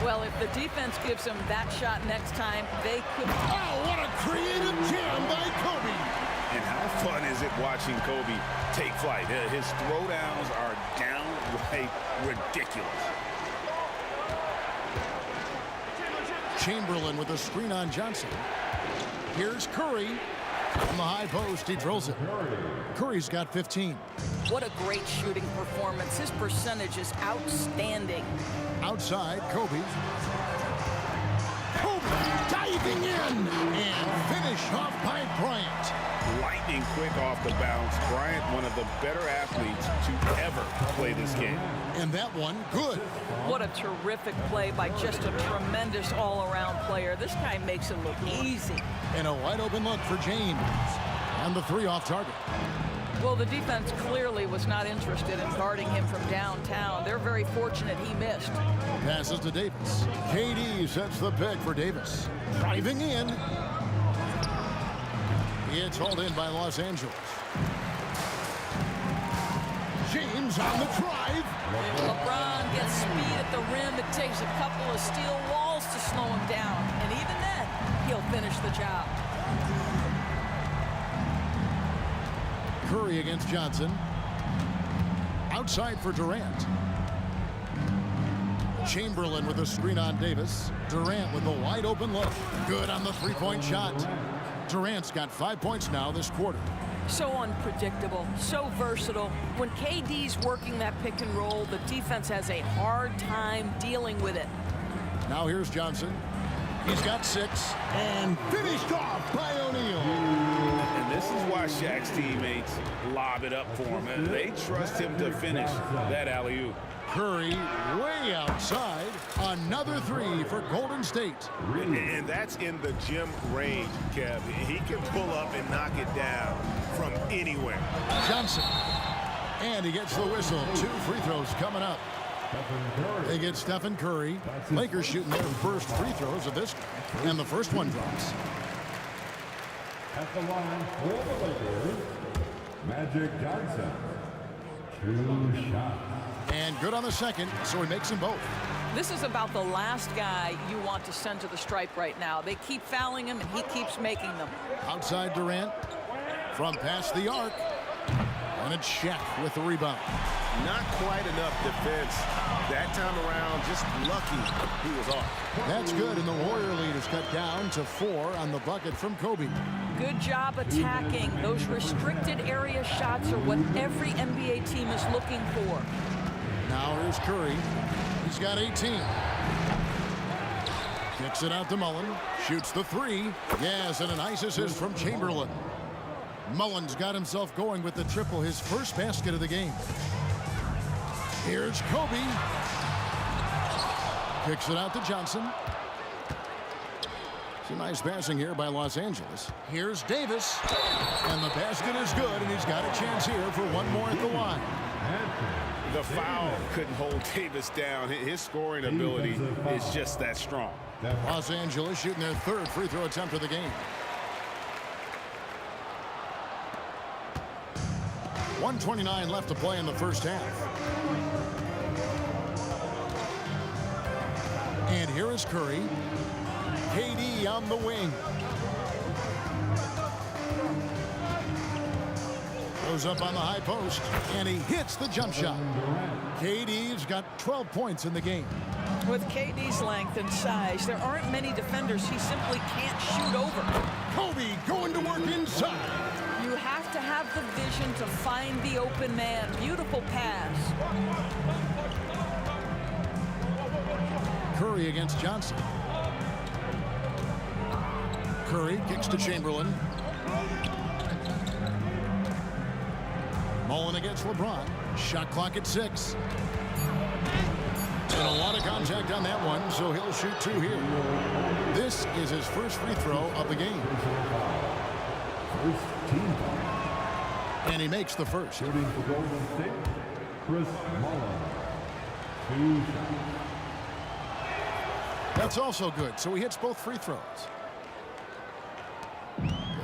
Well, if the defense gives them that shot next time, they could... Oh, what a creative jam by Kobe! And how fun is it watching Kobe take flight? His throwdowns are downright ridiculous. Chamberlain with a screen on Johnson. Here's Curry. From the high post, he drills it. Curry's got 15. What a great shooting performance. His percentage is outstanding. Outside, Kobe. Kobe diving in. And finish off by Bryant. Lightning quick off the bounce. Bryant, one of the better athletes to ever play this game. And that one, good. What a terrific play by just a tremendous all-around player. This guy makes it look easy. And a wide open look for James. And the 3 off target. Well, the defense clearly was not interested in guarding him from downtown. They're very fortunate he missed. Passes to Davis. KD sets the pick for Davis. Driving in. It's hauled in by Los Angeles. James on the drive. If LeBron gets speed at the rim, it takes a couple of steel walls to slow him down. And even then, he'll finish the job. Curry against Johnson. Outside for Durant. Chamberlain with a screen on Davis. Durant with a wide open look. Good on the 3-point shot. Durant's got 5 points now this quarter. So unpredictable, so versatile. When KD's working that pick and roll, the defense has a hard time dealing with it. Now here's Johnson. He's got 6 and finished off by O'Neal. And this is why Shaq's teammates lob it up for him. And they trust him to finish that alley-oop. Curry way outside. Another 3 for Golden State. And that's in the gym range, Kev. He can pull up and knock it down from anywhere. Johnson. And he gets the whistle. 2 free throws coming up. They get Stephen Curry. Lakers shooting their first free throws of this, and the first one drops. At the line for the Lakers, Magic Johnson. 2 shots. And good on the second, so he makes them both. This is about the last guy you want to send to the stripe right now. They keep fouling him, and he keeps making them. Outside Durant. From past the arc. And it's Shaq with the rebound. Not quite enough defense that time around. Just lucky he was off. That's good, and the Warrior lead is cut down to 4 on the bucket from Kobe. Good job attacking. Those restricted area shots are what every NBA team is looking for. Now here's Curry. He's got 18. Kicks it out to Mullen. Shoots the 3. Yes, and a nice assist from Chamberlain. Mullen's got himself going with the triple, his first basket of the game. Here's Kobe. Kicks it out to Johnson. Some nice passing here by Los Angeles. Here's Davis. And the basket is good, and he's got a chance here for one more at the line. The foul couldn't hold Davis down. His scoring ability is just that strong. Los Angeles shooting their 3rd free throw attempt of the game. 1:29 left to play in the first half. And here is Curry. KD on the wing. Goes up on the high post, and he hits the jump shot. KD's got 12 points in the game. With KD's length and size, there aren't many defenders he simply can't shoot over. Kobe going to work inside. You have to have the vision to find the open man. Beautiful pass. Curry against Johnson. Curry kicks to Chamberlain. Mullen against LeBron. Shot clock at 6. And a lot of contact on that one, so he'll shoot 2 here. This is his first free throw of the game. First team foul. And he makes the first. Shooting for Golden State, Chris Mullen. 2 shots. That's also good, so he hits both free throws.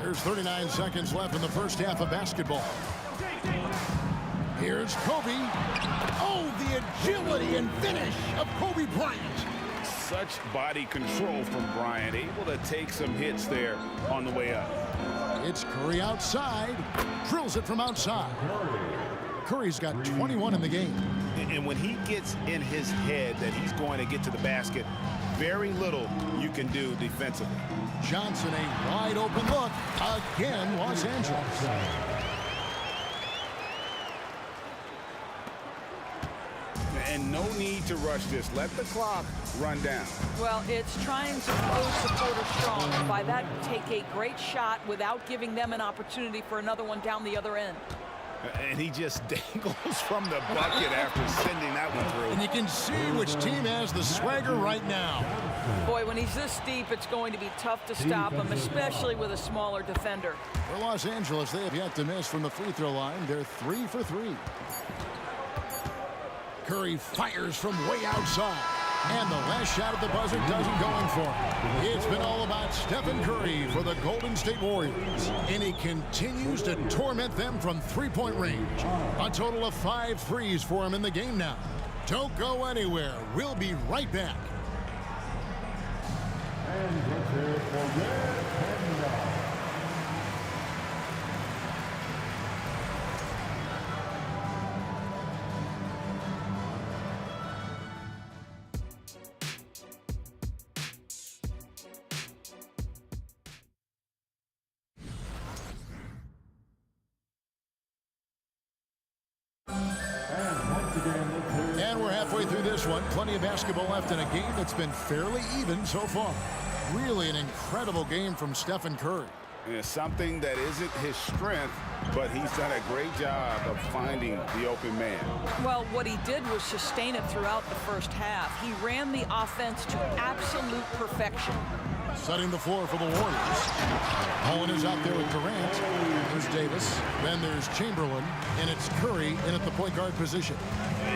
There's 39 seconds left in the first half of basketball. Here's Kobe. Oh, the agility and finish of Kobe Bryant. Such body control from Bryant, able to take some hits there on the way up. It's Curry outside. Drills it from outside. Curry's got 21 in the game. And when he gets in his head that he's going to get to the basket, very little you can do defensively. Johnson, a wide open look. Again, Los Angeles. And no need to rush this. Let the clock run down. Well, it's trying to close supporters strong. And by that, take a great shot without giving them an opportunity for another one down the other end. And he just dangles from the bucket after sending that one through. And you can see which team has the swagger right now. Boy, when he's this deep, it's going to be tough to stop him, especially with a smaller defender. For Los Angeles, they have yet to miss from the free throw line. They're 3 for 3. Curry fires from way outside. And the last shot at the buzzer doesn't go in for him. It's been all about Stephen Curry for the Golden State Warriors. And he continues to torment them from three-point range. A total of 5 threes for him in the game now. Don't go anywhere. We'll be right back. And let's hear it for Red Panda. And we're halfway through this one. Plenty of basketball left in a game that's been fairly even so far. Really an incredible game from Stephen Curry. It's something that isn't his strength, but he's done a great job of finding the open man. Well, what he did was sustain it throughout the first half. He ran the offense to absolute perfection. Setting the floor for the Warriors. Owen is out there with Durant. There's Davis. Then there's Chamberlain. And it's Curry in at the point guard position.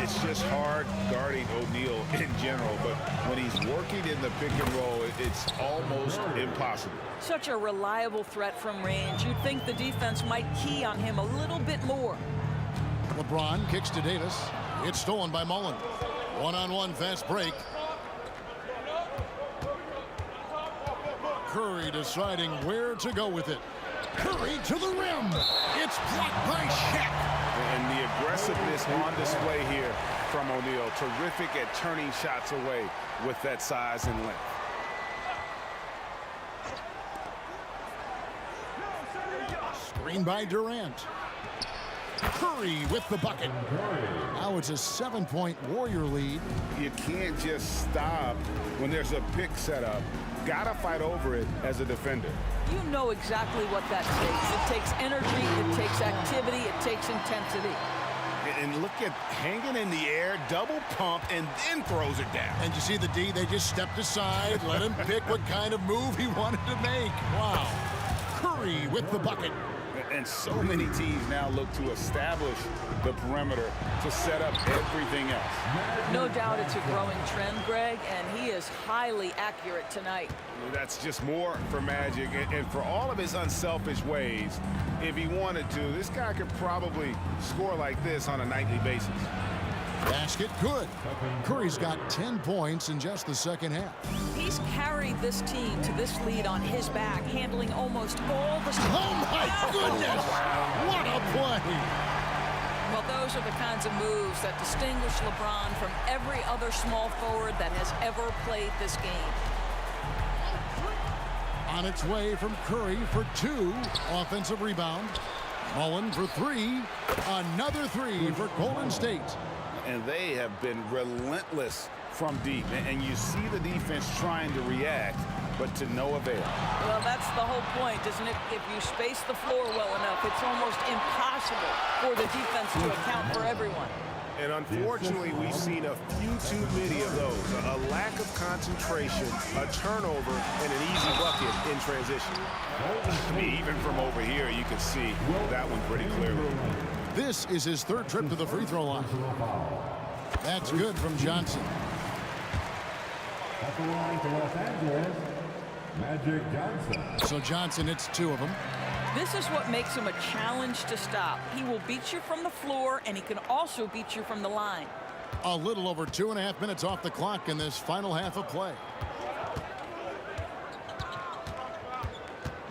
It's just hard guarding O'Neal in general, but when he's working in the pick and roll, it's almost impossible. Such a reliable threat from range. You'd think the defense might key on him a little bit more. LeBron kicks to Davis. It's stolen by Mullen. One-on-one fast break. Curry deciding where to go with it. Curry to the rim. It's blocked by Shaq. And the aggressiveness on display here from O'Neal. Terrific at turning shots away with that size and length. Screen by Durant. Curry with the bucket. Now it's a 7-point Warrior lead. You can't just stop when there's a pick set up. Gotta fight over it as a defender. You know exactly what that takes. It takes energy, it takes activity, it takes intensity. And look at hanging in the air, double pump, and then throws it down. And you see the D, they just stepped aside, let him pick what kind of move he wanted to make. Wow. Curry with the bucket. And so many teams now look to establish the perimeter to set up everything else. No doubt it's a growing trend, Greg, and he is highly accurate tonight. That's just more for Magic, and for all of his unselfish ways, if he wanted to, this guy could probably score like this on a nightly basis. Basket good. Curry's got 10 points in just the second half. He's carried this team to this lead on his back, handling almost all the... Oh, my goodness! What a play! Well, those are the kinds of moves that distinguish LeBron from every other small forward that has ever played this game. On its way from Curry for 2. Offensive rebound. Mullen for 3. Another 3 for Golden State. And they have been relentless from deep. And you see the defense trying to react, but to no avail. Well, that's the whole point, isn't it? If you space the floor well enough, it's almost impossible for the defense to account for everyone. And unfortunately, we've seen a few too many of those. A lack of concentration, a turnover, and an easy bucket in transition. I mean, even from over here, you can see that one pretty clearly. This is his 3rd trip to the free throw line. That's good from Johnson. At the line for Los Angeles, Magic Johnson. So Johnson hits 2 of them. This is what makes him a challenge to stop. He will beat you from the floor, and he can also beat you from the line. A little over 2.5 minutes off the clock in this final half of play.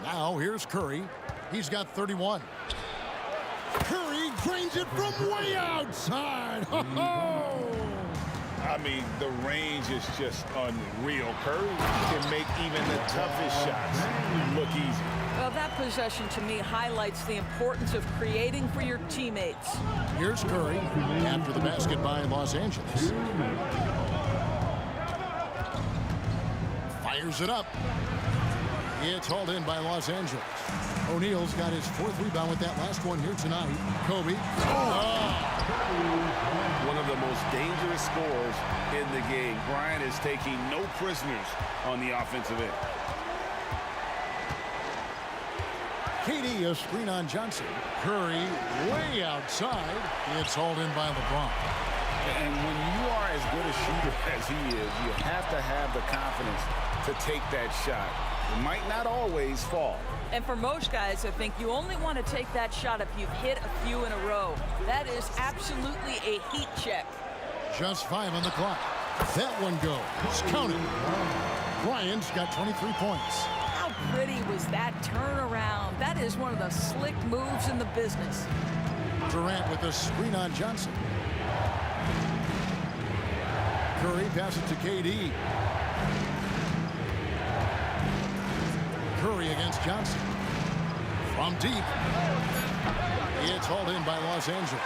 Now here's Curry. He's got 31. Curry drains it from way outside. I mean, the range is just unreal. Curry can make even the toughest shots look easy. Well, that possession to me highlights the importance of creating for your teammates. Here's Curry after the basket by Los Angeles. Fires it up. It's hauled in by Los Angeles. O'Neal's got his 4th rebound with that last one here tonight. Kobe. One of the most dangerous scorers in the game. Bryant is taking no prisoners on the offensive end. KD, a screen on Johnson. Curry way outside. It's hauled in by LeBron. And when you are as good a shooter as he is, you have to have the confidence to take that shot. It might not always fall. And for most guys, I think you only want to take that shot if you've hit a few in a row. That is absolutely a heat check. Just 5 on the clock. That one goes. Counted. Bryant's got 23 points. How pretty was that turnaround? That is one of the slick moves in the business. Durant with a screen on Johnson. Curry passes to KD. Curry against Johnson. From deep. It's hauled in by Los Angeles.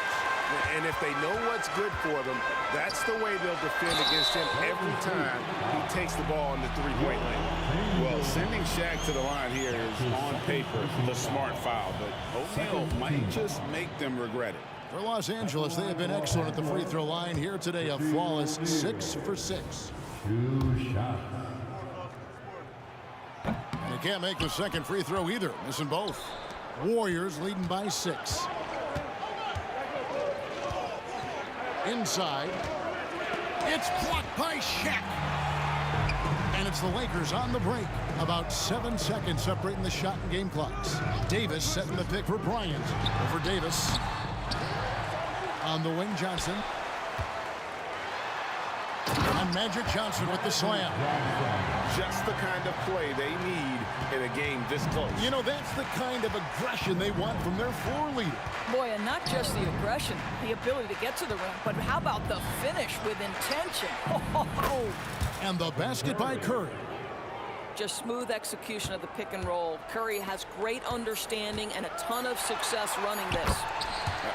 And if they know what's good for them, that's the way they'll defend against him every time he takes the ball in the 3-point lane. Well, Sending Shaq to the line here is on paper the smart foul, but O'Neal might just make them regret it. For Los Angeles, they have been excellent at the free throw line here today. A flawless 6 for 6. 2 shots. And he can't make the second free throw either, missing both. Warriors leading by 6. Inside. It's blocked by Shaq. And it's the Lakers on the break. About 7 seconds separating the shot and game clocks. Davis setting the pick for Bryant. Over Davis. On the wing, Johnson. And Magic Johnson with the slam. Just the kind of play they need in a game this close. You know, that's the kind of aggression they want from their floor leader. Boy, and not just the aggression, the ability to get to the rim, but how about the finish with intention? Oh. And the basket by Curry. Just smooth execution of the pick and roll. Curry has great understanding and a ton of success running this.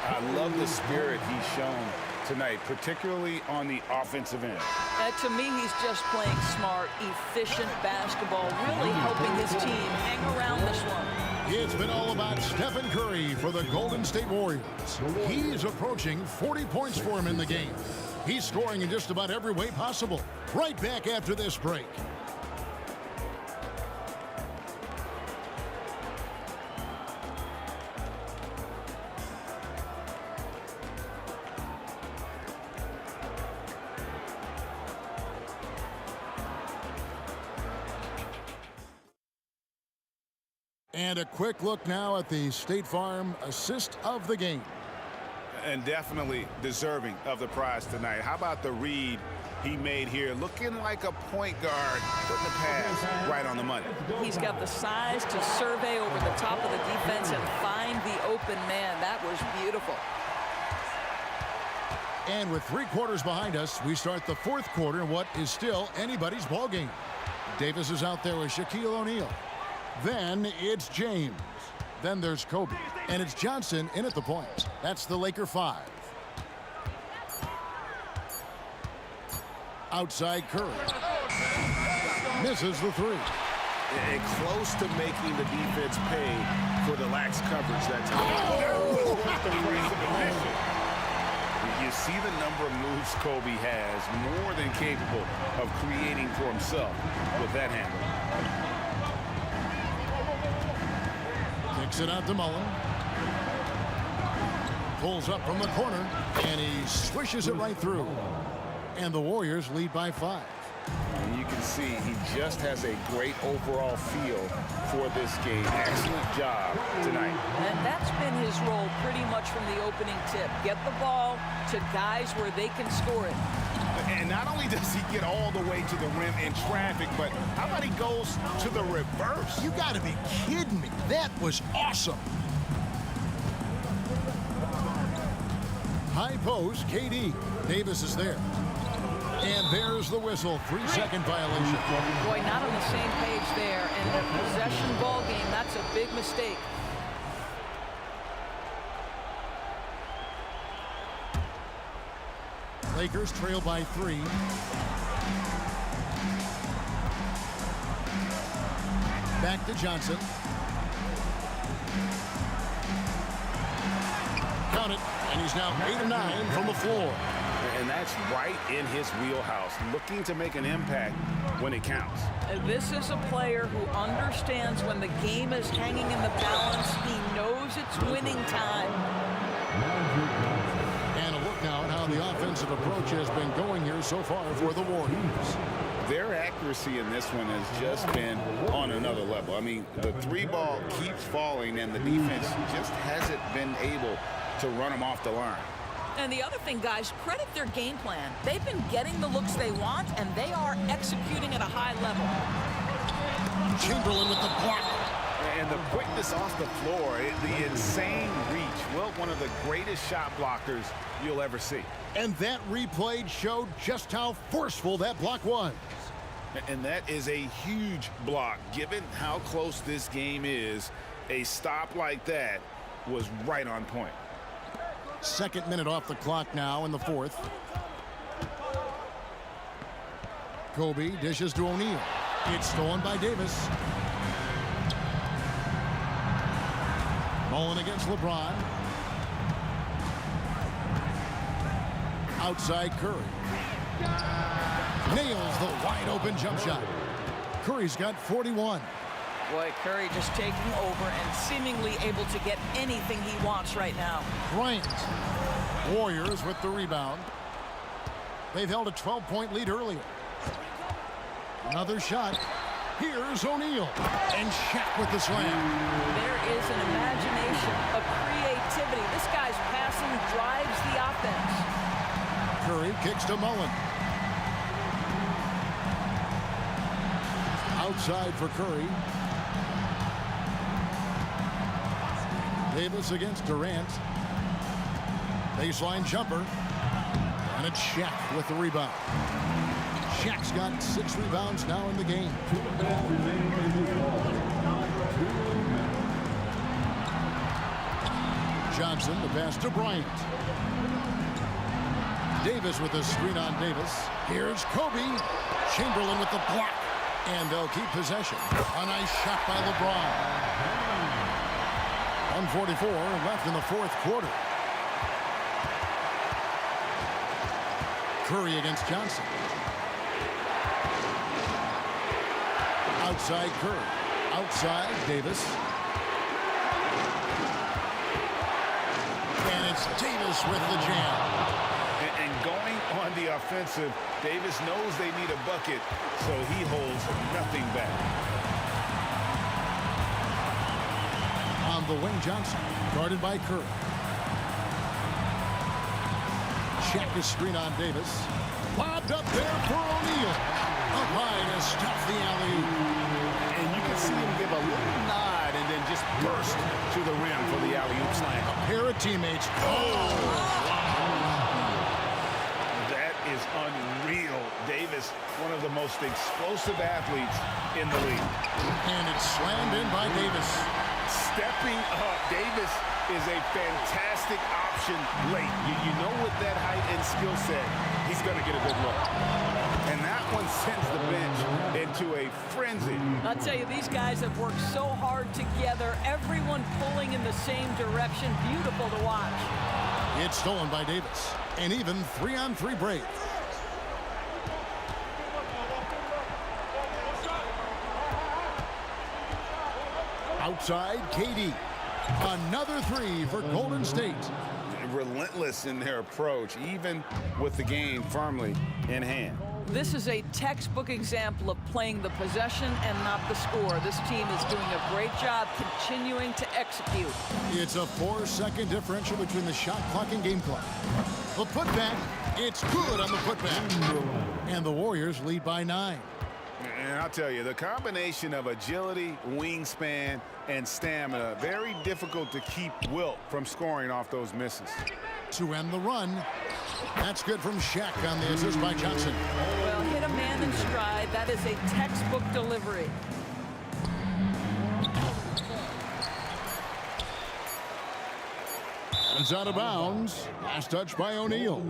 I love the spirit he's shown tonight, particularly on the offensive end. To me, he's just playing smart, efficient basketball, really helping his team hang around this one. It's been all about Stephen Curry for the Golden State Warriors. He's approaching 40 points for him in the game. He's scoring in just about every way possible. Right back after this break. And a quick look now at the State Farm assist of the game. And definitely deserving of the prize tonight. How about the read he made here? Looking like a point guard, putting the pass right on the money. He's got the size to survey over the top of the defense and find the open man. That was beautiful. And with 3 quarters behind us, we start the 4th quarter in what is still anybody's ball game. Davis is out there with Shaquille O'Neal. Then it's James. Then there's Kobe. And it's Johnson in at the point. That's the Laker 5. Outside Curry. Misses the 3. And close to making the defense pay for the lax coverage that time. You see the number of moves Kobe has, more than capable of creating for himself with that handle. Kicks it out to Mullen. Pulls up from the corner, and he swishes it right through. And the Warriors lead by 5. And you can see he just has a great overall feel for this game. Excellent job tonight. And that's been his role pretty much from the opening tip. Get the ball to guys where they can score it. And not only does he get all the way to the rim in traffic, but how about he goes to the reverse? You got to be kidding me. That was awesome. High post, KD. Davis is there. And there's the whistle. 3-second violation. Boy, not on the same page there. And a possession ball game, that's a big mistake. Lakers trail by 3. Back to Johnson. Count it. And he's now 8 of 9 from the floor. And that's right in his wheelhouse, looking to make an impact when it counts. This is a player who understands when the game is hanging in the balance. He knows it's winning time. And a look now at how the offensive approach has been going here so far for the Warriors. Their accuracy in this one has just been on another level. I mean, the 3-ball keeps falling, and the defense just hasn't been able to run them off the line. And the other thing, guys, credit their game plan. They've been getting the looks they want, and they are executing at a high level. Chamberlain with the block. And the quickness off the floor, the insane reach. Well, one of the greatest shot blockers you'll ever see. And that replay showed just how forceful that block was. And that is a huge block. Given how close this game is, a stop like that was right on point. 2nd minute off the clock now in the 4th. Kobe dishes to O'Neal. It's stolen by Davis. Mullen against LeBron. Outside Curry. Nails the wide open jump shot. Curry's got 41. Boy, Curry just taking over and seemingly able to get anything he wants right now. Bryant. Warriors with the rebound. They've held a 12-point lead earlier. Another shot. Here's O'Neal. And Shaq with the slam. There is an imagination, a creativity. This guy's passing drives the offense. Curry kicks to Mullen. Outside for Curry. Davis against Durant. Baseline jumper. And it's Shaq with the rebound. Shaq's got 6 rebounds now in the game. Johnson, the pass to Bryant. Davis with a screen on Davis. Here's Kobe. Chamberlain with the block. And they'll keep possession. A nice shot by LeBron. 1:44 left in the fourth quarter. Curry against Johnson. Outside Curry. Outside Davis. And it's Davis with the jam. And going on the offensive, Davis knows they need a bucket, so he holds nothing back. On the wing, Johnson, guarded by Curry. Shaq is screen on Davis. Lobbed up there for O'Neal. Up high to stop the alley. And you can see him give a little nod and then just burst to the rim for the alley-oop slam. A pair of teammates. Oh! That is unreal. Davis, one of the most explosive athletes in the league. And it's slammed in by Davis. Stepping up, Davis is a fantastic option late. You know, with that height and skill set, he's going to get a good look. And that one sends the bench into a frenzy. I'll tell you, these guys have worked so hard together, everyone pulling in the same direction. Beautiful to watch. It's stolen by Davis. An even 3-on-3 break. Outside, KD. Another 3 for Golden State. Relentless in their approach, even with the game firmly in hand. This is a textbook example of playing the possession and not the score. This team is doing a great job continuing to execute. It's a 4-second differential between the shot clock and game clock. The putback, it's good on the putback. And the Warriors lead by 9. And I'll tell you, the combination of agility, wingspan, and stamina, very difficult to keep Wilt from scoring off those misses. To end the run, that's good from Shaq on the assist by Johnson. Well, hit a man in stride. That is a textbook delivery. It's out of bounds. Last touch by O'Neal.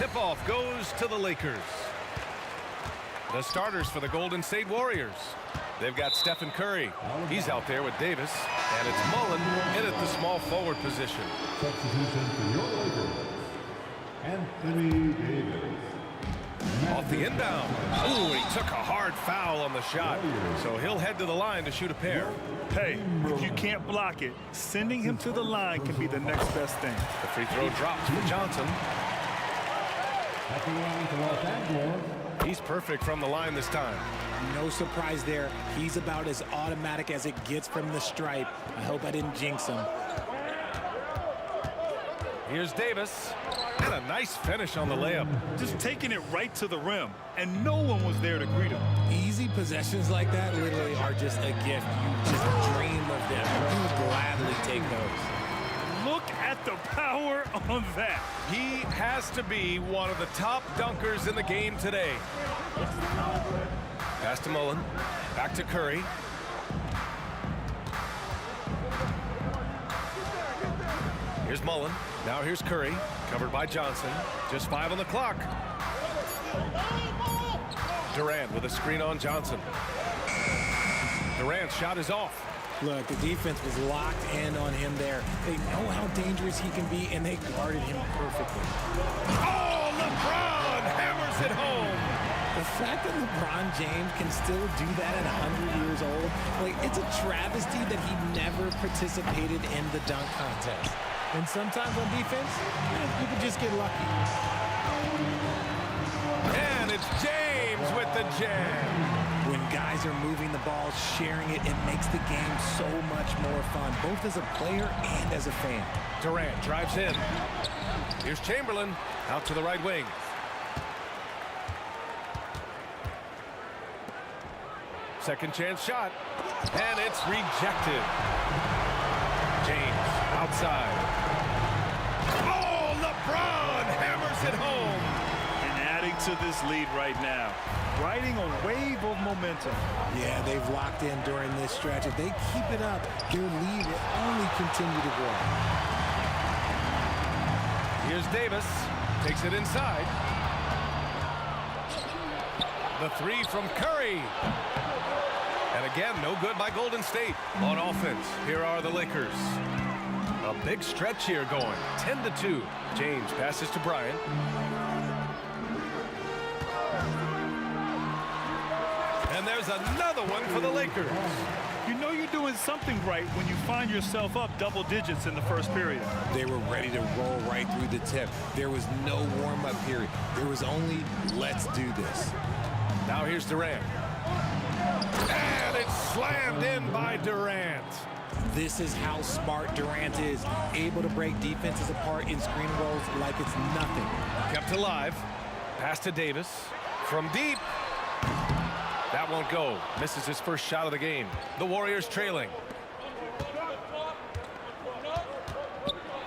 tip-off goes to the Lakers. The starters for the Golden State Warriors. They've got Stephen Curry. He's out there with Davis. And it's Mullen in at the small forward position. Substitution for your Lakers, Anthony Davis. Off the inbound. Ooh, he took a hard foul on the shot. So he'll head to the line to shoot a pair. Hey, if you can't block it, sending him to the line can be the next best thing. The free throw drops for Johnson. At the line for Los Angeles. He's perfect from the line this time. No surprise there. He's about as automatic as it gets from the stripe. I hope I didn't jinx him. Here's Davis. And a nice finish on the layup. Just taking it right to the rim, and no one was there to greet him. Easy possessions like that literally are just a gift. You just dream of them. You would gladly take those. Look at the power on that. He has to be one of the top dunkers in the game today. Pass to Mullen. Back to Curry. Here's Mullen. Now here's Curry. Covered by Johnson. Just 5 on the clock. Durant with a screen on Johnson. Durant's shot is off. Look, the defense was locked in on him there. They know how dangerous he can be, and they guarded him perfectly. Oh, LeBron hammers it home. The fact that LeBron James can still do that at 100 years old, like, it's a travesty that he never participated in the dunk contest. And sometimes on defense, you can just get lucky. And it's James with the jam. When guys are moving the ball, sharing it, it makes the game so much more fun, both as a player and as a fan. Durant drives in. Here's Chamberlain out to the right wing. Second chance shot. And it's rejected. James outside. Oh, LeBron hammers it home. And adding to this lead right now, riding a wave of momentum. Yeah, they've locked in during this stretch. If they keep it up, their lead will only continue to grow. Here's Davis. Takes it inside. The three from Curry. And again, no good by Golden State on offense. Here are the Lakers. A big stretch here going. 10-2. James passes to Bryant. And there's another one for the Lakers. You know you're doing something right when you find yourself up double digits in the first period. They were ready to roll right through the tip. There was no warm-up period. There was only, let's do this. Now here's Durant. And it's slammed in by Durant. This is how smart Durant is. Able to break defenses apart in screen rolls like it's nothing. Kept alive. Pass to Davis. From deep. That won't go. Misses his first shot of the game. The Warriors trailing.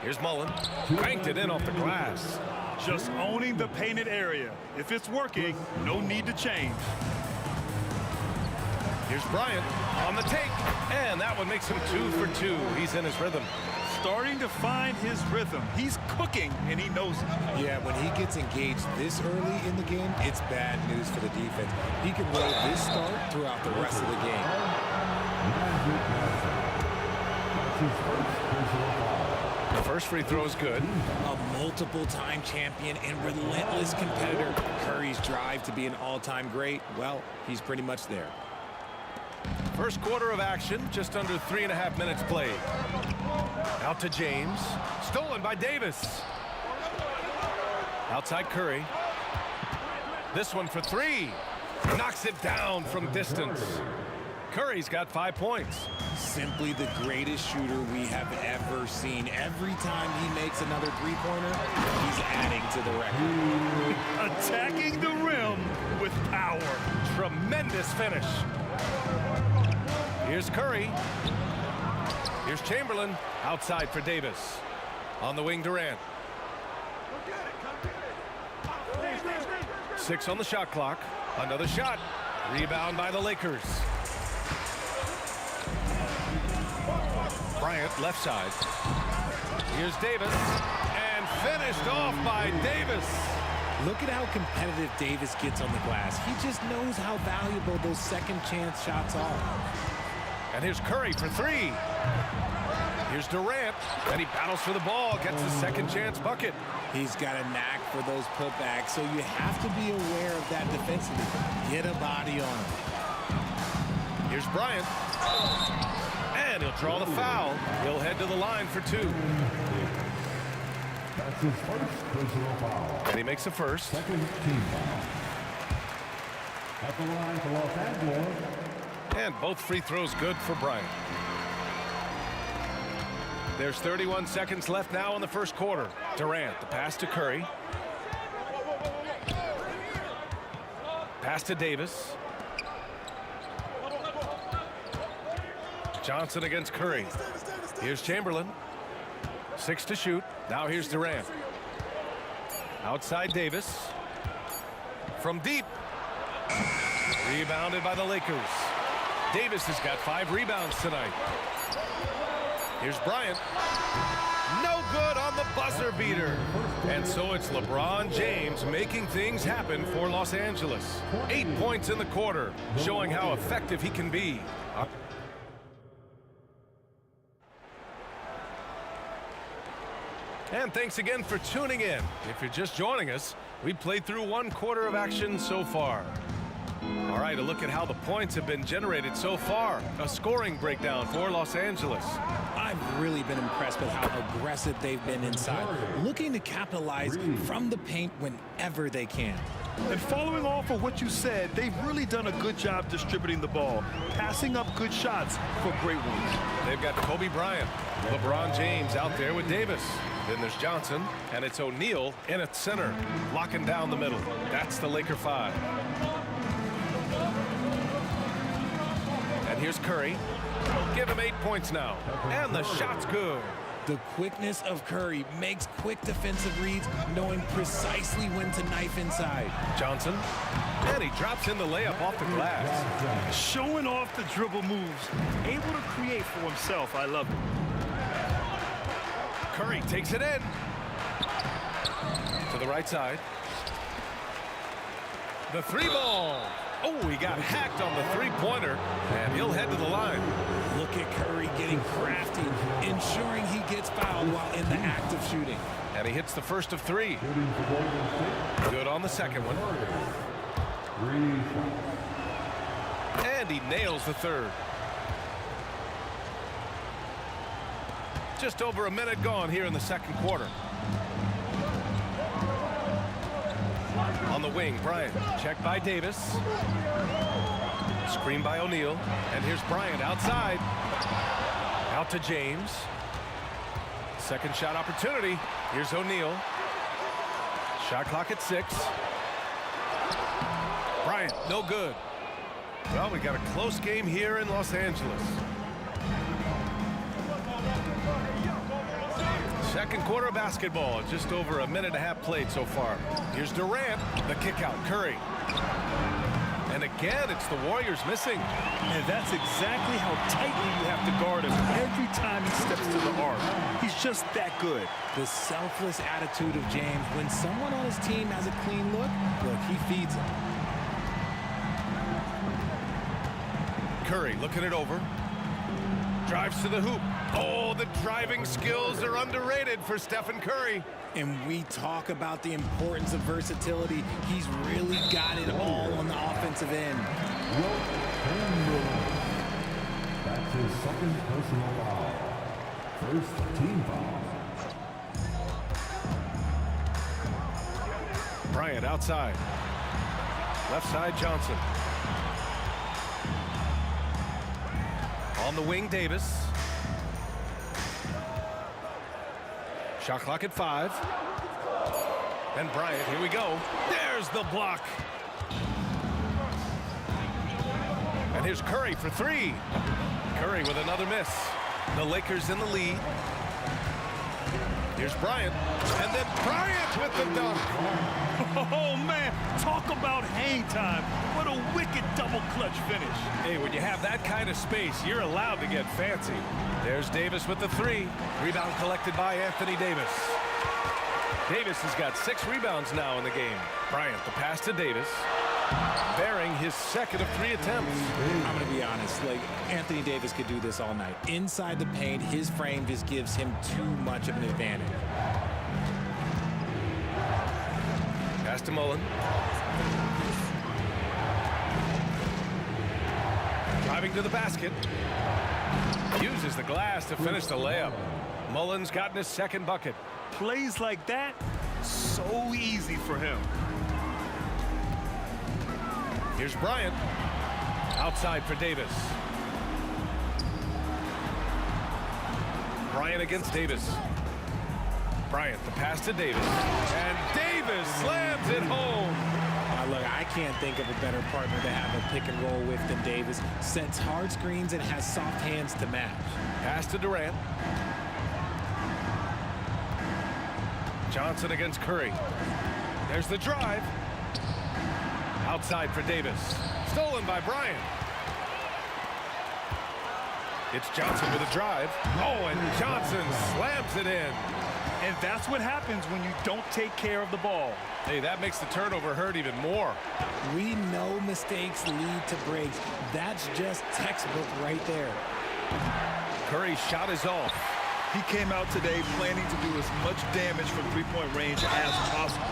Here's Mullen. Banked it in off the glass. Just owning the painted area. If it's working, no need to change. Here's Bryant on the take. And that one makes him 2 for 2. He's in his rhythm. Starting to find his rhythm. He's cooking, and he knows it. Yeah, when he gets engaged this early in the game, it's bad news for the defense. He can roll this start throughout the rest of the game. The first free throw is good. A multiple-time champion and relentless competitor. Curry's drive to be an all-time great, well, he's pretty much there. First quarter of action, just under 3.5 minutes played. Out to James. Stolen by Davis. Outside Curry. This one for 3. Knocks it down from distance. Curry's got 5 points. Simply the greatest shooter we have ever seen. Every time he makes another three-pointer, he's adding to the record. Attacking the rim with power. Tremendous finish. Here's Curry. Here's Chamberlain. Outside for Davis. On the wing, Durant. 6 on the shot clock. Another shot. Rebound by the Lakers. Bryant, left side. Here's Davis. And finished off by Davis. Look at how competitive Davis gets on the glass. He just knows how valuable those second chance shots are. And here's Curry for three. Here's Durant, and he battles for the ball, gets the second chance bucket. He's got a knack for those putbacks, so you have to be aware of that defensively. Get a body on him. Here's Bryant. And he'll draw the foul. He'll head to the line for two. That's his first personal foul. And he makes the first. Second team foul. At the line for Los Angeles. And both free throws good for Bryant. There's 31 seconds left now in the first quarter. Durant, the pass to Curry. Pass to Davis. Johnson against Curry. Here's Chamberlain. 6 to shoot. Now here's Durant. Outside Davis. From deep. Rebounded by the Lakers. Davis has got 5 rebounds tonight. Here's Bryant. No good on the buzzer beater. And so it's LeBron James making things happen for Los Angeles. 8 points in the quarter, showing how effective he can be. And thanks again for tuning in. If you're just joining us, we played through 1 quarter of action so far. All right, a look at how the points have been generated so far. A scoring breakdown for Los Angeles. I've really been impressed with how aggressive they've been inside, looking to capitalize from the paint whenever they can. And following off of what you said, they've really done a good job distributing the ball, passing up good shots for great ones. They've got Kobe Bryant, LeBron James out there with Davis. Then there's Johnson, and it's O'Neal in at center, locking down the middle. That's the Laker 5. And here's Curry. Give him 8 points now. And the shot's good. The quickness of Curry makes quick defensive reads, knowing precisely when to knife inside. Johnson. And he drops in the layup off the glass. Showing off the dribble moves. Able to create for himself. I love it. Curry takes it in. To the right side. The 3-ball. Oh, he got hacked on the 3-pointer, and he'll head to the line. Look at Curry getting crafty, ensuring he gets fouled while in the act of shooting. And he hits the first of 3. Good on the second one. And he nails the third. Just over a minute gone here in the second quarter. On the wing, Bryant. Checked by Davis. Screen by O'Neal. And here's Bryant outside. Out to James. Second shot opportunity. Here's O'Neal. Shot clock at 6. Bryant, no good. Well, we got a close game here in Los Angeles. Second quarter of basketball, just over a minute and a half played so far. Here's Durant, the kick out, Curry. And again, it's the Warriors missing. And that's exactly how tightly you have to guard him every time he steps to the arc. He's just that good. The selfless attitude of James. When someone on his team has a clean look, he feeds him. Curry looking it over. Drives to the hoop. Oh, the driving skills are underrated for Stephen Curry. And we talk about the importance of versatility. He's really got it all on the offensive end. That's his second personal foul. First team foul. Bryant outside. Left side, Johnson. On the wing, Davis. Shot clock at 5. And Bryant, here we go. There's the block. And here's Curry for 3. Curry with another miss. The Lakers in the lead. Here's Bryant. And then Bryant with the dunk. Oh, man. Talk about hang time. What a wicked double clutch finish. Hey, when you have that kind of space, you're allowed to get fancy. There's Davis with the 3. Rebound collected by Anthony Davis. Davis has got 6 rebounds now in the game. Bryant, the pass to Davis. Bearing his second of 3 attempts. I'm going to be honest, like, Anthony Davis could do this all night. Inside the paint, his frame just gives him too much of an advantage. Pass to Mullen. Driving to the basket. Uses the glass to finish the layup. Mullen's gotten his second bucket. Plays like that, so easy for him. Here's Bryant. Outside for Davis. Bryant against Davis. Bryant, the pass to Davis. And Davis slams it home. Look, I can't think of a better partner to have a pick and roll with than Davis. Sets hard screens and has soft hands to match. Pass to Durant. Johnson against Curry. There's the drive. Outside for Davis. Stolen by Bryant. It's Johnson with a drive. Oh, and Johnson slams it in. And that's what happens when you don't take care of the ball. Hey, that makes the turnover hurt even more. We know mistakes lead to breaks. That's just textbook right there. Curry's shot is off. He came out today planning to do as much damage from three-point range as possible.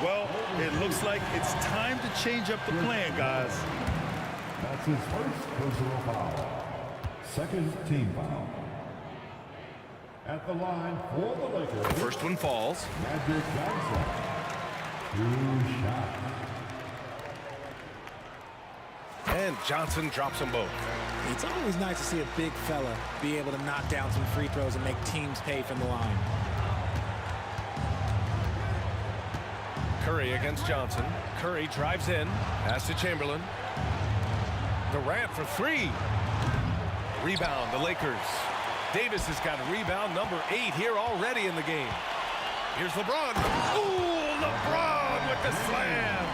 Well, it looks like it's time to change up the plan, guys. That's his first personal foul. Second team foul. At the line for the Lakers. First one falls. Magic Johnson. 2 shots. And Johnson drops them both. It's always nice to see a big fella be able to knock down some free throws and make teams pay from the line. Curry against Johnson. Curry drives in. Pass to Chamberlain. Durant for 3. Rebound, the Lakers. Davis has got rebound number 8 here already in the game. Here's LeBron. Ooh, LeBron with the slam.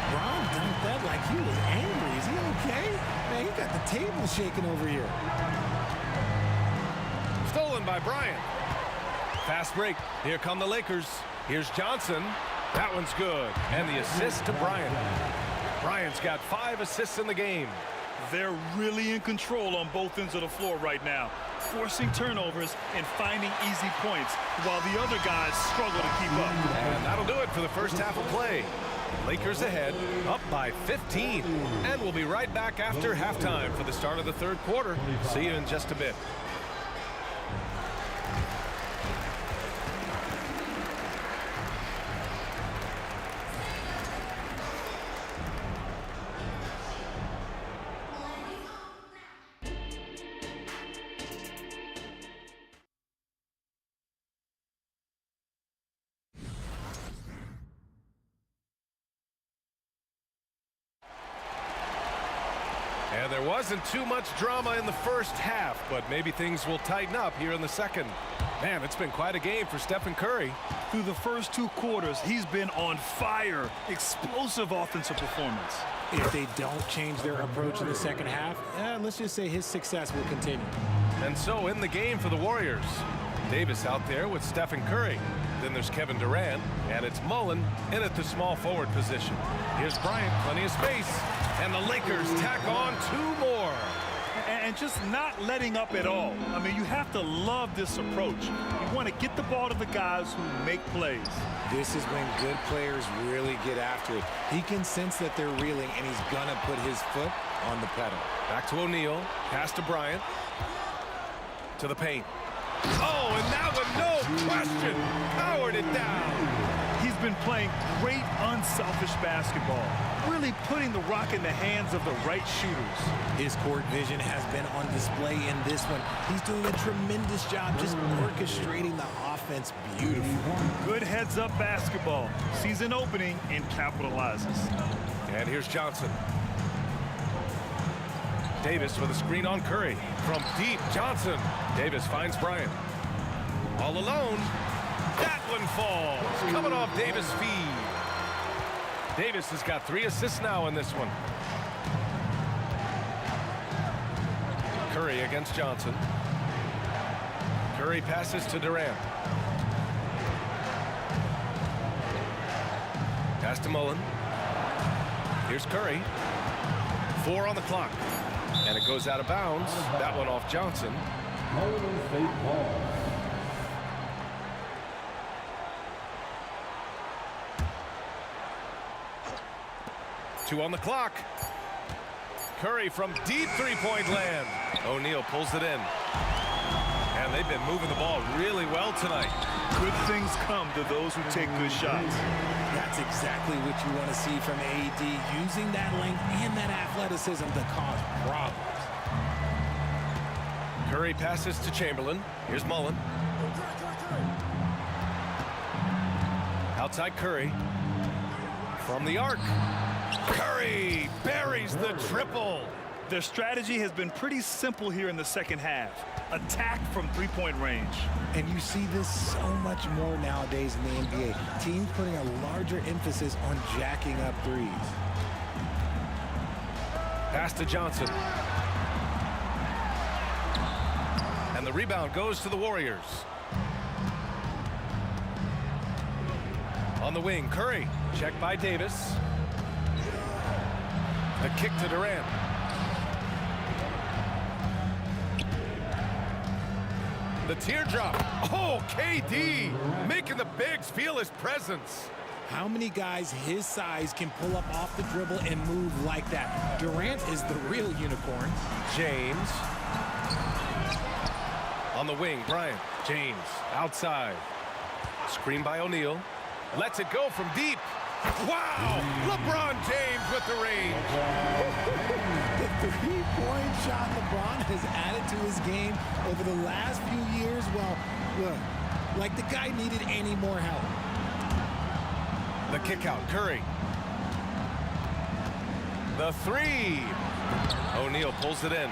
LeBron dunked that like he was angry. Is he okay? Man, he got the table shaking over here. Stolen by Bryant. Fast break. Here come the Lakers. Here's Johnson. That one's good. And the assist to Bryant. Bryant's got 5 assists in the game. They're really in control on both ends of the floor right now, forcing turnovers and finding easy points while the other guys struggle to keep up. And that'll do it for the first half of play. Lakers ahead, up by 15. And we'll be right back after halftime for the start of the third quarter. See you in just a bit. And there wasn't too much drama in the first half, but maybe things will tighten up here in the second. Man, it's been quite a game for Stephen Curry. Through the first 2 quarters, he's been on fire. Explosive offensive performance. If they don't change their approach in the second half, let's just say his success will continue. And so in the game for the Warriors, Davis out there with Stephen Curry. Then there's Kevin Durant, and it's Mullen in at the small forward position. Here's Bryant, plenty of space, and the Lakers tack on 2 more. And just not letting up at all. I mean, you have to love this approach. You want to get the ball to the guys who make plays. This is when good players really get after it. He can sense that they're reeling, and he's going to put his foot on the pedal. Back to O'Neal, pass to Bryant, to the paint. Oh, and that one, no question, powered it down. He's been playing great unselfish basketball, really putting the rock in the hands of the right shooters. His court vision has been on display in this one. He's doing a tremendous job just orchestrating the offense beautifully. Good heads-up basketball. Sees an opening and capitalizes. And here's Johnson. Davis with a screen on Curry. From deep, Johnson. Davis finds Bryant. All alone. That one falls. Coming off Davis' feed. Davis has got 3 assists now in this one. Curry against Johnson. Curry passes to Durant. Pass to Mullen. Here's Curry. 4 on the clock. And it goes out of bounds. That one off Johnson. Golden State ball. Two on the clock. Curry from deep three-point land. O'Neal pulls it in. And they've been moving the ball really well tonight. Good things come to those who take good shots. That's exactly what you want to see from AD, using that length and that athleticism to cause problems. Curry passes to Chamberlain. Here's Mullen. Outside Curry. From the arc. Curry buries the triple. Their strategy has been pretty simple here in the second half. Attack from three-point range. And you see this so much more nowadays in the NBA. Teams putting a larger emphasis on jacking up threes. Pass to Johnson. And the rebound goes to the Warriors. On the wing, Curry. Checked by Davis. The kick to Durant. The teardrop. Oh, KD making the Bigs feel his presence. How many guys his size can pull up off the dribble and move like that? Durant is the real unicorn. James. On the wing, Bryant. James outside. Screen by O'Neal. Lets it go from deep. Wow! LeBron James with the range. The three-point shot LeBron has added to his game over the last few years. Well, look, like the guy needed any more help. The kick out, Curry. The three. O'Neal pulls it in.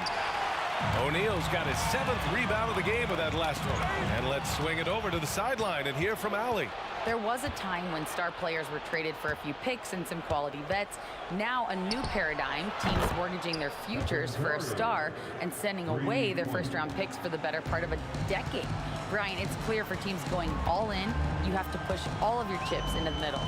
O'Neal's got his 7th rebound of the game with that last one. And let's swing it over to the sideline and hear from Allie. There was a time when star players were traded for a few picks and some quality vets. Now a new paradigm, teams mortgaging their futures for a star and sending away their first-round picks for the better part of a decade. Brian, it's clear for teams going all in, you have to push all of your chips into the middle.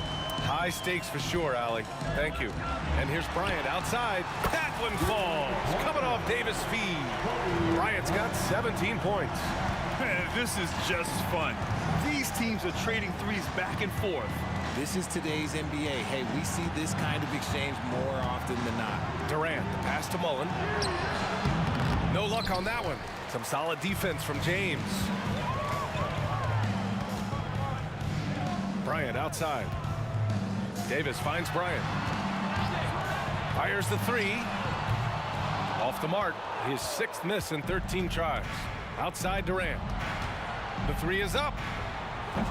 High stakes for sure, Allie. Thank you. And here's Bryant outside. That one falls. Coming off Davis' feed. Bryant's got 17 points. This is just fun. These teams are trading threes back and forth. This is today's NBA. Hey, we see this kind of exchange more often than not. Durant, the pass to Mullen. No luck on that one. Some solid defense from James. Bryant outside. Davis finds Bryant. Fires the three. Off the mark. His 6th miss in 13 tries. Outside Durant. The three is up.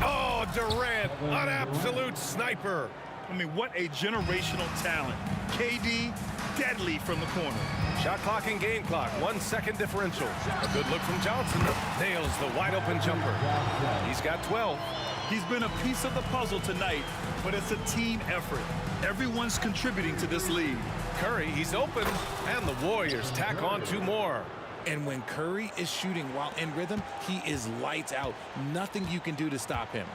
Oh, Durant, an absolute sniper. I mean, what a generational talent. KD, deadly from the corner. Shot clock and game clock, 1 second differential. A good look from Johnson. Nails the wide open jumper. He's got 12. He's been a piece of the puzzle tonight, but it's a team effort. Everyone's contributing to this lead. Curry, he's open, and the Warriors tack on 2 more. And when Curry is shooting while in rhythm, he is lights out. Nothing you can do to stop him.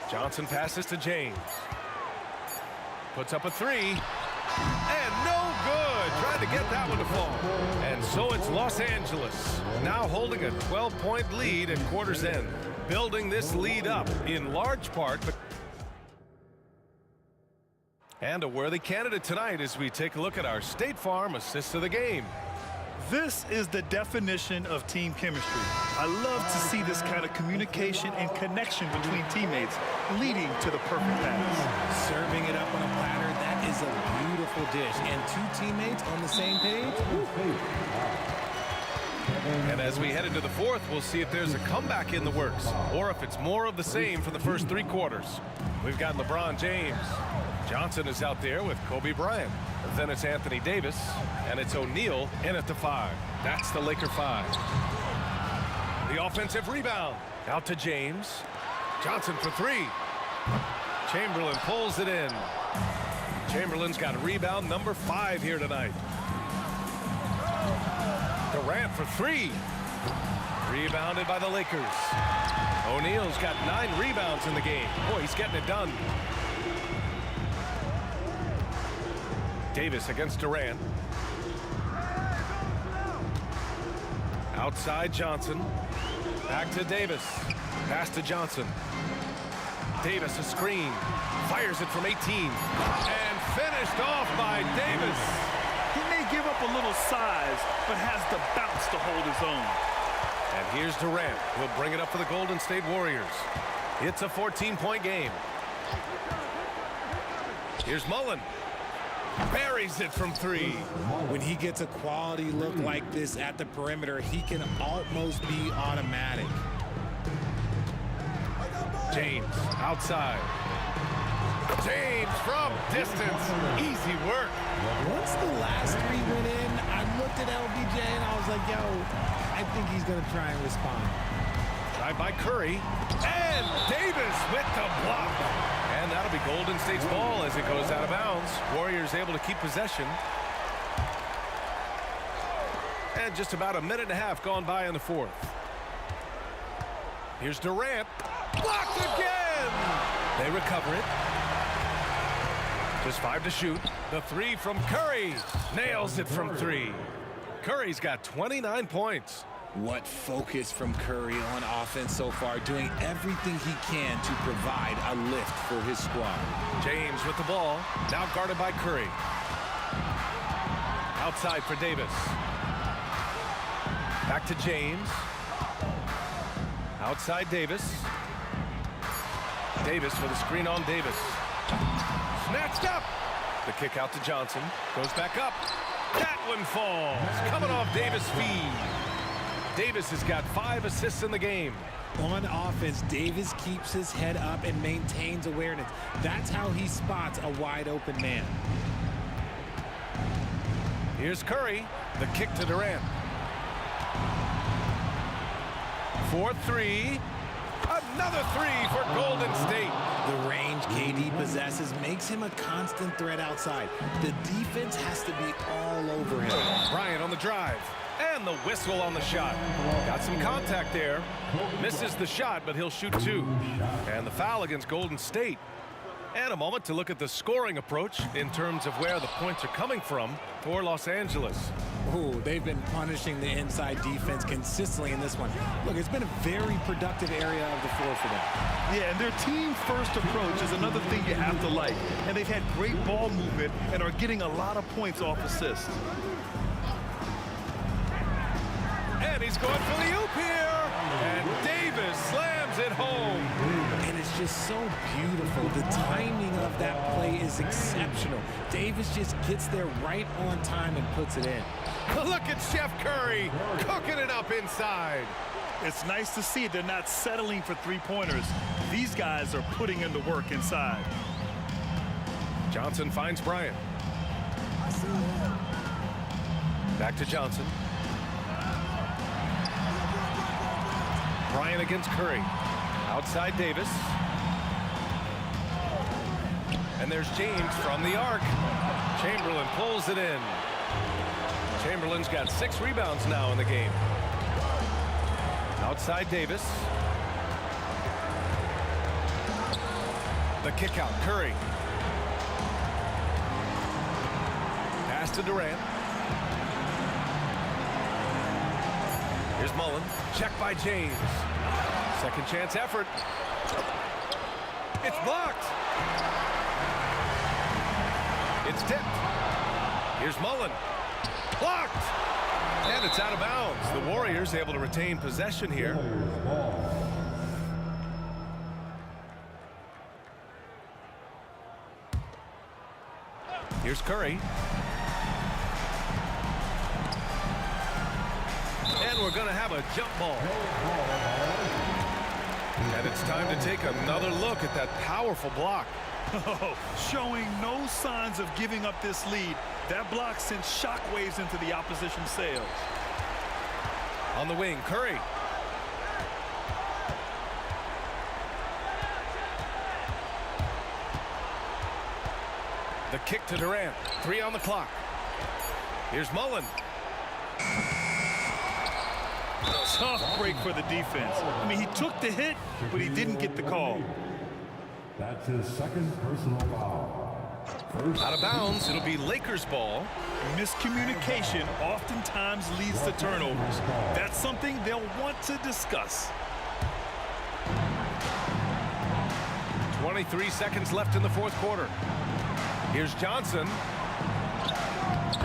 Johnson passes to James. Puts up a three. And no good. Tried to get that one to fall. And so it's Los Angeles, now holding a 12-point lead at quarter's end. Building this lead up in large part, but and a worthy candidate tonight as we take a look at our State Farm assist of the game. This is the definition of team chemistry. I love to see this kind of communication and connection between teammates leading to the perfect pass. Serving it up on a platter, that is a beautiful dish. And 2 teammates on the same page. And as we head into the 4th, we'll see if there's a comeback in the works or if it's more of the same for the first 3 quarters. We've got LeBron James. Johnson is out there with Kobe Bryant. Then it's Anthony Davis, and it's O'Neal in at the 5. That's the Laker 5. The offensive rebound. Out to James. Johnson for 3. Chamberlain pulls it in. Chamberlain's got rebound number 5 here tonight. Durant for 3. Rebounded by the Lakers. O'Neal's Warriors got 9 rebounds in the game. Boy, he's getting it done. Davis against Durant. Outside Johnson. Back to Davis. Pass to Johnson. Davis a screen. Fires it from 18. And finished off by Davis. He may give up a little size, but has the bounce to hold his own. And here's Durant. He'll bring it up for the Golden State Warriors. It's a 14-point game. Here's Mullen. Buries it from 3. When he gets a quality look like this at the perimeter, he can almost be automatic. James outside. James from distance. Easy work. Once the last 3 went in, I looked at LBJ and I was like, yo, I think he's going to try and respond. Drive by Curry. And Davis with the block. And that'll be Golden State's ball as it goes out of bounds. Warriors able to keep possession. And just about a minute and a half gone by in the 4th. Here's Durant. Blocked again! They recover it. Just 5 to shoot. The 3 from Curry. Nails it from 3. Curry's got 29 points. What focus from Curry on offense so far, doing everything he can to provide a lift for his squad. James with the ball, now guarded by Curry. Outside for Davis. Back to James. Outside Davis. Davis with a screen on Davis. Snatched up. The kick out to Johnson. Goes back up. That one falls. Coming off Davis' feed. Davis has got 5 assists in the game. On offense, Davis keeps his head up and maintains awareness. That's how he spots a wide open man. Here's Curry. The kick to Durant. 4-3. Another 3 for Golden State. The range KD possesses makes him a constant threat outside. The defense has to be all over him. Bryant on the drive. And the whistle on the shot. Got some contact there. Misses the shot, but he'll shoot 2. And the foul against Golden State. And a moment to look at the scoring approach in terms of where the points are coming from for Los Angeles. Ooh, they've been punishing the inside defense consistently in this one. Look, it's been a very productive area of the floor for them. Yeah, and their team-first approach is another thing you have to like. And they've had great ball movement and are getting a lot of points off assists. And he's going for the oop here. And Davis slams it home. And it's just so beautiful. The timing of that play is exceptional. Davis just gets there right on time and puts it in. Look at Chef Curry cooking it up inside. It's nice to see they're not settling for 3-pointers. These guys are putting in the work inside. Johnson finds Bryant. Back to Johnson. Bryant against Curry. Outside Davis. And there's James from the arc. Chamberlain pulls it in. Chamberlain's got 6 rebounds now in the game. Outside Davis. The kick out, Curry. Pass to Durant. Here's Mullen. Check by James. Second chance effort. It's blocked. It's tipped. Here's Mullen. Blocked. And it's out of bounds. The Warriors able to retain possession here. Here's Curry. And we're going to have a jump ball. And it's time to take another look at that powerful block. Showing no signs of giving up this lead. That block sent shockwaves into the opposition's sails. On the wing, Curry. The kick to Durant. 3 on the clock. Here's Mullen. Tough break for the defense. I mean, he took the hit, but he didn't get the call. That's his second personal foul. Out of bounds, it'll be Lakers ball. Miscommunication oftentimes leads to turnovers. That's something they'll want to discuss. 23 seconds left in the fourth quarter. Here's Johnson.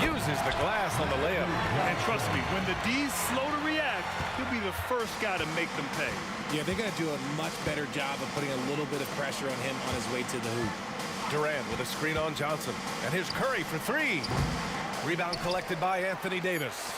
Uses the glass on the layup. And trust me, when the D's slow to react, he'll be the first guy to make them pay. Yeah, they're going to do a much better job of putting a little bit of pressure on him on his way to the hoop. Durant with a screen on Johnson. And here's Curry for three. Rebound collected by Anthony Davis.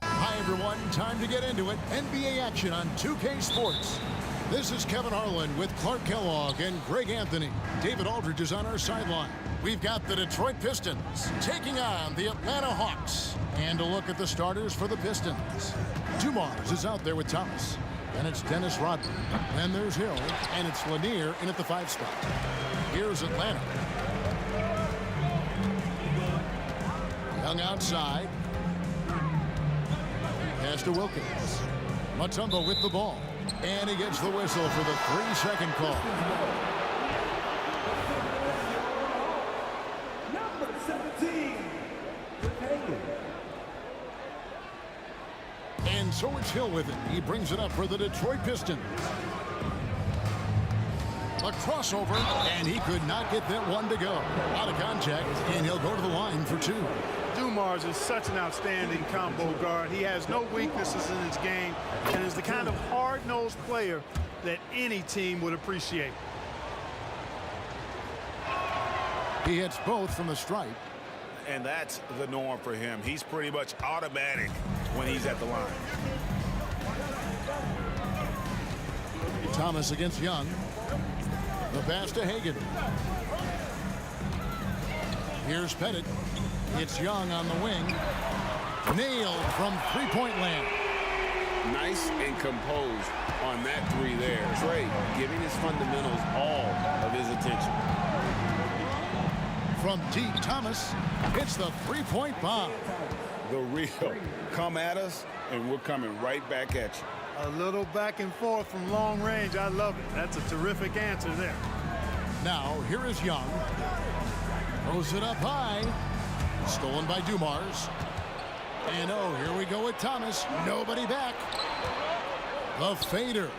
Hi, everyone. Time to get into it. NBA action on 2K Sports. This is Kevin Harlan with Clark Kellogg and Greg Anthony. David Aldridge is on our sideline. We've got the Detroit Pistons taking on the Atlanta Hawks. And a look at the starters for the Pistons. Dumars is out there with Thomas. And it's Dennis Rodman. Then there's Hill. And it's Lanier in at the 5 spot. Here's Atlanta. Young outside. Pass to Wilkins. Mutombo with the ball. And he gets the whistle for the 3-second call. Number 17, And so it's Hill with it. He brings it up for the Detroit Pistons. A crossover, and he could not get that one to go. Out of contact, and he'll go to the line for 2. Dumars is such an outstanding combo guard. He has no weaknesses in his game and is the kind of hard-nosed player that any team would appreciate. He hits both from the stripe. And that's the norm for him. He's pretty much automatic when he's at the line. Thomas against Young. The pass to Hagan. Here's Pettit. It's Young on the wing. Nailed from three-point land. Nice and composed on that 3 there. Trey giving his fundamentals all of his attention. From deep, Thomas hits the three-point bomb. The real. Come at us, and we're coming right back at you. A little back and forth from long range. I love it. That's a terrific answer there. Now, here is Young. Throws it up high. Stolen by Dumars. And oh, here we go with Thomas. Nobody back. The fader.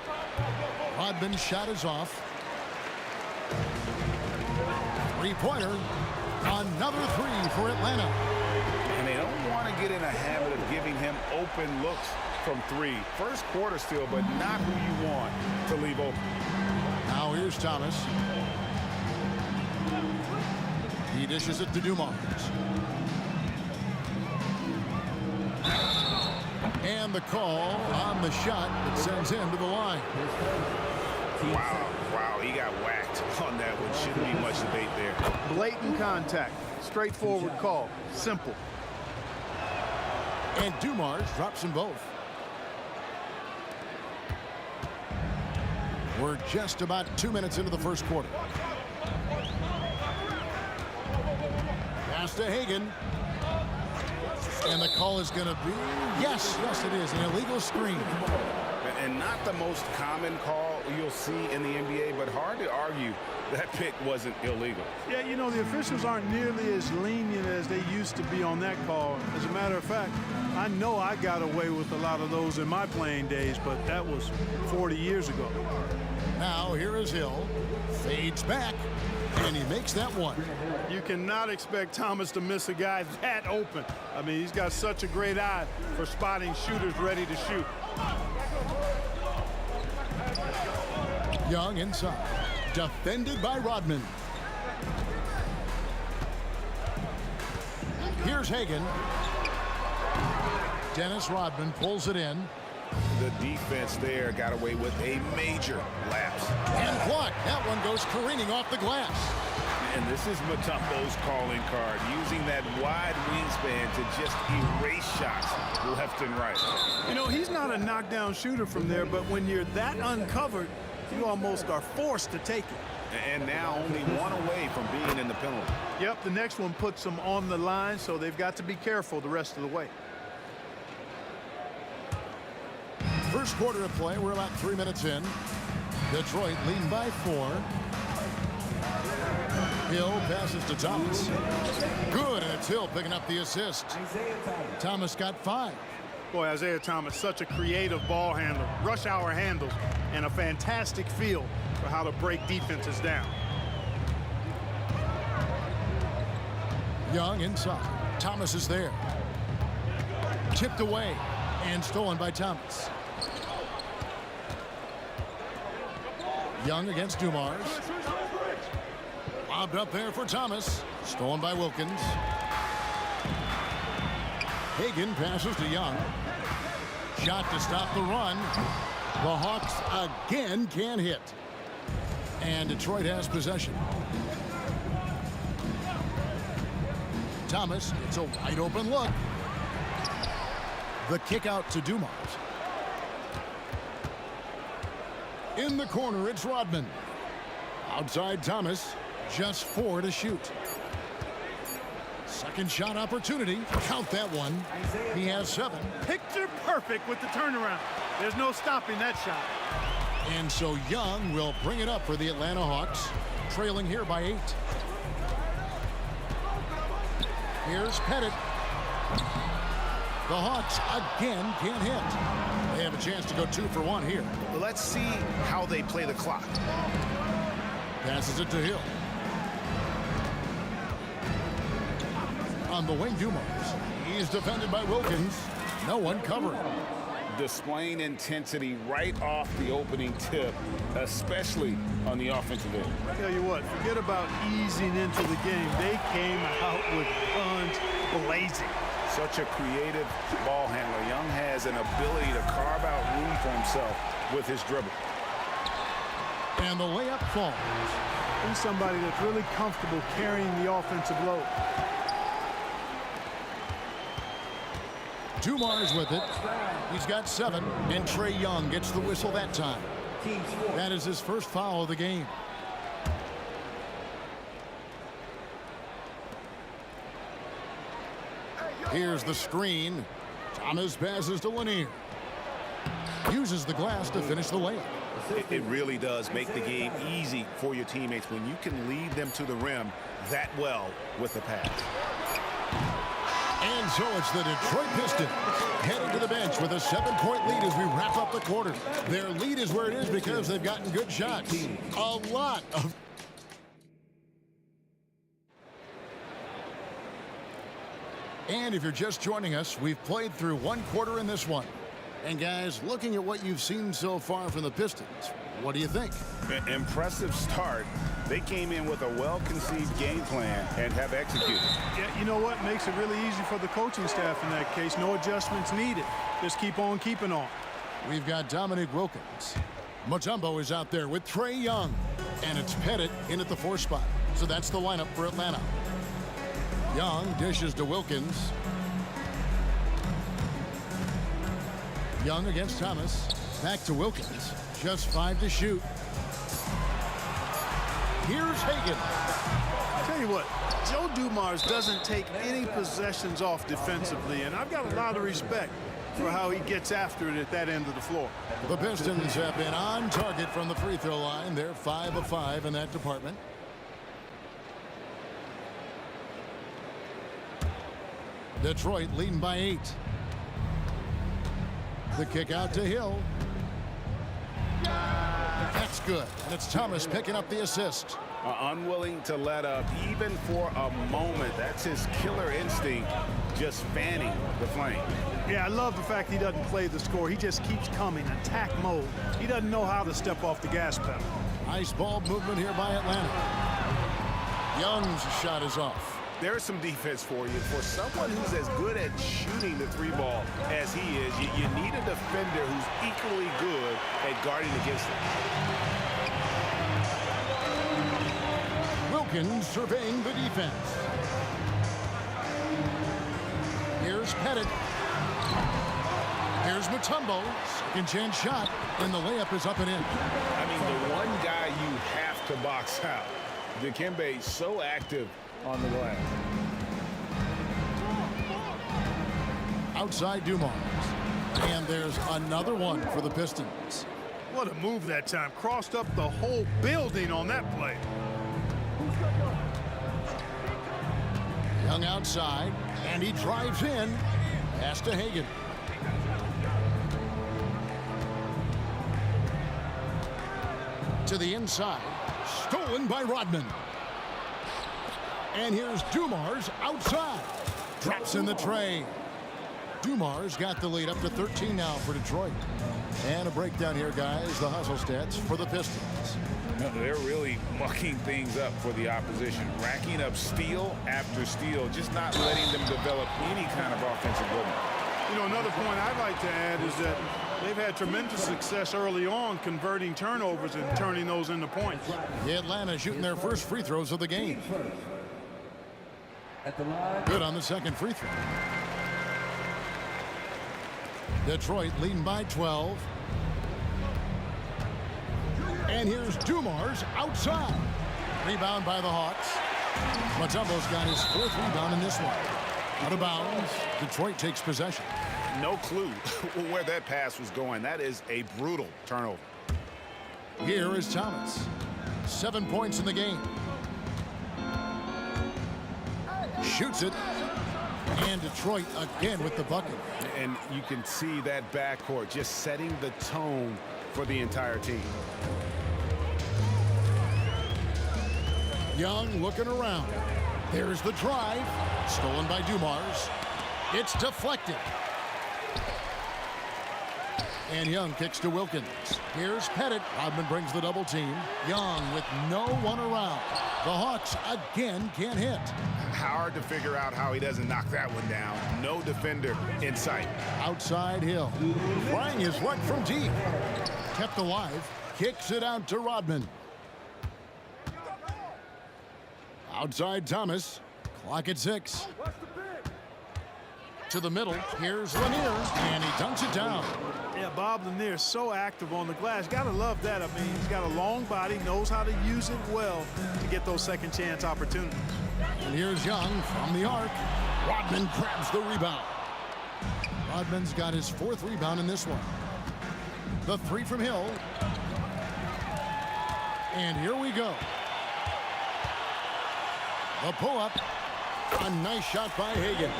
Rodman's shot is off. Three-pointer. Another 3 for Atlanta. And they don't want to get in a habit of giving him open looks from 3. First quarter still, but not who you want to leave open. Now here's Thomas. He dishes it to Dumars. And the call on the shot that sends him to the line. Wow, he got whacked on that one. Shouldn't be much debate there. Blatant contact. Straightforward call. Simple. And Dumars drops them both. We're just about 2 minutes into the first quarter. Pass to Hagan. And the call is going to be, yes, it is, an illegal screen. And not the most common call you'll see in the NBA, but hard to argue that pick wasn't illegal. Yeah, you know, the officials aren't nearly as lenient as they used to be on that call. As a matter of fact, I know I got away with a lot of those in my playing days, but that was 40 years ago. Now here is Hill. Fades back, and he makes that one. You cannot expect Thomas to miss a guy that open. I mean, he's got such a great eye for spotting shooters ready to shoot. Young inside. Defended by Rodman. Here's Hagan. Dennis Rodman pulls it in. The defense there got away with a major lapse. And blocked. That one goes careening off the glass. And this is Mutombo's calling card, using that wide wingspan to just erase shots left and right. You know, he's not a knockdown shooter from there, but when you're that uncovered, you almost are forced to take it. And now only one away from being in the penalty. Yep, the next one puts them on the line, so they've got to be careful the rest of the way. First quarter of play, we're about 3 minutes in. Detroit leading by 4. Hill passes to Thomas. Good, and it's Hill picking up the assist. Thomas got 5. Boy, Isaiah Thomas, such a creative ball handler. Rush hour handles, and a fantastic feel for how to break defenses down. Young inside. Thomas is there. Tipped away. And stolen by Thomas. Young against Dumars. Lobbed up there for Thomas. Stolen by Wilkins. Hagan passes to Young. Shot to stop the run. The Hawks again can't hit. And Detroit has possession. Thomas, it's a wide open look. The kick out to Dumars. In the corner, it's Rodman. Outside Thomas, just 4 to shoot. Second shot opportunity. Count that one. He has 7. Picture perfect with the turnaround. There's no stopping that shot. And so Young will bring it up for the Atlanta Hawks, trailing here by 8. Here's Pettit. The Hawks again can't hit. They have a chance to go 2 for 1 here. Let's see how they play the clock. Passes it to Hill. On the wing, Dumars. He's defended by Wilkins. No one covering. Displaying intensity right off the opening tip, especially on the offensive end. I tell you what, forget about easing into the game. They came out with guns blazing. Such a creative ball handler. Young has an ability to carve out room for himself with his dribble. And the layup falls. He's somebody that's really comfortable carrying the offensive load. Dumars with it. He's got 7, and Trae Young gets the whistle that time. That is his first foul of the game. Here's the screen. Thomas passes to Lanier. Uses the glass to finish the layup. It really does make the game easy for your teammates when you can lead them to the rim that well with the pass. And so it's the Detroit Pistons headed to the bench with a 7-point lead as we wrap up the quarter. Their lead is where it is because they've gotten good shots. A lot of... And if you're just joining us, we've played through 1 quarter in this one. And guys, looking at what you've seen so far from the Pistons, what do you think? Impressive start. They came in with a well-conceived game plan and have executed. Yeah, you know what? Makes it really easy for the coaching staff in that case. No adjustments needed. Just keep on keeping on. We've got Dominique Wilkins. Mutombo is out there with Trae Young. And it's Pettit in at the 4 spot. So that's the lineup for Atlanta. Young dishes to Wilkins. Young against Thomas. Back to Wilkins. Just 5 to shoot. Here's Hagan. I'll tell you what, Joe Dumars doesn't take any possessions off defensively, and I've got a lot of respect for how he gets after it at that end of the floor. The Pistons have been on target from the free throw line. They're 5 of 5 in that department. Detroit leading by 8. The kick out to Hill. That's good. And it's Thomas picking up the assist. Unwilling to let up even for a moment. That's his killer instinct, just fanning the flame. Yeah, I love the fact he doesn't play the score. He just keeps coming, attack mode. He doesn't know how to step off the gas pedal. Nice ball movement here by Atlanta. Young's shot is off. There's some defense for you. For someone who's as good at shooting the 3-ball as he is, you need a defender who's equally good at guarding against him. Wilkins surveying the defense. Here's Pettit. Here's Mutombo. Second chance shot, and the layup is up and in. I mean, the one guy you have to box out. Dikembe so active on the glass. Outside Dumars. And there's another one for the Pistons. What a move that time. Crossed up the whole building on that play. Young outside, and he drives in. Pass to Hagan. To the inside. Stolen by Rodman. And here's Dumars outside. Drops in the tray. Dumars got the lead up to 13 now for Detroit. And a breakdown here, guys. The hustle stats for the Pistons. They're really mucking things up for the opposition, racking up steal after steal, just not letting them develop any kind of offensive rhythm. You know, another point I'd like to add is that they've had tremendous success early on converting turnovers and turning those into points. Atlanta shooting their first free throws of the game. Good on the second free throw. Detroit leading by 12. And here's Dumars outside. Rebound by the Hawks. Mutombo's got his fourth rebound in this one. Out of bounds. Detroit takes possession. No clue where that pass was going. That is a brutal turnover. Here is Thomas. 7 points in the game. Shoots it. And Detroit again with the bucket. And you can see that backcourt just setting the tone for the entire team. Young looking around. There's the drive. Stolen by Dumars. It's deflected. And Young kicks to Wilkins. Here's Pettit. Rodman brings the double team. Young with no one around. The Hawks again can't hit. Hard to figure out how he doesn't knock that one down. No defender in sight. Outside Hill. Trying his luck from deep. Kept alive. Kicks it out to Rodman. Outside Thomas. Clock at 6. To the middle. Here's Lanier. And he dunks it down. Yeah, Bob Lanier is so active on the glass. Got to love that. I mean, he's got a long body, knows how to use it well to get those second chance opportunities. And here's Young from the arc. Rodman grabs the rebound. Rodman's got his fourth rebound in this one. The three from Hill. And here we go. The pull-up. A nice shot by Hagan.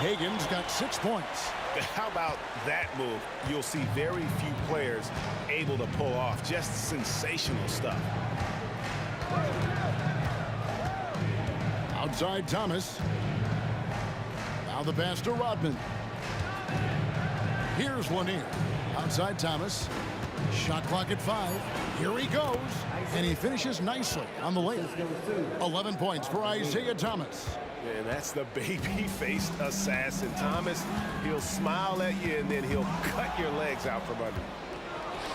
Hagan's got 6 points. How about that move? You'll see very few players able to pull off just sensational stuff. Outside Thomas. Now the pass to Rodman. Here's Lanier. Outside Thomas. Shot clock at 5. Here he goes. And he finishes nicely on the layup. 11 points for Isaiah Thomas. And that's the baby-faced assassin. Thomas, he'll smile at you and then he'll cut your legs out from under.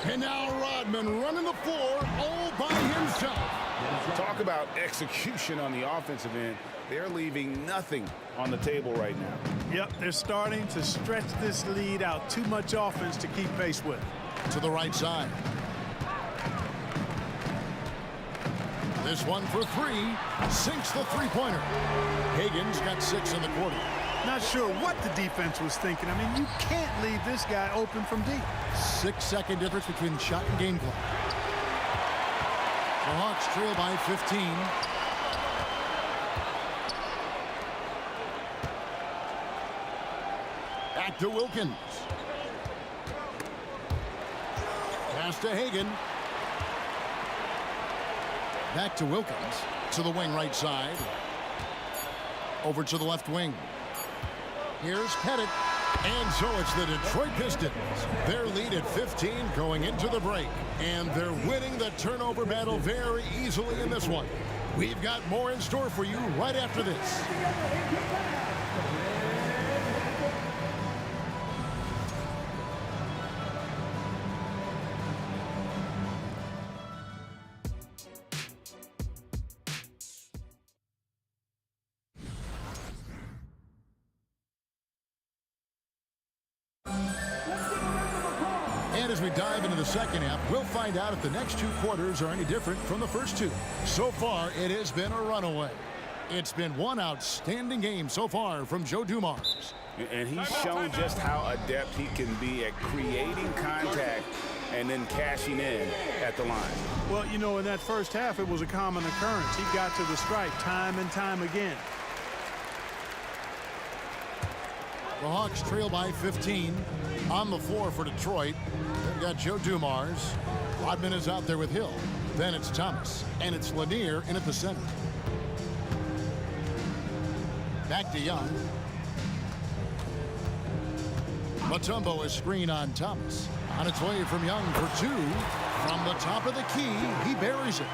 And now Rodman running the floor all by himself. Talk about execution on the offensive end. They're leaving nothing on the table right now. Yep, they're starting to stretch this lead out. Too much offense to keep pace with. To the right side. This one for 3. Sinks the three-pointer. Hagan's got 6 in the quarter. Not sure what the defense was thinking. I mean, you can't leave this guy open from deep. 6-second difference between shot and game clock. The Hawks trail by 15. Back to Wilkins. Pass to Hagan. Back to Wilkins. To the wing right side. Over to the left wing. Here's Pettit. And so it's the Detroit Pistons. Their lead at 15 going into the break. And they're winning the turnover battle very easily in this one. We've got more in store for you right after this. And as we dive into the second half, we'll find out if the next 2 quarters are any different from the first 2. So far, it has been a runaway. It's been one outstanding game so far from Joe Dumars. And he's shown just how adept he can be at creating contact and then cashing in at the line. Well, you know, in that first half, it was a common occurrence. He got to the stripe time and time again. The Hawks trail by 15. On the floor for Detroit, they've got Joe Dumars. Rodman is out there with Hill. Then it's Thomas. And it's Lanier in at the center. Back to Young. Mutombo is screen on Thomas. On its way from Young for 2. From the top of the key, he buries it.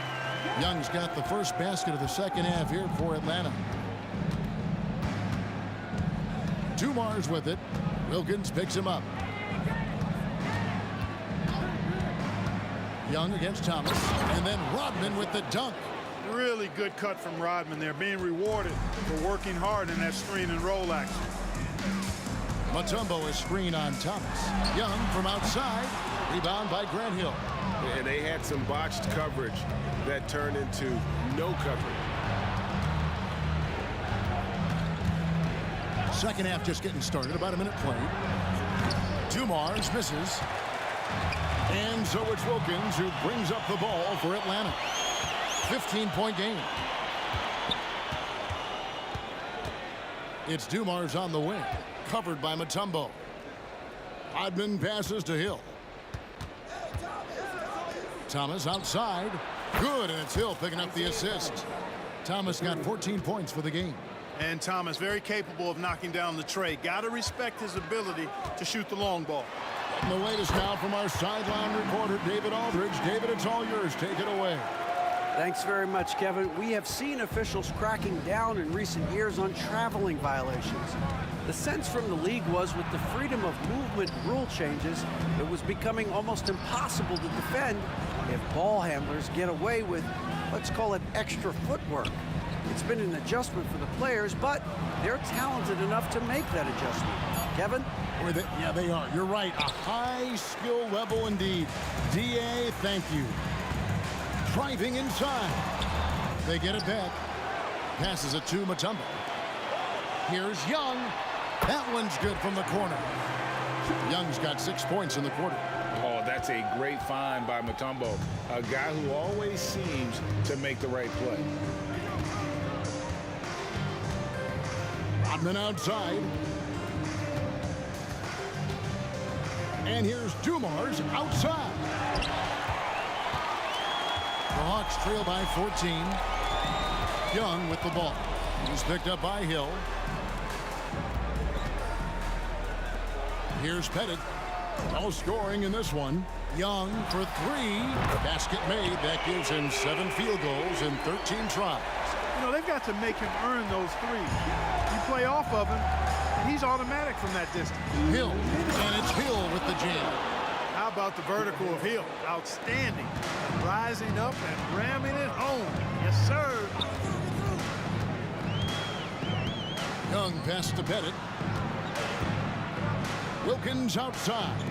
Young's got the first basket of the second half here for Atlanta. Dumar's with it. Wilkins picks him up. Young against Thomas. And then Rodman with the dunk. Really good cut from Rodman there, being rewarded for working hard in that screen and roll action. Mutombo is screen on Thomas. Young from outside. Rebound by Grant Hill. And they had some botched coverage that turned into no coverage. Second half just getting started. About a minute played. Dumars misses. And so it's Wilkins who brings up the ball for Atlanta. 15-point game. It's Dumars on the wing. Covered by Mutombo. Rodman passes to Hill. Thomas outside. Good, and it's Hill picking up the assist. Thomas got 14 points for the game. And Thomas very capable of knocking down the tray. Got to respect his ability to shoot the long ball. And the latest now from our sideline reporter, David Aldridge. David, it's all yours. Take it away. Thanks very much, Kevin. We have seen officials cracking down in recent years on traveling violations. The sense from the league was with the freedom of movement rule changes, it was becoming almost impossible to defend if ball handlers get away with, let's call it, extra footwork. It's been an adjustment for the players, but they're talented enough to make that adjustment. Kevin? Yeah, they are. You're right. A high skill level indeed. DA, thank you. Driving inside. They get it back. Passes it to Mutombo. Here's Young. That one's good from the corner. Young's got 6 points in the quarter. Oh, that's a great find by Mutombo. A guy who always seems to make the right play. Rodman outside. And here's Dumars outside. The Hawks trail by 14. Young with the ball. He's picked up by Hill. Here's Pettit. No scoring in this one. Young for 3. Basket made. That gives him 7 field goals in 13 tries. You know, they've got to make him earn those threes. You play off of him, and he's automatic from that distance. Hill, and it's Hill with the jam. How about the vertical of Hill? Outstanding. Rising up and ramming it home. Yes, sir. Young pass to Pettit. Wilkins outside.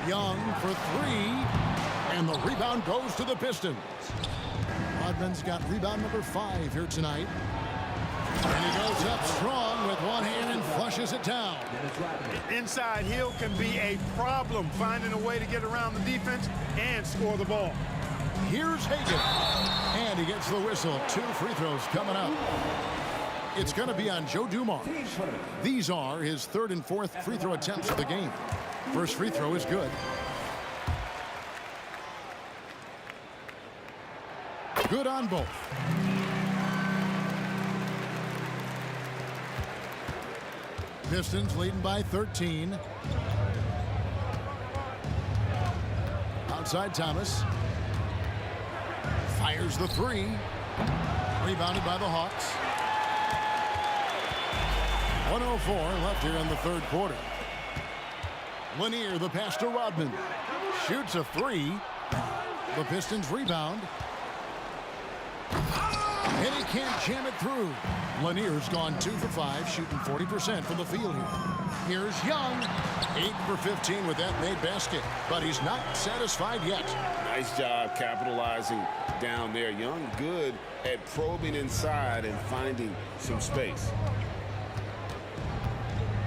Young for 3. And the rebound goes to the Pistons. Rodman's got rebound number 5 here tonight. And he goes up strong with one hand and flushes it down. Inside Hill can be a problem, finding a way to get around the defense and score the ball. Here's Hagan. And he gets the whistle. 2 free throws coming up. It's going to be on Joe Dumars. These are his 3rd and 4th free throw attempts of the game. First free throw is good. Good on both. Pistons leading by 13. Outside Thomas. Fires the 3. Rebounded by the Hawks. 1:04 left here in the 3rd quarter. Lanier, the pass to Rodman. Shoots a 3. The Pistons rebound. And he can't jam it through. Lanier's gone 2 for 5, shooting 40% from the field here. Here's Young, 8 for 15 with that made basket, but he's not satisfied yet. Nice job capitalizing down there. Young good at probing inside and finding some space.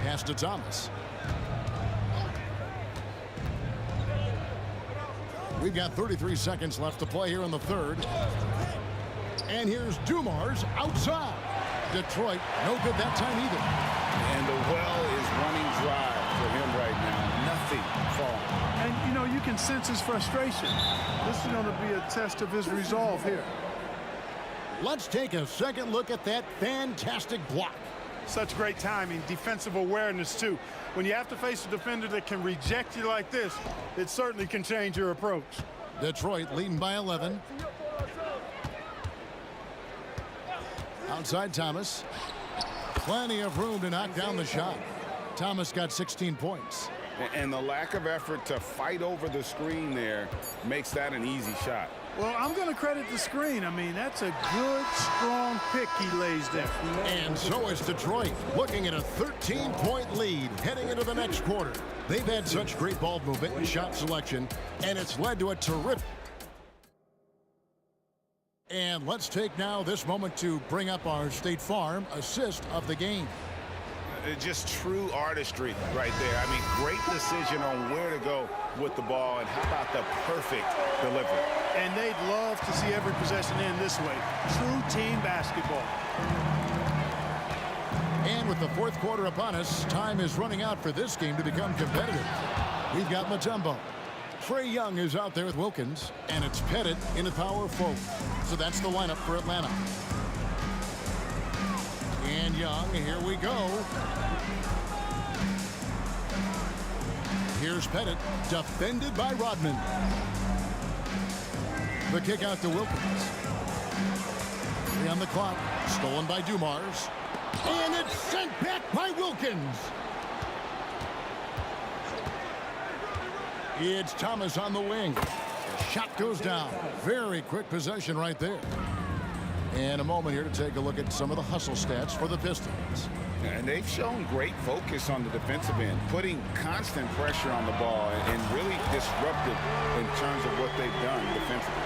Pass to Thomas. We've got 33 seconds left to play here in the 3rd. And here's Dumars outside. Detroit, no good that time either. And the well is running dry for him right now. Nothing falling. And, you know, you can sense his frustration. This is going to be a test of his resolve here. Let's take a second look at that fantastic block. Such great timing, defensive awareness, too. When you have to face a defender that can reject you like this, it certainly can change your approach. Detroit leading by 11. Outside Thomas. Plenty of room to knock down the shot. Thomas got 16 points. And the lack of effort to fight over the screen there makes that an easy shot. Well, I'm going to credit the screen. I mean, that's a good, strong pick he lays there. And so is Detroit, looking at a 13-point lead heading into the next quarter. They've had such great ball movement and shot selection, and it's led to a terrific. And let's take now this moment to bring up our State Farm assist of the game. Just true artistry right there. I mean, great decision on where to go with the ball, and how about the perfect delivery. And they'd love to see every possession end this way. True team basketball. And with the fourth quarter upon us, time is running out for this game to become competitive. We've got Mutombo. Trae Young is out there with Wilkins, and it's Pettit in the power forward. So that's the lineup for Atlanta. And Young, here we go. Here's Pettit, defended by Rodman. The kick out to Wilkins. 3 on the clock, stolen by Dumars. And it's sent back by Wilkins. It's Thomas on the wing. The shot goes down. Very quick possession right there. And a moment here to take a look at some of the hustle stats for the Pistons. And they've shown great focus on the defensive end, putting constant pressure on the ball and really disruptive in terms of what they've done defensively.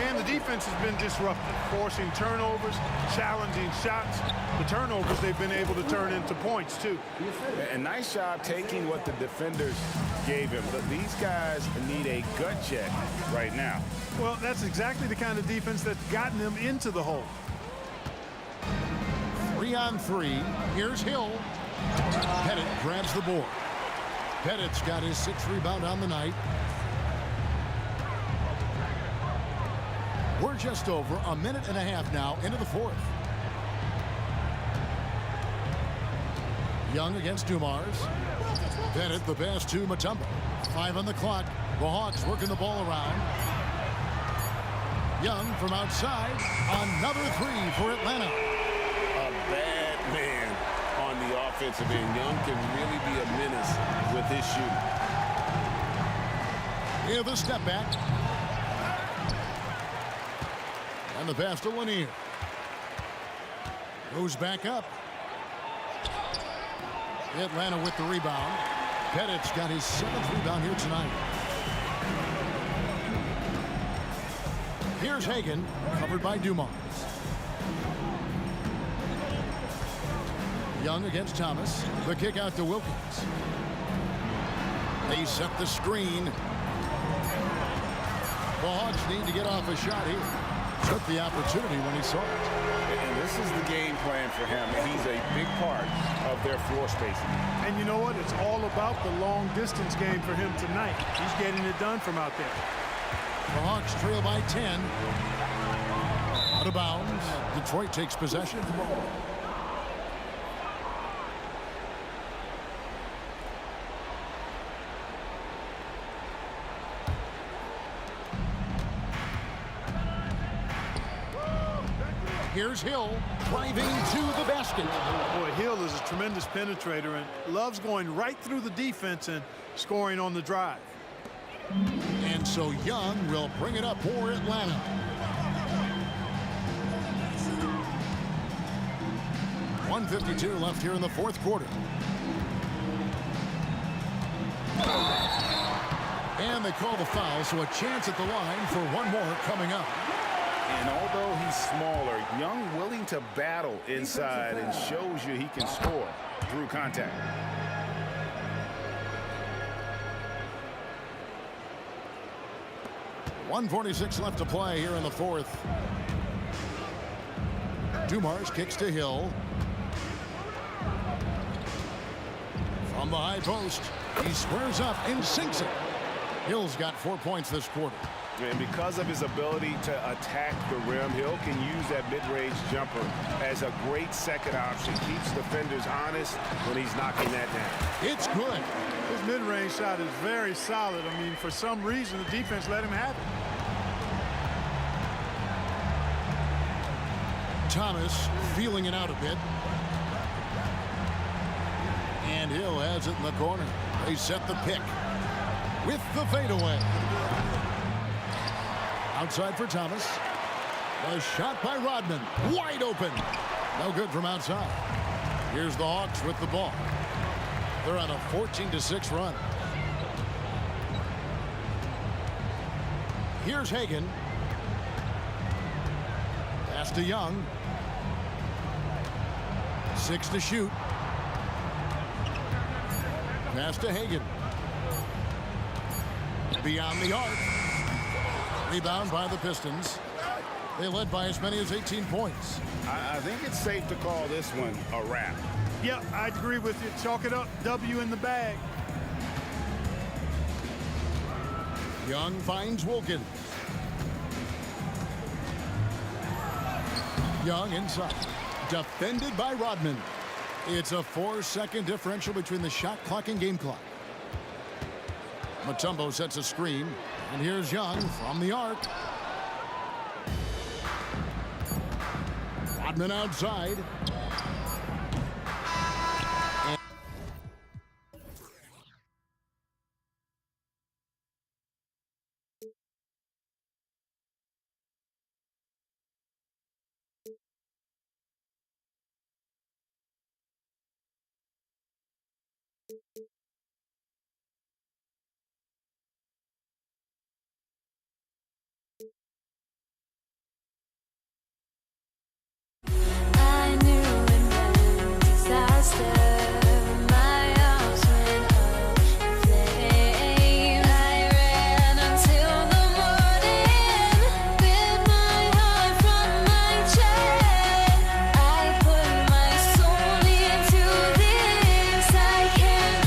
And the defense has been disruptive, forcing turnovers, challenging shots. The turnovers they've been able to turn into points, too. A nice job taking what the defenders gave him. But these guys need a gut check right now. Well, that's exactly the kind of defense that's gotten them into the hole. 3 on 3. Here's Hill. Pettit grabs the board. Pettit's got his 6th rebound on the night. We're just over a minute and a half now into the fourth. Young against Dumars. Pettit the pass to Mutombo. 5 on the clock. The Hawks working the ball around. Young from outside. Another 3 for Atlanta. A bad man on the offensive end. Young can really be a menace with his shooting. Here the step back. And the pass to Lanier. Goes back up. Atlanta with the rebound. Pettit's got his 7th rebound here tonight. Here's Hagan, covered by Dumars. Young against Thomas. The kick out to Wilkins. They set the screen. The Hawks need to get off a shot here. Took the opportunity when he saw it. And this is the game plan for him. He's a big part of their floor spacing. And you know what? It's all about the long distance game for him tonight. He's getting it done from out there. The Hawks trail by 10. Out of bounds. Detroit takes possession. Here's Hill driving to the basket. Boy, Hill is a tremendous penetrator and loves going right through the defense and scoring on the drive. And so Young will bring it up for Atlanta. .152 left here in the fourth quarter. And they call the foul, so a chance at the line for one more coming up. And although he's smaller, Young willing to battle inside and shows you he can score through contact. .146 left to play here in the fourth. Dumars kicks to Hill. From the high post, he squares up and sinks it. Hill's got 4 points this quarter. And because of his ability to attack the rim, Hill can use that mid-range jumper as a great second option. Keeps defenders honest when he's knocking that down. It's good. His mid-range shot is very solid. I mean, for some reason, the defense let him have it. Thomas feeling it out a bit. And Hill has it in the corner. They set the pick with the fadeaway. Outside for Thomas. The shot by Rodman. Wide open. No good from outside. Here's the Hawks with the ball. They're on a 14-6 run. Here's Hagan. Pass to Young. 6 to shoot. Pass to Hagan. Beyond the arc. Rebound by the Pistons. They led by as many as 18 points. I think it's safe to call this one a wrap. Yep, I agree with you. Chalk it up. W in the bag. Young finds Wilkins. Young inside. Defended by Rodman. It's a 4-second differential between the shot clock and game clock. Mutombo sets a screen. And here's Young from the arc. Rodman outside. I knew it meant disaster. My arms went up in flames. I ran until the morning, bit my heart from my chest. I put my soul into this. I can't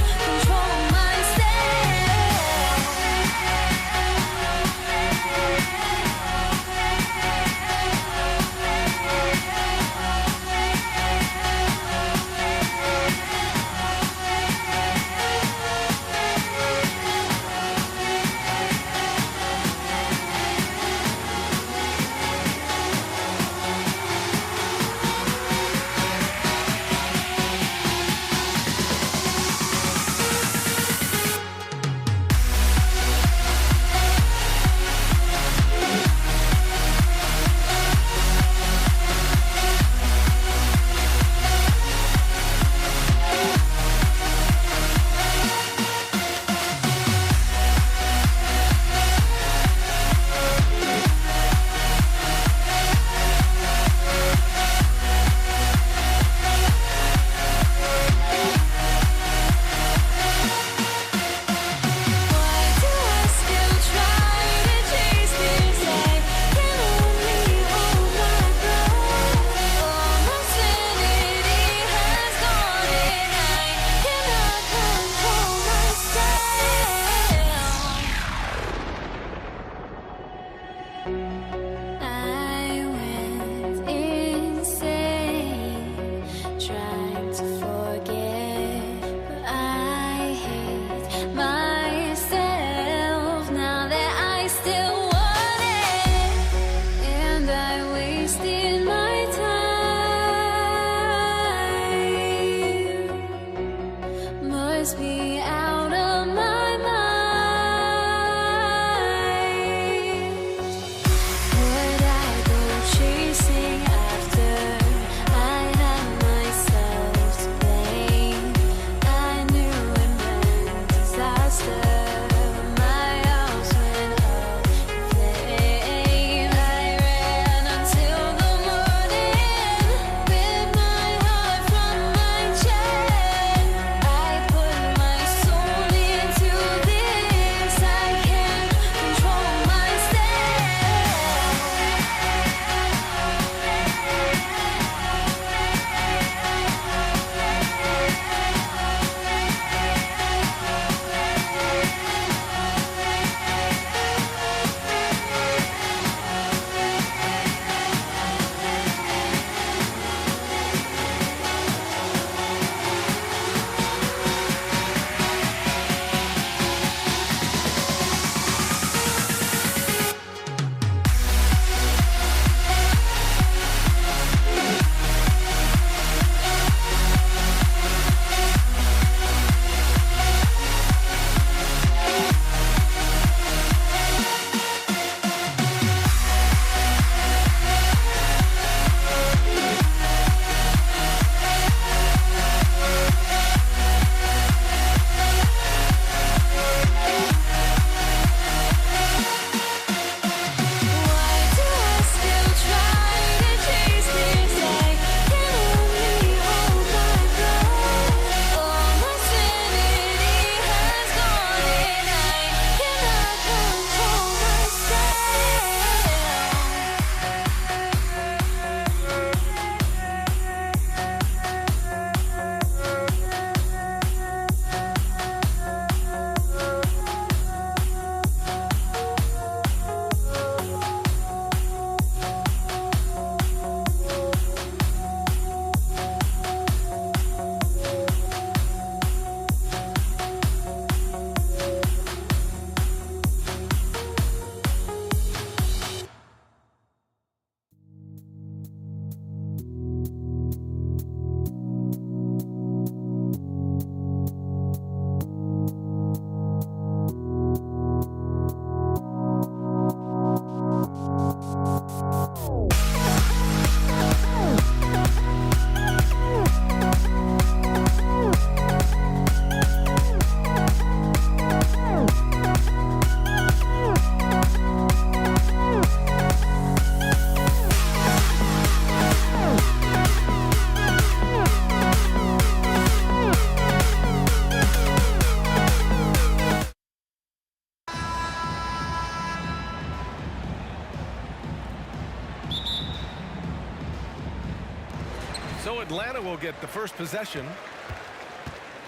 So Atlanta will get the first possession.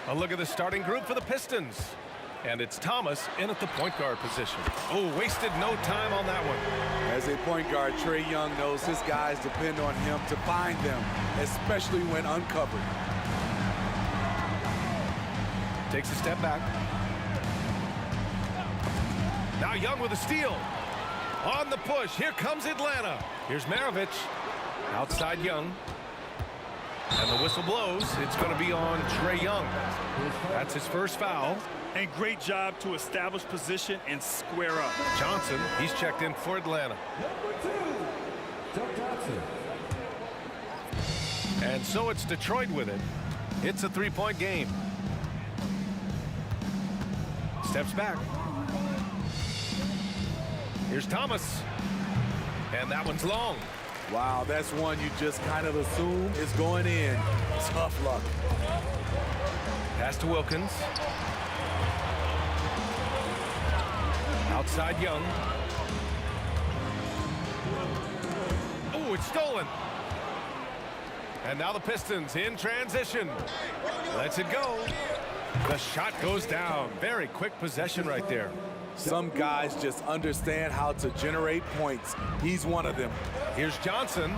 A look at the starting group for the Pistons. And it's Thomas in at the point guard position. Oh, wasted no time on that one. As a point guard, Trae Young knows his guys depend on him to find them, especially when uncovered. Takes a step back. Now Young with a steal. On the push, here comes Atlanta. Here's Maravich. Outside Young. And the whistle blows. It's going to be on Trae Young. That's his first foul. And great job to establish position and square up. Johnson, he's checked in for Atlanta. And so it's Detroit with it. It's a three-point game. Steps back. Here's Thomas. And that one's long. Wow, that's one you just kind of assume is going in. Tough luck. Pass to Wilkins. Outside Young. Oh, it's stolen. And now the Pistons in transition. Lets it go. The shot goes down. Very quick possession right there. Some guys just understand how to generate points. He's one of them. Here's Johnson.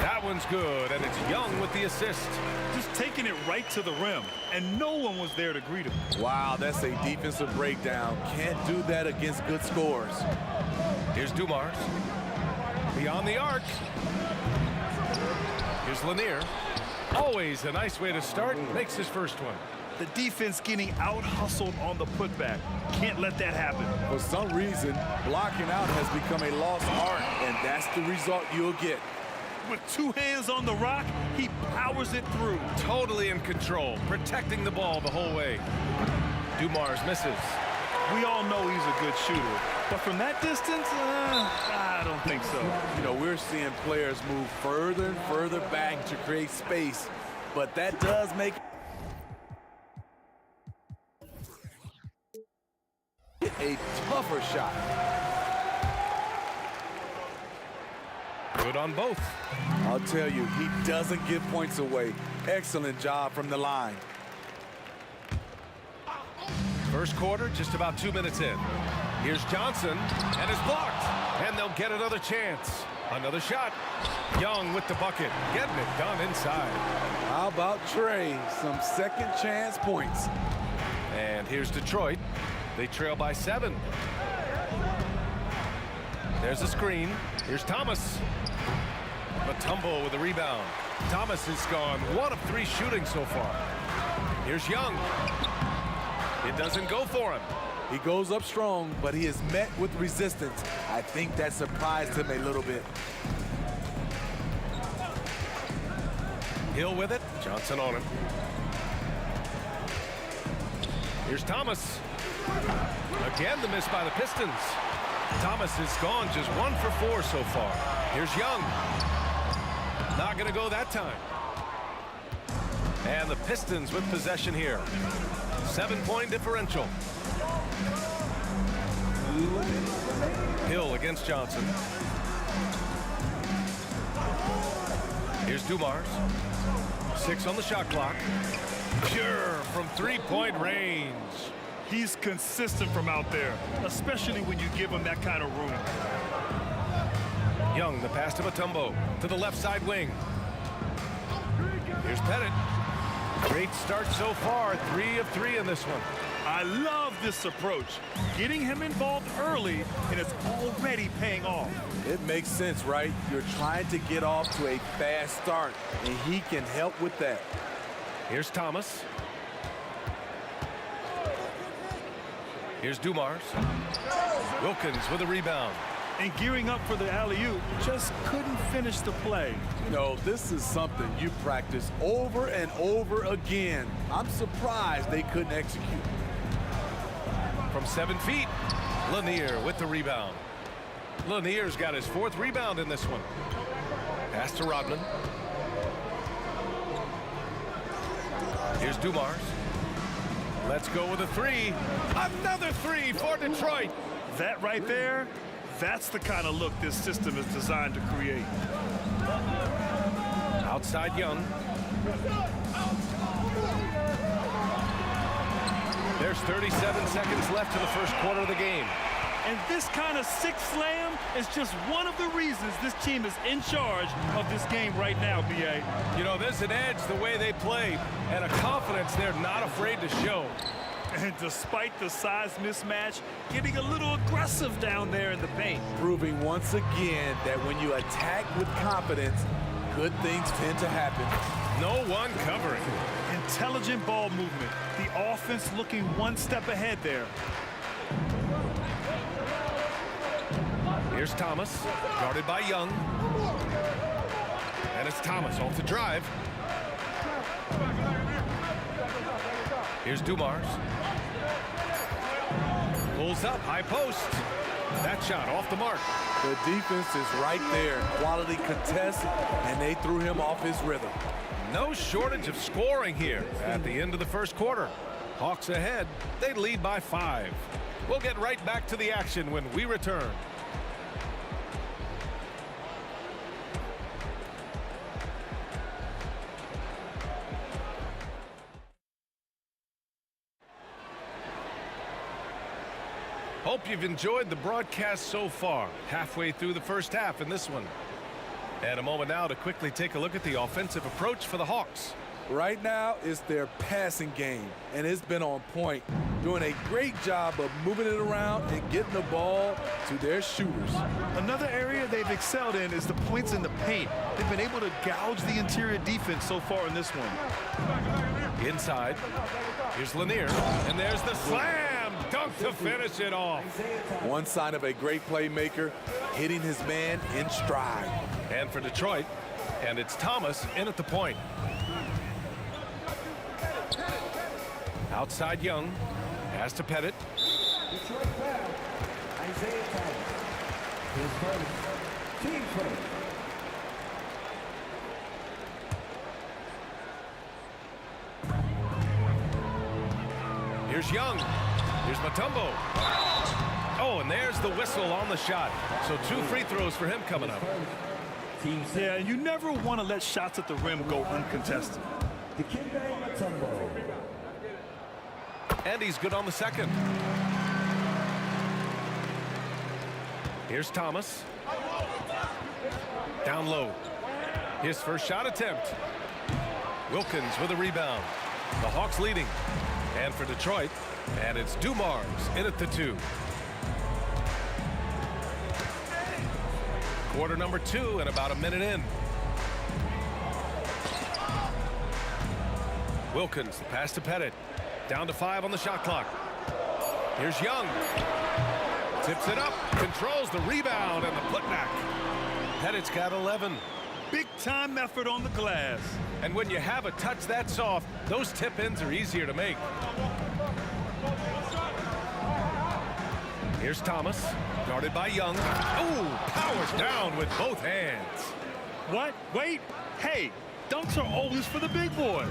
That one's good, and it's Young with the assist. Just taking it right to the rim, and no one was there to greet him. Wow, that's a defensive breakdown. Can't do that against good scores. Here's Dumars. Beyond the arc. Here's Lanier. Always a nice way to start. Makes his first one. The defense getting out-hustled on the putback. Can't let that happen. For some reason, blocking out has become a lost art, and that's the result you'll get. With two hands on the rock, he powers it through. Totally in control, protecting the ball the whole way. Dumars misses. We all know he's a good shooter, but from that distance, I don't think so. You know, we're seeing players move further and further back to create space, but that does make a tougher shot. Good on both. I'll tell you, he doesn't give points away. Excellent job from the line. First quarter, just about 2 minutes in. Here's Johnson, and it's blocked. And they'll get another chance. Another shot. Young with the bucket, getting it done inside. How about Trae? Some second chance points. And here's Detroit. They trail by 7. There's a screen. Here's Thomas. Mutombo with a rebound. Thomas has gone 1 of 3 shooting so far. Here's Young. It doesn't go for him. He goes up strong, but he is met with resistance. I think that surprised him a little bit. Hill with it. Johnson on him. Here's Thomas. Again, the miss by the Pistons. Thomas has gone just 1 for 4 so far. Here's Young. Not going to go that time. And the Pistons with possession here. 7-point differential. Hill against Johnson. Here's Dumars. 6 on the shot clock. Pure from 3-point range. He's consistent from out there, especially when you give him that kind of room. Young, the pass to Mutombo, to the left side wing. Here's Pettit. Great start so far, 3 of 3 in this one. I love this approach. Getting him involved early, and it's already paying off. It makes sense, right? You're trying to get off to a fast start, and he can help with that. Here's Thomas. Here's Dumars. Wilkins with a rebound. And gearing up for the alley-oop, just couldn't finish the play. You know, this is something you practice over and over again. I'm surprised they couldn't execute. From 7 feet, Lanier with the rebound. Lanier's got his 4th rebound in this one. Pass to Rodman. Here's Dumars. Let's go with a 3. Another 3 for Detroit. That right there, that's the kind of look this system is designed to create. Outside Young. There's 37 seconds left in the first quarter of the game. And this kind of sixth slam is just one of the reasons this team is in charge of this game right now, B.A. You know, there's an edge the way they play and a confidence they're not afraid to show. And despite the size mismatch, getting a little aggressive down there in the paint. Proving once again that when you attack with confidence, good things tend to happen. No one covering. Intelligent ball movement. The offense looking one step ahead there. Here's Thomas, guarded by Young. And it's Thomas off the drive. Here's Dumars. Pulls up, high post. That shot off the mark. The defense is right there. Quality contest, and they threw him off his rhythm. No shortage of scoring here at the end of the first quarter. Hawks ahead. They lead by 5. We'll get right back to the action when we return. Hope you've enjoyed the broadcast so far. Halfway through the first half in this one. And a moment now to quickly take a look at the offensive approach for the Hawks. Right now, it's their passing game, and it's been on point. Doing a great job of moving it around and getting the ball to their shooters. Another area they've excelled in is the points in the paint. They've been able to gouge the interior defense so far in this one. Inside, here's Lanier, and there's the slam dunk to finish it off. One sign of a great playmaker, hitting his man in stride. And for Detroit, and it's Thomas in at the point. Outside Young, has to Pettit. Detroit foul. Isaiah Thomas. His first team foul. Here's Young. Here's Mutombo. Oh, and there's the whistle on the shot. So 2 free throws for him coming up. Yeah, you never want to let shots at the rim go uncontested. And he's good on the second. Here's Thomas. Down low. His first shot attempt. Wilkins with a rebound. The Hawks leading. And for Detroit, and it's Dumars in at the 2. Quarter number 2 and about a minute in. Wilkins, the pass to Pettit. Down to 5 on the shot clock. Here's Young. Tips it up, controls the rebound and the putback. Pettit's got 11. Big time effort on the glass. And when you have a touch that soft, those tip-ins are easier to make. Here's Thomas, guarded by Young. Ooh, powers down with both hands. What? Wait. Hey, dunks are always for the big boys.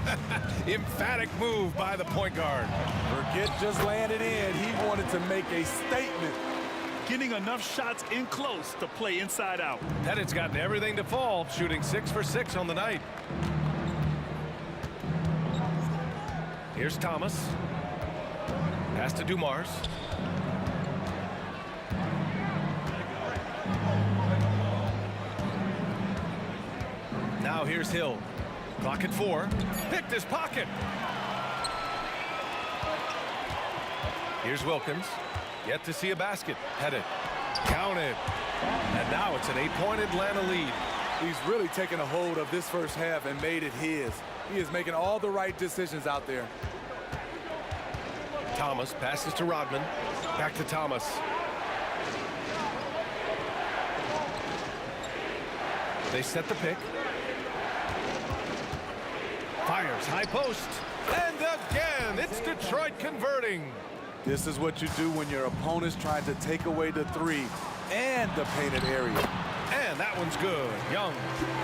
Emphatic move by the point guard. Forget just landed in. He wanted to make a statement. Getting enough shots in close to play inside out. Pettit's gotten everything to fall, shooting 6 for 6 on the night. Here's Thomas. Pass to Dumars. Now here's Hill. Clock at 4. Picked his pocket. Here's Wilkins. Yet to see a basket. Pettit. Counted. And now it's an 8-point Atlanta lead. He's really taken a hold of this first half and made it his. He is making all the right decisions out there. Thomas passes to Rodman. Back to Thomas. They set the pick. Fires high post. And again, it's Detroit converting. This is what you do when your opponent's trying to take away the 3 and the painted area. And that one's good. Young.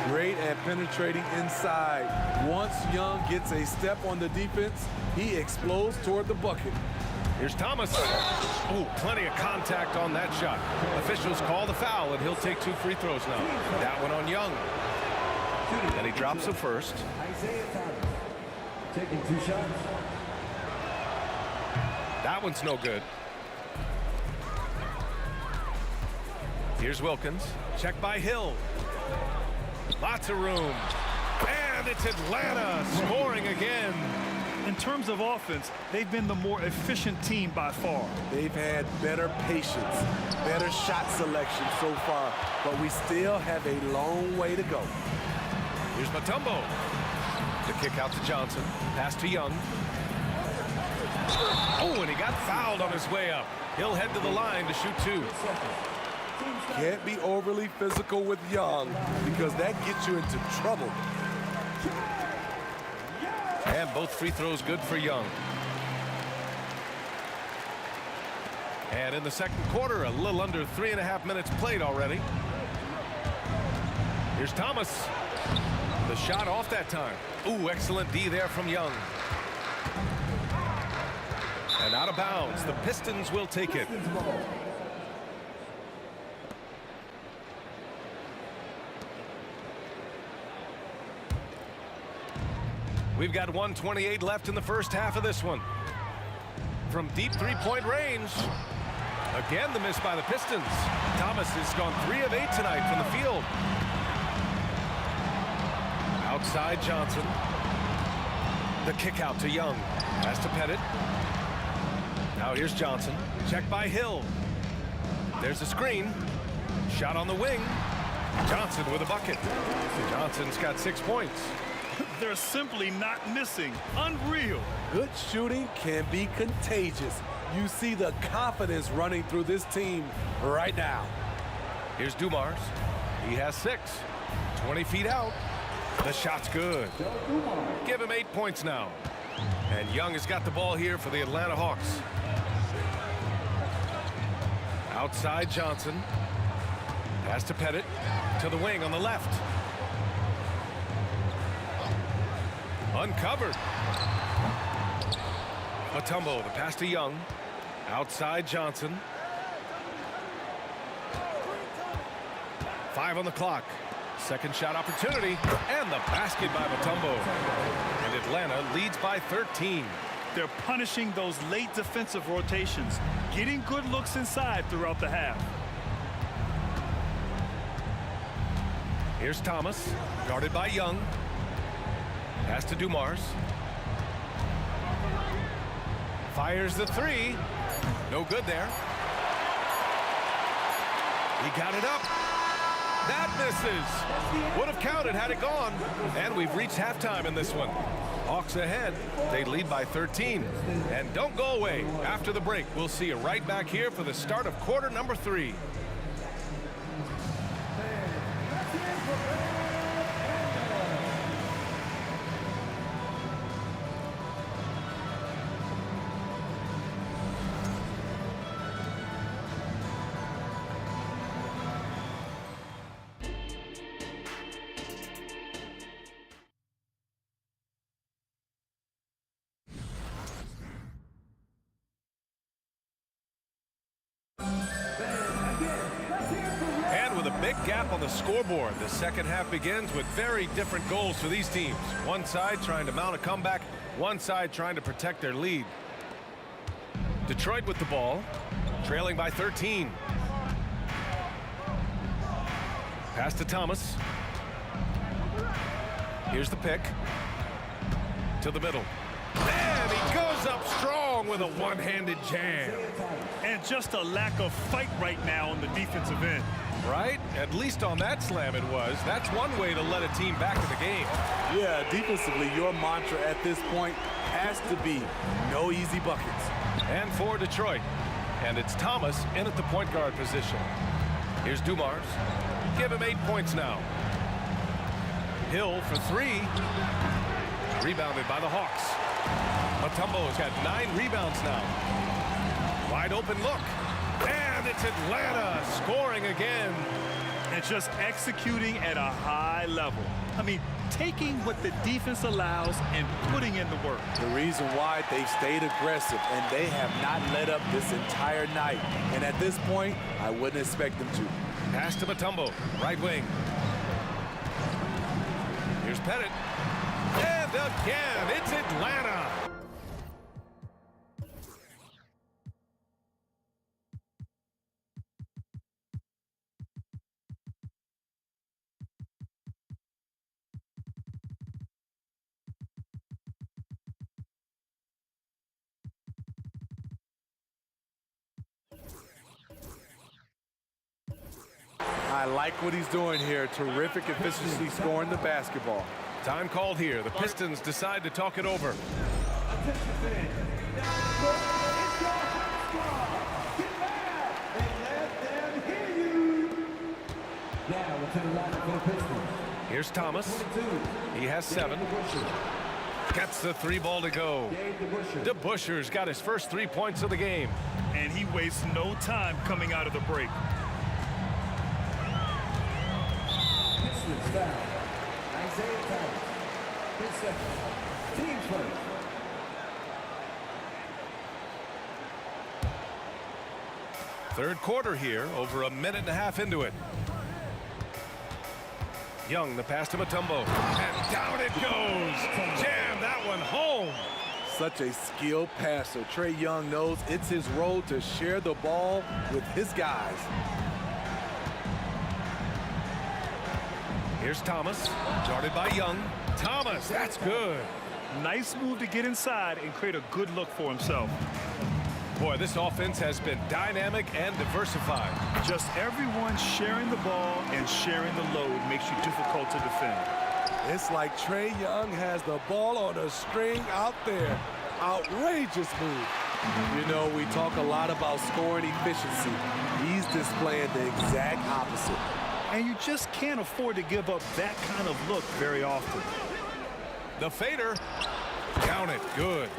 Great at penetrating inside. Once Young gets a step on the defense, he explodes toward the bucket. Here's Thomas. Oh, plenty of contact on that shot. Officials call the foul, and he'll take 2 free throws now. That one on Young. And he drops the first. Taking 2 shots. That one's no good. Here's Wilkins. Check by Hill. Lots of room. And it's Atlanta scoring again. In terms of offense, they've been the more efficient team by far. They've had better patience, better shot selection so far, but we still have a long way to go. Here's Mutombo. The kick out to Johnson. Pass to Young. Oh, and he got fouled on his way up. He'll head to the line to shoot 2. Can't be overly physical with Young because that gets you into trouble. And both free throws good for Young. And in the second quarter, a little under 3.5 minutes played already. Here's Thomas. The shot off that time. Ooh, excellent D there from Young. And out of bounds. The Pistons will take it. We've got 1:28 left in the first half of this one. From deep three-point range. Again, the miss by the Pistons. Thomas has gone 3 of 8 tonight from the field. Outside Johnson. The kick out to Young. Pass to Pettit. Now here's Johnson. Check by Hill. There's a screen. Shot on the wing. Johnson with a bucket. Johnson's got 6 points. They're simply not missing. Unreal. Good shooting can be contagious. You see the confidence running through this team right now. Here's Dumars. He has 6. 20 feet out. The shot's good. Give him 8 points now. And Young has got the ball here for the Atlanta Hawks. Outside Johnson. Pass to Pettit. To the wing on the left. Uncovered. Mutombo, the pass to Young. Outside Johnson. 5 on the clock. Second shot opportunity. And the basket by Mutombo. And Atlanta leads by 13. They're punishing those late defensive rotations, getting good looks inside throughout the half. Here's Thomas, guarded by Young. Pass to Dumars. Fires the 3. No good there. He got it up. That misses. Would have counted had it gone. And we've reached halftime in this one. Hawks ahead. They lead by 13. And don't go away. After the break, we'll see you right back here for the start of quarter number 3. Big gap on the scoreboard. The second half begins with very different goals for these teams. One side trying to mount a comeback, one side trying to protect their lead. Detroit with the ball, trailing by 13. Pass to Thomas. Here's the pick. To the middle. And he goes up strong with a one-handed jam. And just a lack of fight right now on the defensive end. Right? At least on that slam it was. That's one way to let a team back in the game. Yeah, defensively, your mantra at this point has to be no easy buckets. And for Detroit. And it's Thomas in at the point guard position. Here's Dumars. Give him 8 points now. Hill for 3. Rebounded by the Hawks. Mutombo's got 9 rebounds now. Wide open look. And it's Atlanta scoring again. And just executing at a high level. I mean, taking what the defense allows and putting in the work. The reason why they've stayed aggressive and they have not let up this entire night. And at this point, I wouldn't expect them to. Pass to Mutombo, right wing. Here's Pettit. And again, it's Atlanta. I like what he's doing here. Terrific efficiency scoring the basketball. Time called here. The Pistons decide to talk it over. Here's Thomas. He has 7. Gets the 3 ball to go. DeBuscher's got his first 3 points of the game. And he wastes no time coming out of the break. Third quarter here, over a minute and a half into it. Young, the pass to Mutombo. And down it goes. Jam that one home. Such a skilled passer. Trae Young knows it's his role to share the ball with his guys. Here's Thomas, guarded by Young. Thomas, that's good. Nice move to get inside and create a good look for himself. Boy, this offense has been dynamic and diversified. Just everyone sharing the ball and sharing the load makes you difficult to defend. It's like Trae Young has the ball on a string out there. Outrageous move. You know, we talk a lot about scoring efficiency. He's displaying the exact opposite. And you just can't afford to give up that kind of look very often. The fader. Count it. Good.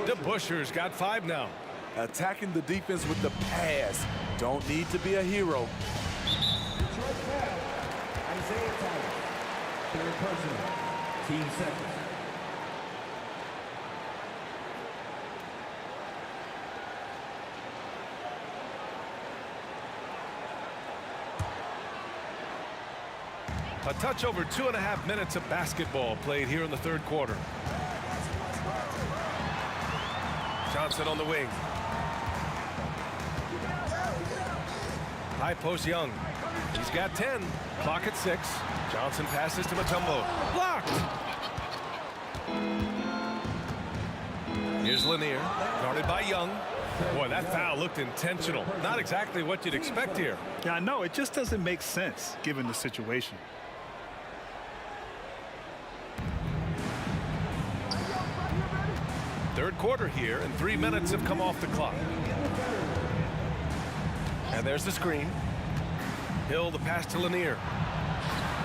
DeBuscher's got 5 now. Attacking the defense with the pass. Don't need to be a hero. Isaiah Thomas, third personal, team second. A touch over 2.5 minutes of basketball played here in the third quarter. Johnson on the wing. High post Young. He's got 10. Clock at 6. Johnson passes to Mutombo. Blocked! Here's Lanier, guarded by Young. Boy, that foul looked intentional. Not exactly what you'd expect here. Yeah, I know. It just doesn't make sense given the situation. Third quarter here, and 3 minutes have come off the clock. And there's the screen. Hill, the pass to Lanier.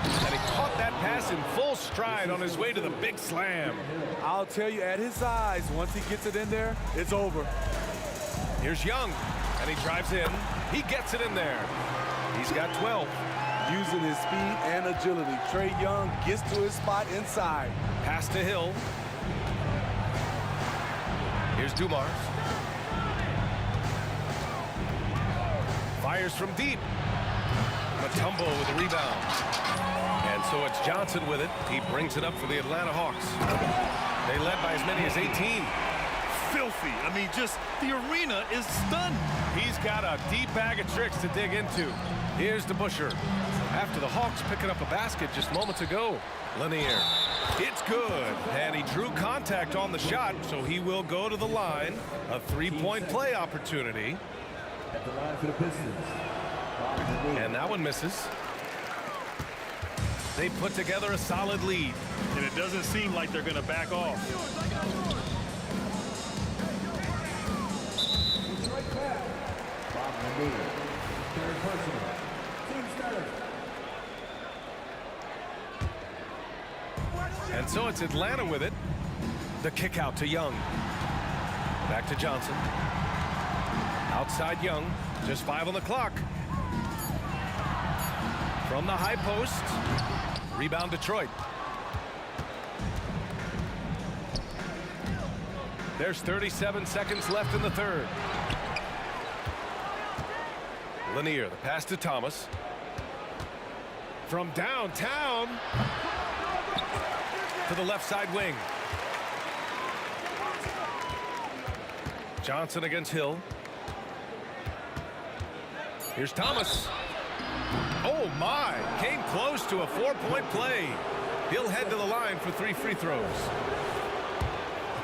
And he caught that pass in full stride on his way to the big slam. I'll tell you, at his size, once he gets it in there, it's over. Here's Young, and he drives in. He gets it in there. He's got 12. Using his speed and agility, Trae Young gets to his spot inside. Pass to Hill. Here's Dumars. Fires from deep. Mutombo with the rebound. And so it's Johnson with it. He brings it up for the Atlanta Hawks. They led by as many as 18. Filthy. I mean, just the arena is stunned. He's got a deep bag of tricks to dig into. Here's DeBuscher. After the Hawks picking up a basket just moments ago. Lanier. It's good. And he drew contact on the shot, so he will go to the line. A 3-point play opportunity. At the line for the Pistons. And that one misses. They put together a solid lead. And it doesn't seem like they're going to back off. Third personal, team starter. And so it's Atlanta with it. The kick out to Young. Back to Johnson. Outside Young. Just 5 on the clock. From the high post. Rebound Detroit. There's 37 seconds left in the third. Lanier, the pass to Thomas. From downtown. to the left side wing. Johnson against Hill. Here's Thomas. Oh my, came close to a 4-point play. He'll head to the line for 3 free throws.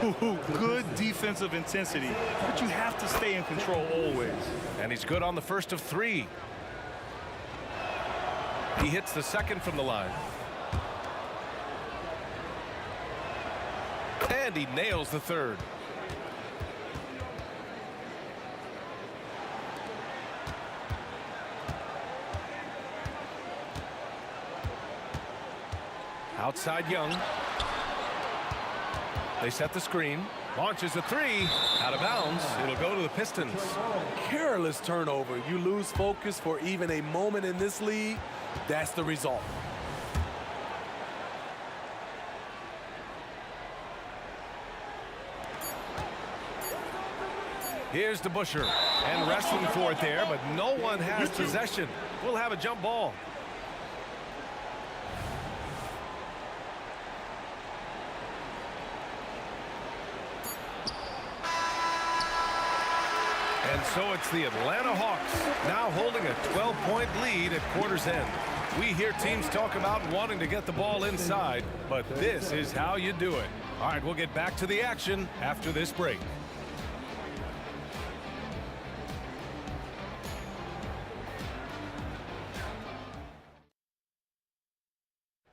Ooh, good defensive intensity, but you have to stay in control always. And he's good on the first of 3. He hits the second from the line. And he nails the third. Outside Young. They set the screen. Launches a 3. Out of bounds. It'll go to the Pistons. Careless turnover. You lose focus for even a moment in this league. That's the result. Here's DeBusschere. And wrestling for it there, but no one has possession. We'll have a jump ball. And so it's the Atlanta Hawks now holding a 12-point lead at quarter's end. We hear teams talk about wanting to get the ball inside, but this is how you do it. All right, we'll get back to the action after this break.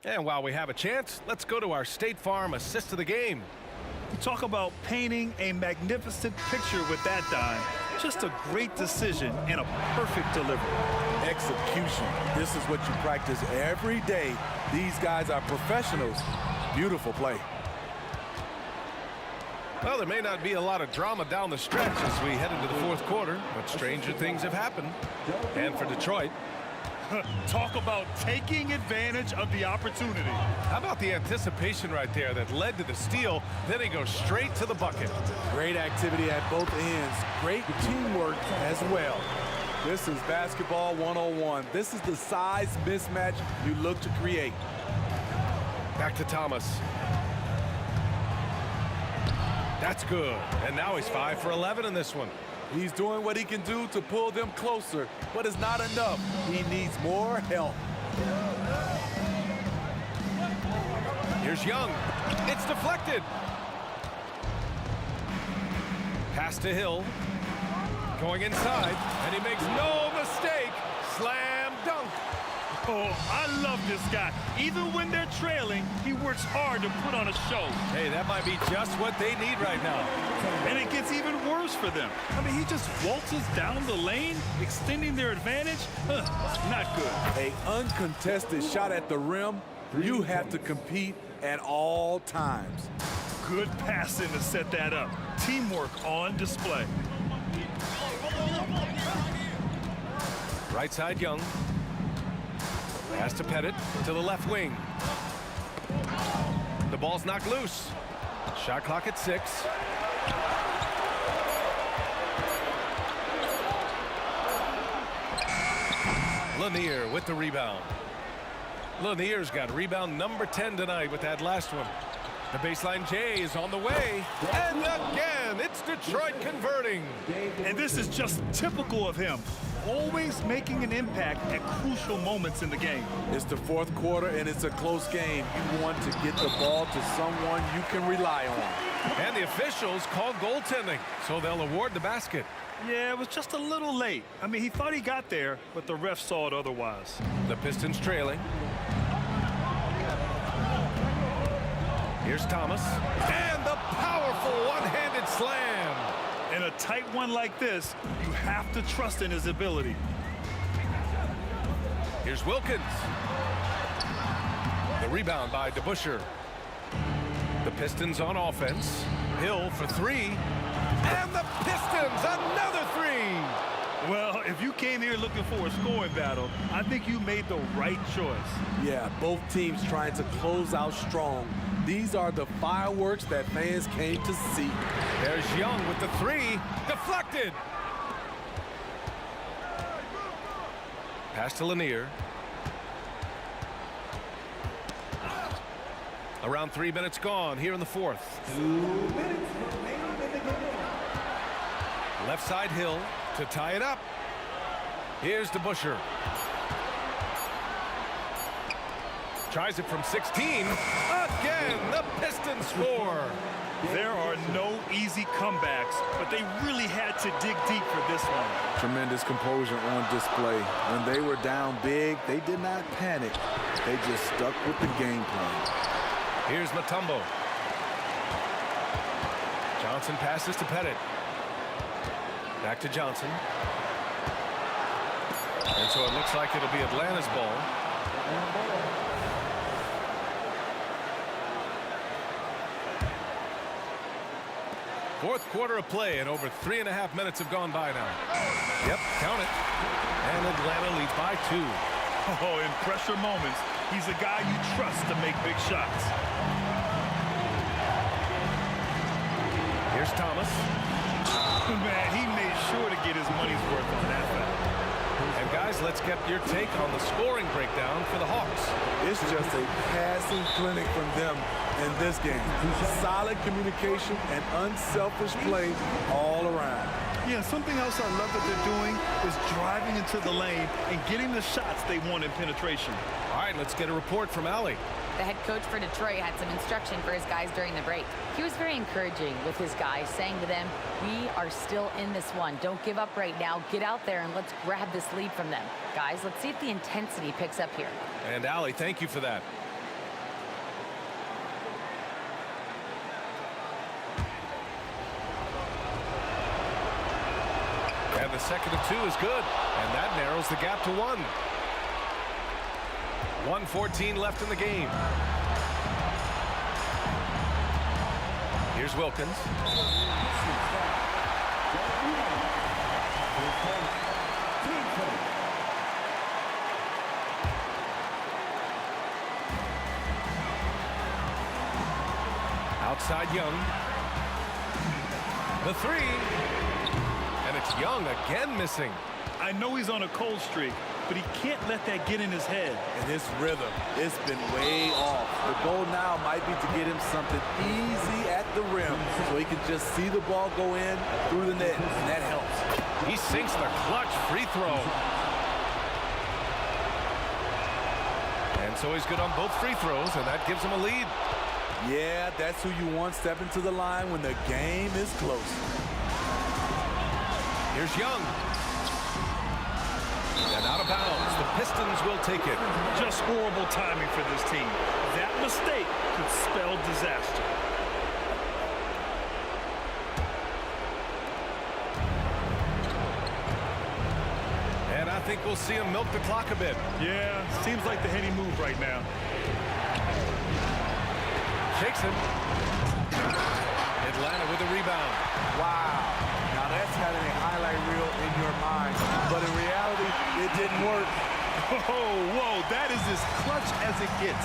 And while we have a chance, let's go to our State Farm assist of the game. You talk about painting a magnificent picture with that dime. Just a great decision and a perfect delivery. Execution. This is what you practice every day. These guys are professionals. Beautiful play. Well, there may not be a lot of drama down the stretch as we head into the fourth quarter, but stranger things have happened. And for Detroit, talk about taking advantage of the opportunity. How about the anticipation right there that led to the steal? Then he goes straight to the bucket. Great activity at both ends. Great teamwork as well. This is basketball 101. This is the size mismatch you look to create. Back to Thomas. That's good. And now he's 5 for 11 in this one. He's doing what he can do to pull them closer, but it's not enough. He needs more help. Here's Young. It's deflected. Pass to Hill. Going inside, and he makes no mistake. Slam dunk. Oh, I love this guy. Even when they're trailing, he works hard to put on a show. Hey, that might be just what they need right now. And it gets even worse for them. I mean, he just waltzes down the lane, extending their advantage. Not good. An uncontested shot at the rim. You have to compete at all times. Good passing to set that up. Teamwork on display. Right side Young. Pass to Pettit to the left wing. The ball's knocked loose. Shot clock at 6. Lanier with the rebound. Lanier's got rebound number 10 tonight with that last one. The baseline J is on the way. And again, it's Detroit converting. And this is just typical of him. Always making an impact at crucial moments in the game. It's the fourth quarter, and it's a close game. You want to get the ball to someone you can rely on. And the officials called goaltending, so they'll award the basket. Yeah, it was just a little late. I mean, he thought he got there, but the ref saw it otherwise. The Pistons trailing. Here's Thomas. And the powerful one-handed slam. In a tight one like this, you have to trust in his ability. Here's Wilkins. The rebound by DeBusschere. The Pistons on offense. Hill for 3. And the Pistons, another 3. Well, if you came here looking for a scoring battle, I think you made the right choice. Yeah, both teams trying to close out strong. These are the fireworks that fans came to see. There's Young with the 3. Deflected. Pass to Lanier. Around 3 minutes gone here in the fourth. 2 minutes remaining in the game. Left side Hill to tie it up. Here's DeBuscher. Tries it from 16. Again, the Pistons score. There are no easy comebacks, but they really had to dig deep for this one. Tremendous composure on display. When they were down big, they did not panic. They just stuck with the game plan. Here's Mutombo. Johnson passes to Pettit. Back to Johnson. And so it looks like it'll be Atlanta's ball. Fourth quarter of play, and over 3.5 minutes have gone by now. Yep, count it. And Atlanta leads by 2. Oh, in pressure moments, he's a guy you trust to make big shots. Here's Thomas. Man, he made sure to get his money's worth on that foul. And guys, let's get your take on the scoring breakdown for the Hawks. It's just a passing clinic from them in this game. Solid communication and unselfish play all around. Yeah, something else I love that they're doing is driving into the lane and getting the shots they want in penetration. All right, let's get a report from Allie. The head coach for Detroit had some instruction for his guys during the break. He was very encouraging with his guys, saying to them, we are still in this one. Don't give up right now. Get out there and let's grab this lead from them. Guys, let's see if the intensity picks up here. And Allie, thank you for that. And the second of 2 is good. And that narrows the gap to 1. 1:14 left in the game. Here's Wilkins. Outside Young. The 3. And it's Young again missing. I know he's on a cold streak, but he can't let that get in his head. And his rhythm, it's been way off. The goal now might be to get him something easy at the rim so he can just see the ball go in through the net, and that helps. He sinks the clutch free throw. And so he's good on both free throws, and that gives him a lead. Yeah, that's who you want stepping to the line when the game is close. Here's Young. And out of bounds, the Pistons will take it. Just horrible timing for this team. That mistake could spell disaster. And I think we'll see him milk the clock a bit. Yeah, seems like the heady move right now. Shakes him. Atlanta with a rebound. Wow. Now that's having a highlight reel in your mind. But in reality, it didn't work. Oh, whoa, that is as clutch as it gets.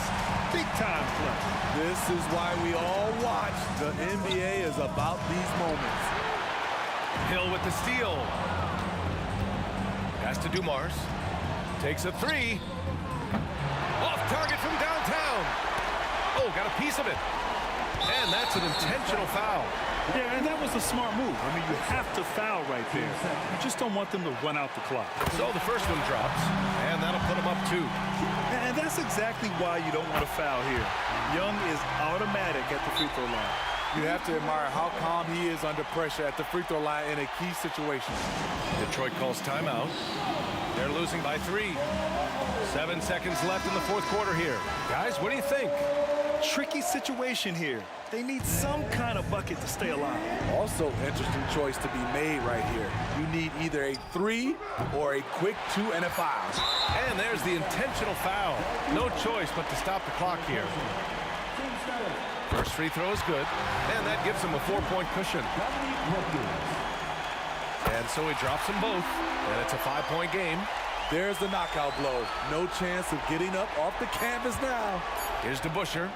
Big time clutch. This is why we all watch. The NBA is about these moments. Hill with the steal. Pass to Dumars. Takes a 3. Off target from downtown. Oh, got a piece of it. And that's an intentional foul. Yeah, and that was a smart move. I mean, you have to foul right there. You just don't want them to run out the clock. So the first one drops, and that'll put him up 2. And that's exactly why you don't want to foul here. Young is automatic at the free throw line. You have to admire how calm he is under pressure at the free throw line in a key situation. Detroit calls timeout. They're losing by 3. 7 seconds left in the fourth quarter here. Guys, what do you think? Tricky situation here. They need some kind of bucket to stay alive. Also, interesting choice to be made right here. You need either a 3 or a quick 2 and a foul. And there's the intentional foul. No choice but to stop the clock here. First free throw is good, and that gives him a 4-point cushion. And so he drops them both, and it's a 5-point game. There's the knockout blow. No chance of getting up off the canvas now. Here's DeBuscher.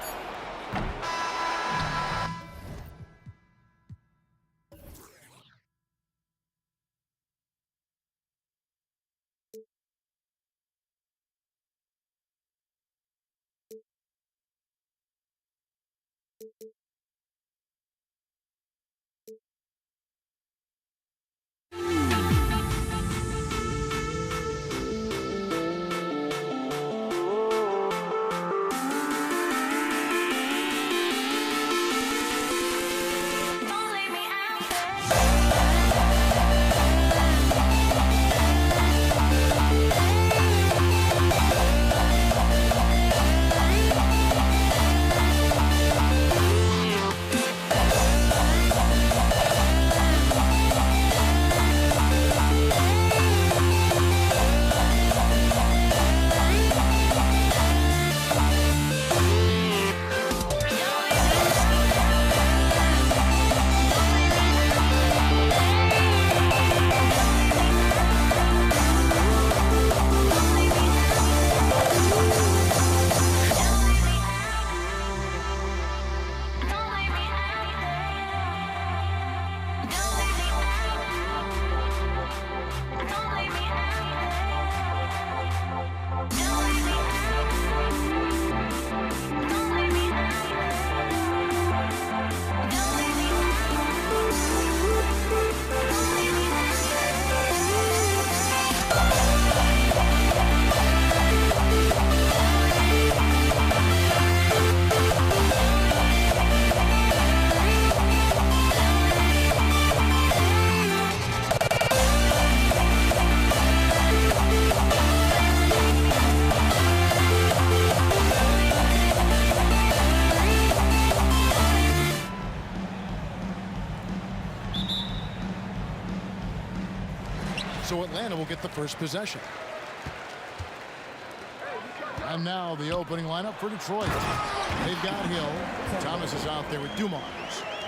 So Atlanta will get the first possession. And now the opening lineup for Detroit. They've got Hill. Thomas is out there with Dumars.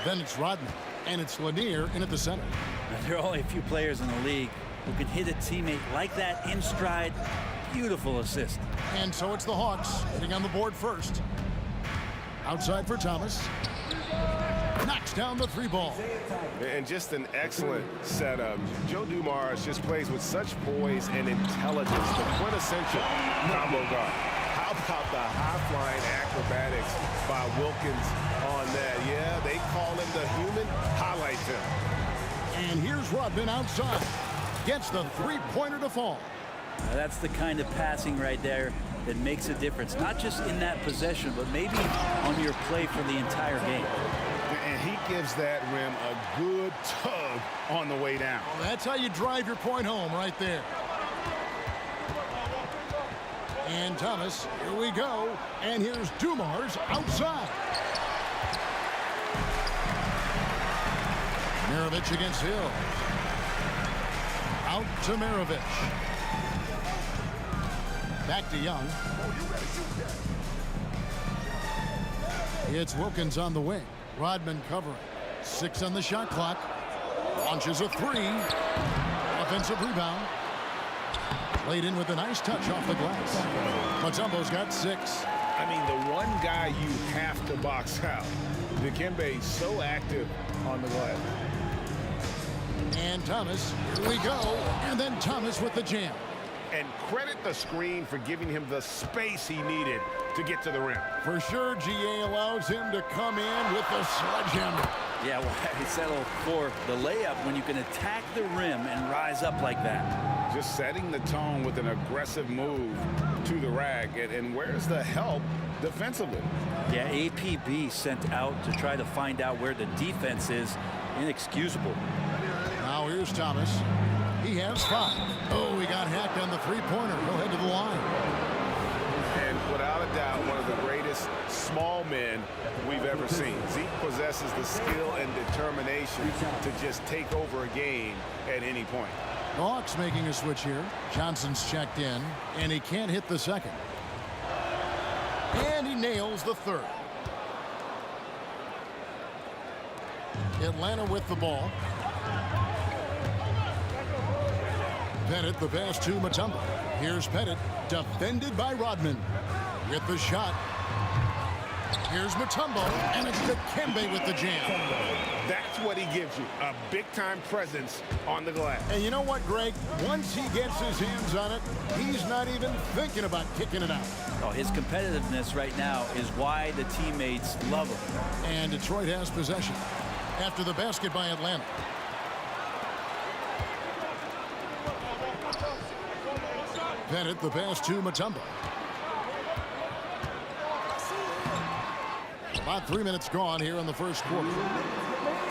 Then it's Rodman. And it's Lanier in at the center. Now, there are only a few players in the league who can hit a teammate like that in stride. Beautiful assist. And so it's the Hawks hitting on the board first. Outside for Thomas. Knocks down the three ball. And just an excellent setup. Joe Dumars just plays with such poise and intelligence, the quintessential combo guard. How about the high-flying acrobatics by Wilkins on that? Yeah, they call him the human highlight film. And here's Rodman outside. Gets the three-pointer to fall. Now, that's the kind of passing right there that makes a difference, not just in that possession, but maybe on your play for the entire game. And he gives that rim a good tug on the way down. Well, that's how you drive your point home right there. And Thomas, here we go. And here's Dumars outside. Maravich against Hill. Out to Maravich. Back to Young. It's Wilkins on the wing. Rodman covering. 6 on the shot clock. Launches a three. Offensive rebound. Laid in with a nice touch off the glass. Mutombo's got 6. I mean, the one guy you have to box out. Dikembe so active on the glass. And Thomas, here we go. And then Thomas with the jam. And credit the screen for giving him the space he needed to get to the rim. For sure, GA allows him to come in with the sledgehammer. Yeah, why settle for the layup when you can attack the rim and rise up like that? Just setting the tone with an aggressive move to the rack. And where's the help defensively? Yeah, APB sent out to try to find out where the defense is. Inexcusable. Now here's Thomas. He has 5. Oh, he got hacked on the three-pointer. He'll head to the line. And without a doubt, one of the greatest small men we've ever seen. Zeke possesses the skill and determination to just take over a game at any point. The Hawks making a switch here. Johnson's checked in, and he can't hit the second. And he nails the third. Atlanta with the ball. Pettit, the pass to Mutombo. Here's Pettit, defended by Rodman. With the shot. Here's Mutombo, and it's Dikembe with the jam. That's what he gives you, a big-time presence on the glass. And you know what, Greg? Once he gets his hands on it, he's not even thinking about kicking it out. Oh, his competitiveness right now is why the teammates love him. And Detroit has possession after the basket by Atlanta. Bennett, the pass to Mutombo. About 3 minutes gone here in the first quarter.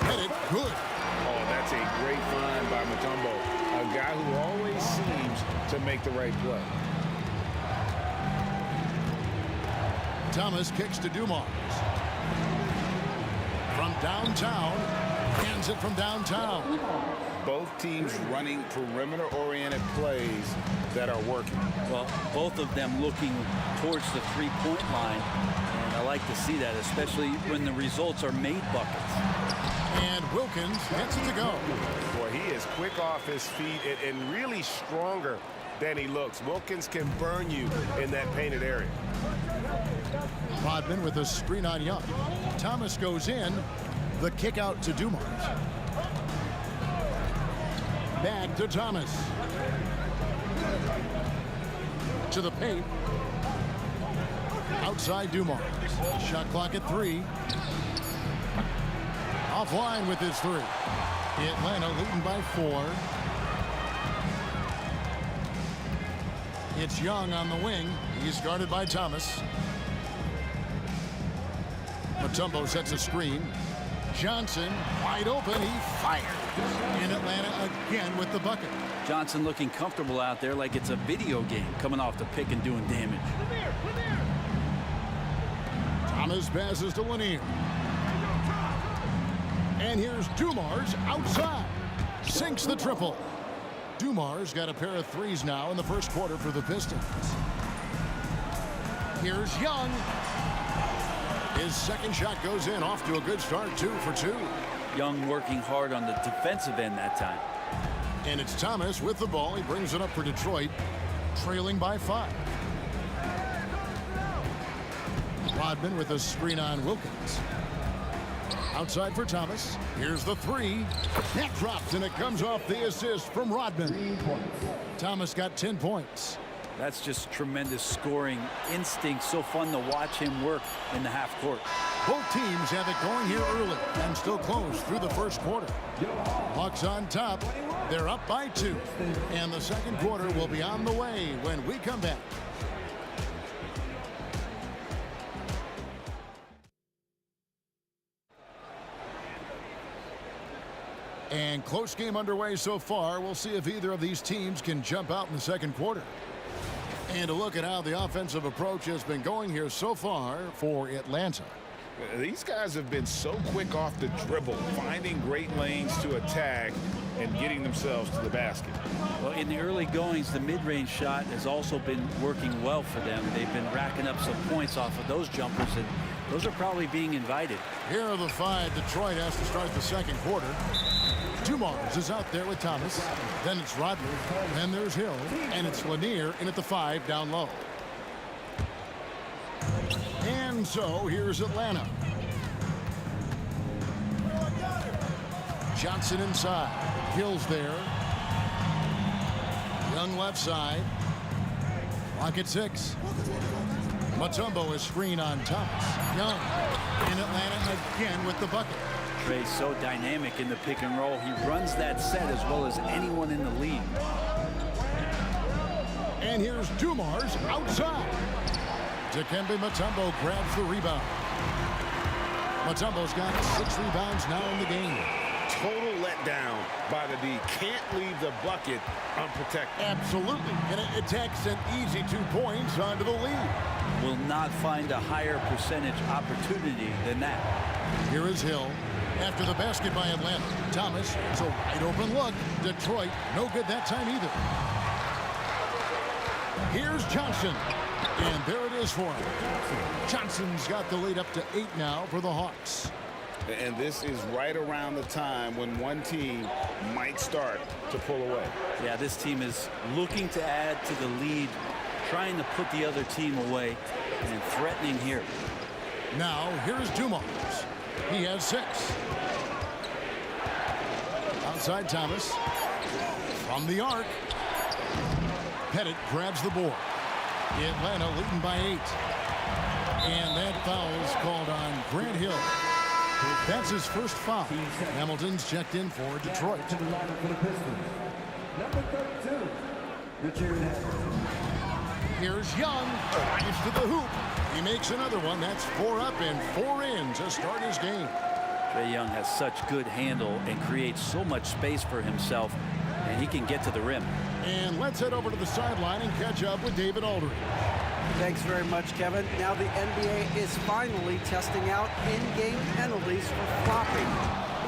Bennett, good. Oh, that's a great find by Mutombo, a guy who always seems to make the right play. Thomas kicks to Dumars. From downtown, hands it from downtown. Both teams running perimeter-oriented plays that are working. Well, both of them looking towards the three-point line, and I like to see that, especially when the results are made buckets. And Wilkins gets it to go. Boy, he is quick off his feet and really stronger than he looks. Wilkins can burn you in that painted area. Rodman with a screen on Young. Thomas goes in. The kick out to Dumars. Back to Thomas. To the paint. Outside Dumars. Shot clock at 3. Offline with his 3. Atlanta leading by 4. It's Young on the wing. He's guarded by Thomas. Mutombo sets a screen. Johnson wide open. He fires. In Atlanta again with the bucket. Johnson looking comfortable out there like it's a video game, coming off the pick and doing damage. Thomas passes to Lanier. And here's Dumars outside. Sinks the triple. Dumars got a pair of threes now in the first quarter for the Pistons. Here's Young. His second shot goes in, off to a good start, 2 for 2. Young working hard on the defensive end that time. And it's Thomas with the ball. He brings it up for Detroit, trailing by 5. Rodman with a screen on Wilkins. Outside for Thomas. Here's the 3. That drops, and it comes off the assist from Rodman. Thomas got 10 points. That's just tremendous scoring instinct. So fun to watch him work in the half court. Both teams have it going here early and still close through the first quarter. Bucks on top. They're up by 2. And the second quarter will be on the way when we come back. And close game underway so far. We'll see if either of these teams can jump out in the second quarter. And a look at how the offensive approach has been going here so far for Atlanta. These guys have been so quick off the dribble, finding great lanes to attack and getting themselves to the basket. Well, in the early goings, the mid-range shot has also been working well for them. They've been racking up some points off of those jumpers, and those are probably being invited. Here are the 5. Detroit has to start the second quarter. Dumars is out there with Thomas. Then it's Rodman. Then there's Hill. And it's Lanier in at the 5 down low. And so here's Atlanta. Johnson inside. Hill's there. Young left side. Clock at 6. Mutombo is screen on Thomas. Young in Atlanta again with the bucket. Trey's so dynamic in the pick and roll. He runs that set as well as anyone in the league. And here's Dumars outside. Dikembe Mutombo grabs the rebound. Mutombo's got 6 rebounds now in the game. Total letdown by the D. Can't leave the bucket unprotected. Absolutely. And it takes an easy 2 points onto the lead. Will not find a higher percentage opportunity than that. Here is Hill. After the basket by Atlanta. Thomas, it's a wide open look. Detroit, no good that time either. Here's Johnson. And there it is for him. Johnson's got the lead up to 8 now for the Hawks. And this is right around the time when one team might start to pull away. Yeah, this team is looking to add to the lead, trying to put the other team away, and threatening here. Now, here's Dumars. He has 6. Outside Thomas. From the arc. Pettit grabs the board. Atlanta leading by 8. And that foul is called on Grant Hill. That's his first foul. Hamilton's checked in for Detroit. Number 32, Richard. Here's Young. Drives to the hoop. He makes another one. That's 4 up and 4 in to start his game. Trae Young has such good handle and creates so much space for himself, and he can get to the rim. And let's head over to the sideline and catch up with David Aldridge. Thanks very much, Kevin. Now the NBA is finally testing out in-game penalties for flopping,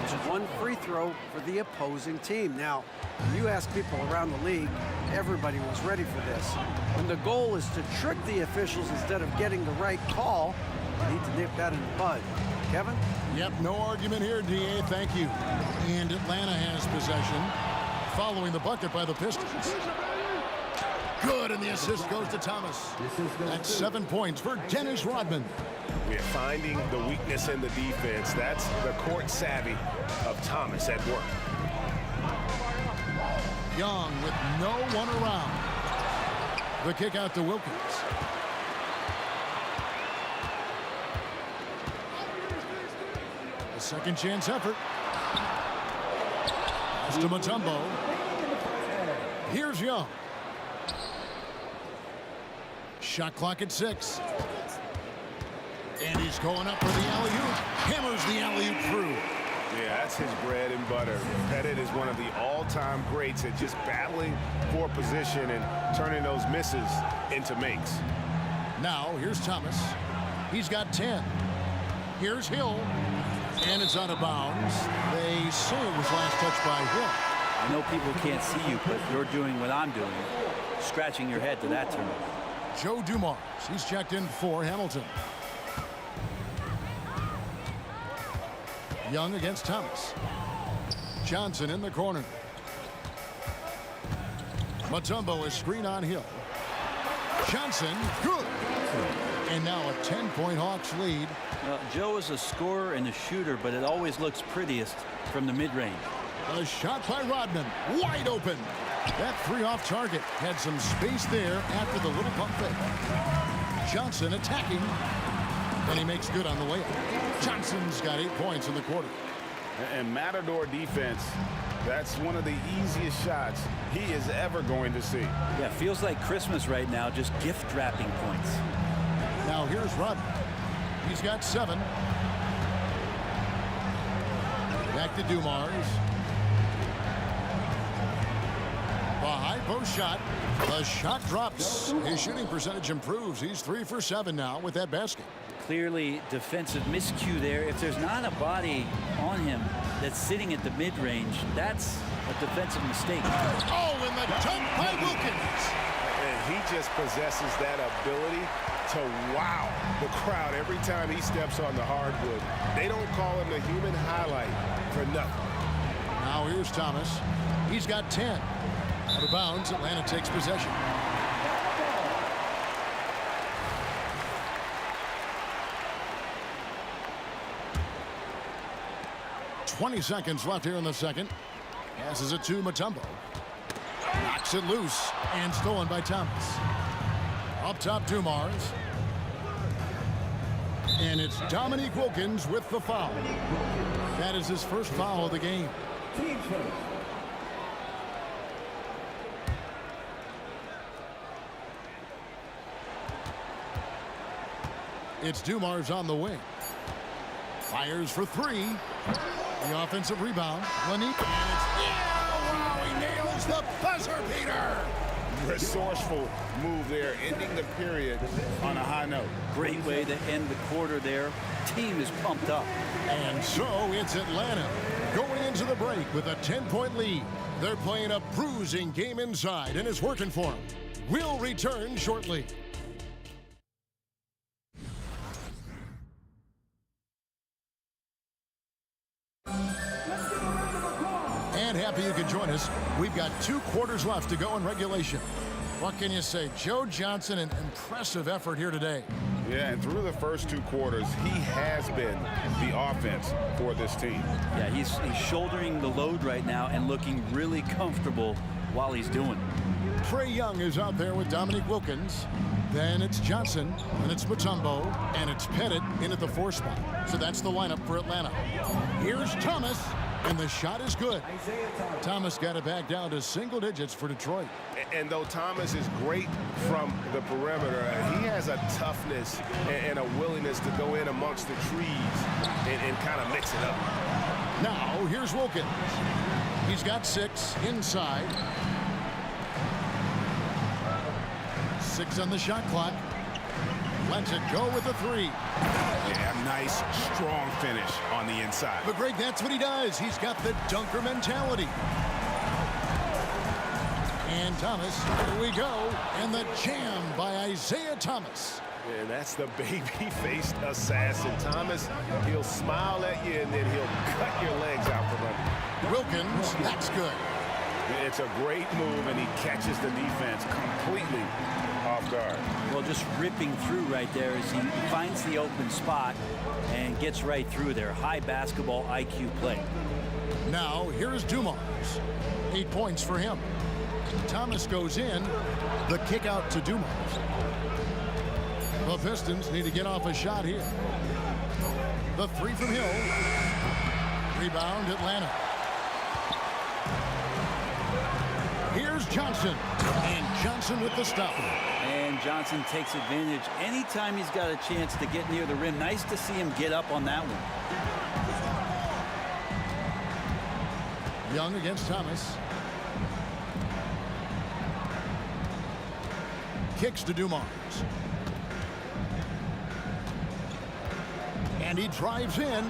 which is 1 free throw for the opposing team. Now, when you ask people around the league, everybody was ready for this. When the goal is to trick the officials instead of getting the right call, you need to nip that in the bud. Kevin? Yep, no argument here, D.A. Thank you. And Atlanta has possession following the bucket by the Pistons. Good, and the assist goes to Thomas. That's 7 points for Dennis Rodman. We're finding the weakness in the defense. That's the court savvy of Thomas at work. Young with no one around. The kick out to Wilkins. A second chance effort. Pass to Mutombo. Here's Young. Shot clock at 6. And he's going up for the alley-oop. Hammers the alley-oop through. Yeah, that's his bread and butter. Pettit is one of the all-time greats at just battling for position and turning those misses into makes. Now, here's Thomas. He's got 10. Here's Hill. And it's out of bounds. They say it was last touched by Hill. I know people can't see you, but you're doing what I'm doing. Scratching your head to that turn. Joe Dumars. He's checked in for Hamilton. Young against Thomas. Johnson in the corner. Mutombo is screen on Hill. Johnson, good. And now a 10-point Hawks lead. Joe is a scorer and a shooter, but it always looks prettiest from the mid-range. A shot by Rodman, wide open. That 3 off target had some space there after the little pump fake. Johnson attacking, and he makes good on the layup. Johnson's got 8 points in the quarter. And Matador defense, that's one of the easiest shots he is ever going to see. Yeah, feels like Christmas right now, just gift wrapping points. Now here's Rodman. He's got 7. Back to Dumars. The high post shot. The shot drops. His shooting percentage improves. He's 3 for 7 now with that basket. Clearly defensive miscue there. If there's not a body on him that's sitting at the mid-range, that's a defensive mistake. Oh, and the dunk by Wilkins. And he just possesses that ability to wow the crowd every time he steps on the hardwood. They don't call him the human highlight for nothing. Now here's Thomas. He's got 10. Out of bounds, Atlanta takes possession. .20 seconds left here in the second. Passes it to Mutombo. Knocks it loose and stolen by Thomas. Up top, Dumars. And it's Dominique Wilkins with the foul. That is his first foul of the game. It's Dumars on the wing. Fires for 3. The offensive rebound. Lanique. Wow, he nails the buzzer beater. Resourceful move there, ending the period on a high note. Great way to end the quarter there. Team is pumped up. And so it's Atlanta going into the break with a 10-point lead. They're playing a bruising game inside, and it's working for them. We'll return shortly. And happy you could join us. We've got 2 quarters left to go in regulation. What can you say? Joe Johnson, an impressive effort here today. Yeah, and through the first 2 quarters, he has been the offense for this team. Yeah, he's shouldering the load right now and looking really comfortable while he's doing it. Trae Young is out there with Dominique Wilkins. Then it's Johnson, and it's Mutombo, and it's Pettit in at the 4 spot. So that's the lineup for Atlanta. Here's Thomas, and the shot is good. Thomas got it back down to single digits for Detroit. And though Thomas is great from the perimeter, he has a toughness and a willingness to go in amongst the trees and kind of mix it up. Now, here's Wilkins. He's got 6 inside. 6 on the shot clock. Lets it go with a 3. Yeah, nice, strong finish on the inside. But Greg, that's what he does. He's got the dunker mentality. And Thomas, here we go. And the jam by Isaiah Thomas. And that's the baby-faced assassin. Thomas, he'll smile at you and then he'll cut your legs out from under. Wilkins, that's good. It's a great move, and he catches the defense completely off guard. Well, just ripping through right there as he finds the open spot and gets right through there. High basketball IQ play. Now, here's Dumars. 8 points for him. Thomas goes in. The kick out to Dumars. The Pistons need to get off a shot here. The 3 from Hill. Rebound, Atlanta. Here's Johnson. And Johnson with the stop. And Johnson takes advantage anytime he's got a chance to get near the rim. Nice to see him get up on that one. Young against Thomas. Kicks to Dumars. And he drives in.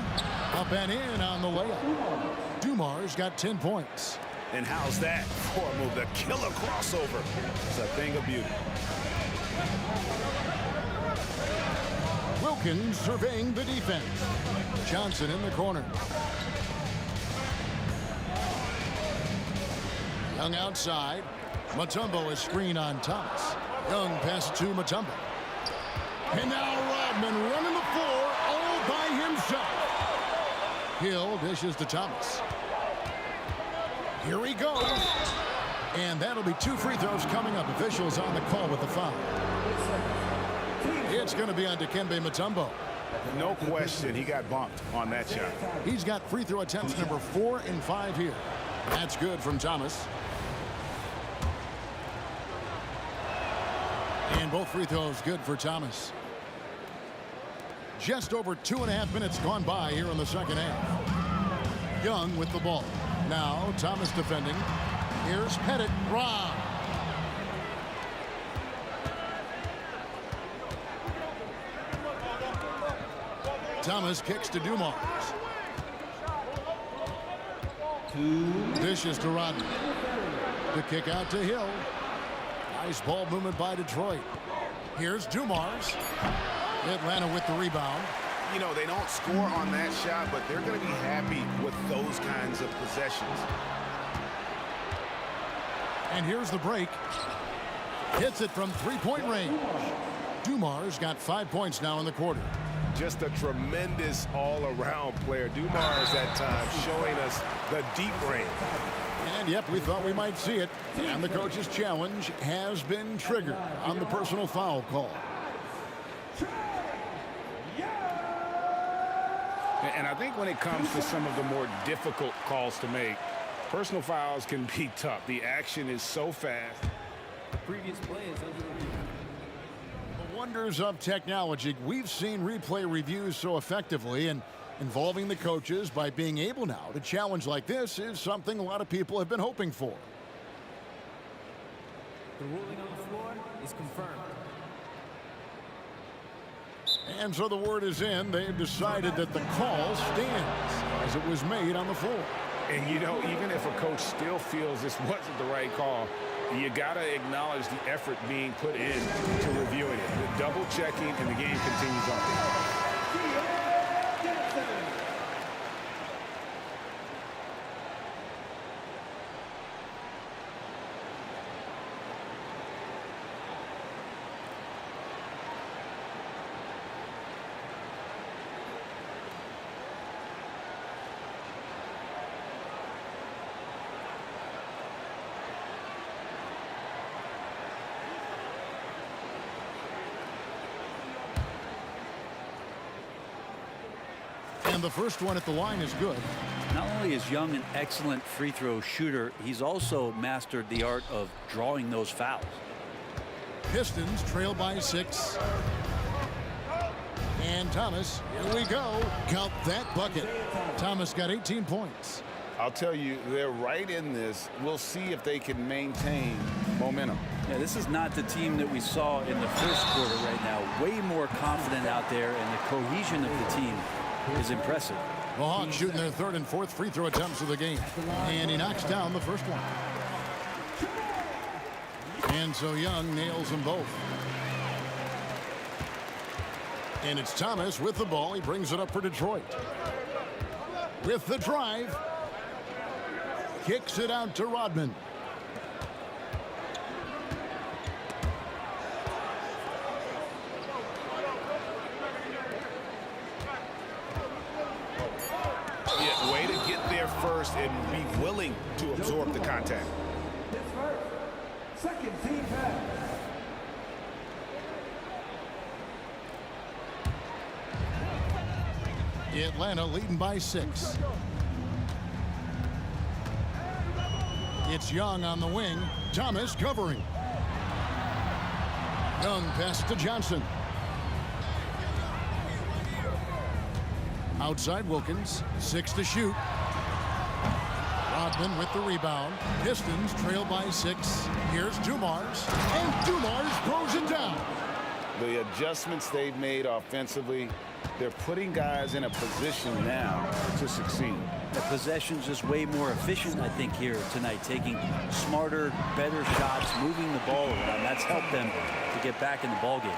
Up and in on the layup. Dumars got 10 points. And how's that for a move? The killer crossover. It's a thing of beauty. Wilkins surveying the defense. Johnson in the corner. Young outside. Mutombo is screen on Thomas. Young passes to Mutombo. And now Rodman running the floor all by himself. Hill dishes to Thomas. Here he goes. And that'll be 2 free throws coming up. Officials on the call with the foul. It's going to be on Dikembe Mutombo. No question, he got bumped on that shot. He's got free throw attempts number 4 and 5 here. That's good from Thomas. And both free throws good for Thomas. Just over 2.5 minutes gone by here in the second half. Young with the ball. Now Thomas defending. Here's Pettit. Rob. Thomas kicks to Dumars. Dishes to Rodman. The kick out to Hill. Nice ball movement by Detroit. Here's Dumars. Atlanta with the rebound. You know, they don't score on that shot, but they're going to be happy with those kinds of possessions. And here's the break. Hits it from 3-point range. Dumars got 5 points now in the quarter. Just a tremendous all-around player. Dumars at times showing us the deep range. And yep, we thought we might see it. And the coach's challenge has been triggered on the personal foul call. And I think when it comes to some of the more difficult calls to make, personal fouls can be tough. The action is so fast. The previous play is under review. The wonders of technology. We've seen replay reviews so effectively, and involving the coaches by being able now to challenge like this is something a lot of people have been hoping for. The ruling on the floor is confirmed. And so the word is in. They've decided that the call stands as it was made on the floor. And, you know, even if a coach still feels this wasn't the right call, you got to acknowledge the effort being put in to reviewing it. The double checking, and the game continues on. And the first one at the line is good. Not only is Young an excellent free throw shooter, he's also mastered the art of drawing those fouls. Pistons trail by 6. And Thomas, here we go. Count that bucket. Thomas got 18 points. I'll tell you, they're right in this. We'll see if they can maintain momentum. Yeah, this is not the team that we saw in the first quarter right now. Way more confident out there, and the cohesion of the team is impressive. The Hawks shooting their third and fourth free throw attempts of the game. And he knocks down the first one. And so Young nails them both. And it's Thomas with the ball. He brings it up for Detroit. With the drive. Kicks it out to Rodman. Yeah, way to get there first and be willing to absorb the contact. Second team pass. Atlanta leading by 6. It's Young on the wing. Thomas covering. Young pass to Johnson. Outside Wilkins. 6 to shoot. Rodman with the rebound. Pistons trail by 6. Here's Dumars. And Dumars throws it down. The adjustments they've made offensively, they're putting guys in a position now to succeed. The possession's just way more efficient, I think, here tonight, taking smarter, better shots, moving the ball around. That's helped them to get back in the ballgame.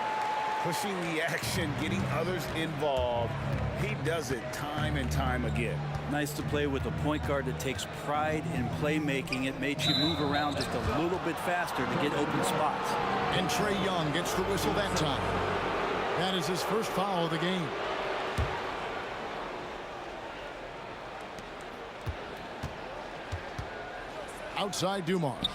Pushing the action, getting others involved. He does it time and time again. Nice to play with a point guard that takes pride in playmaking. It makes you move around just a little bit faster to get open spots. And Trae Young gets the whistle that time. That is his first foul of the game. Outside Dumars.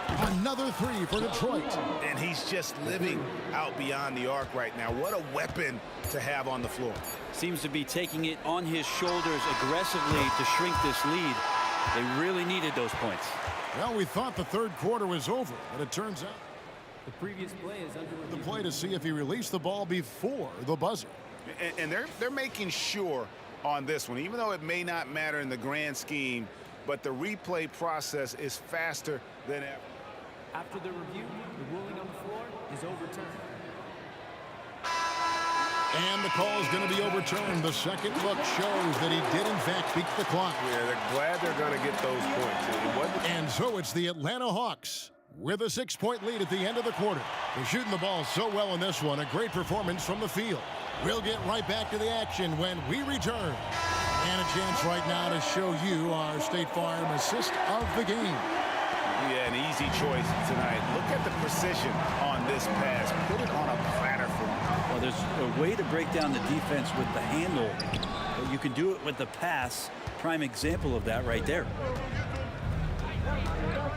Another 3 for Detroit. And he's just living out beyond the arc right now. What a weapon to have on the floor. Seems to be taking it on his shoulders aggressively to shrink this lead. They really needed those points. Well, we thought the third quarter was over, but it turns out The previous play is under review. the play to see if he released the ball before the buzzer. And they're making sure on this one, even though it may not matter in the grand scheme, but the replay process is faster than ever. After the review, the ruling on the floor is overturned. And the call is going to be overturned. The second look shows that he did, in fact, beat the clock. Yeah, they're glad they're going to get those points. And so it's the Atlanta Hawks with a 6-point lead at the end of the quarter. They're shooting the ball so well in this one. A great performance from the field. We'll get right back to the action when we return. And a chance right now to show you our State Farm assist of the game. Yeah, an easy choice tonight. Look at the precision on this pass. Put it on a platter for him. Well, there's a way to break down the defense with the handle, but you can do it with the pass. Prime example of that right there.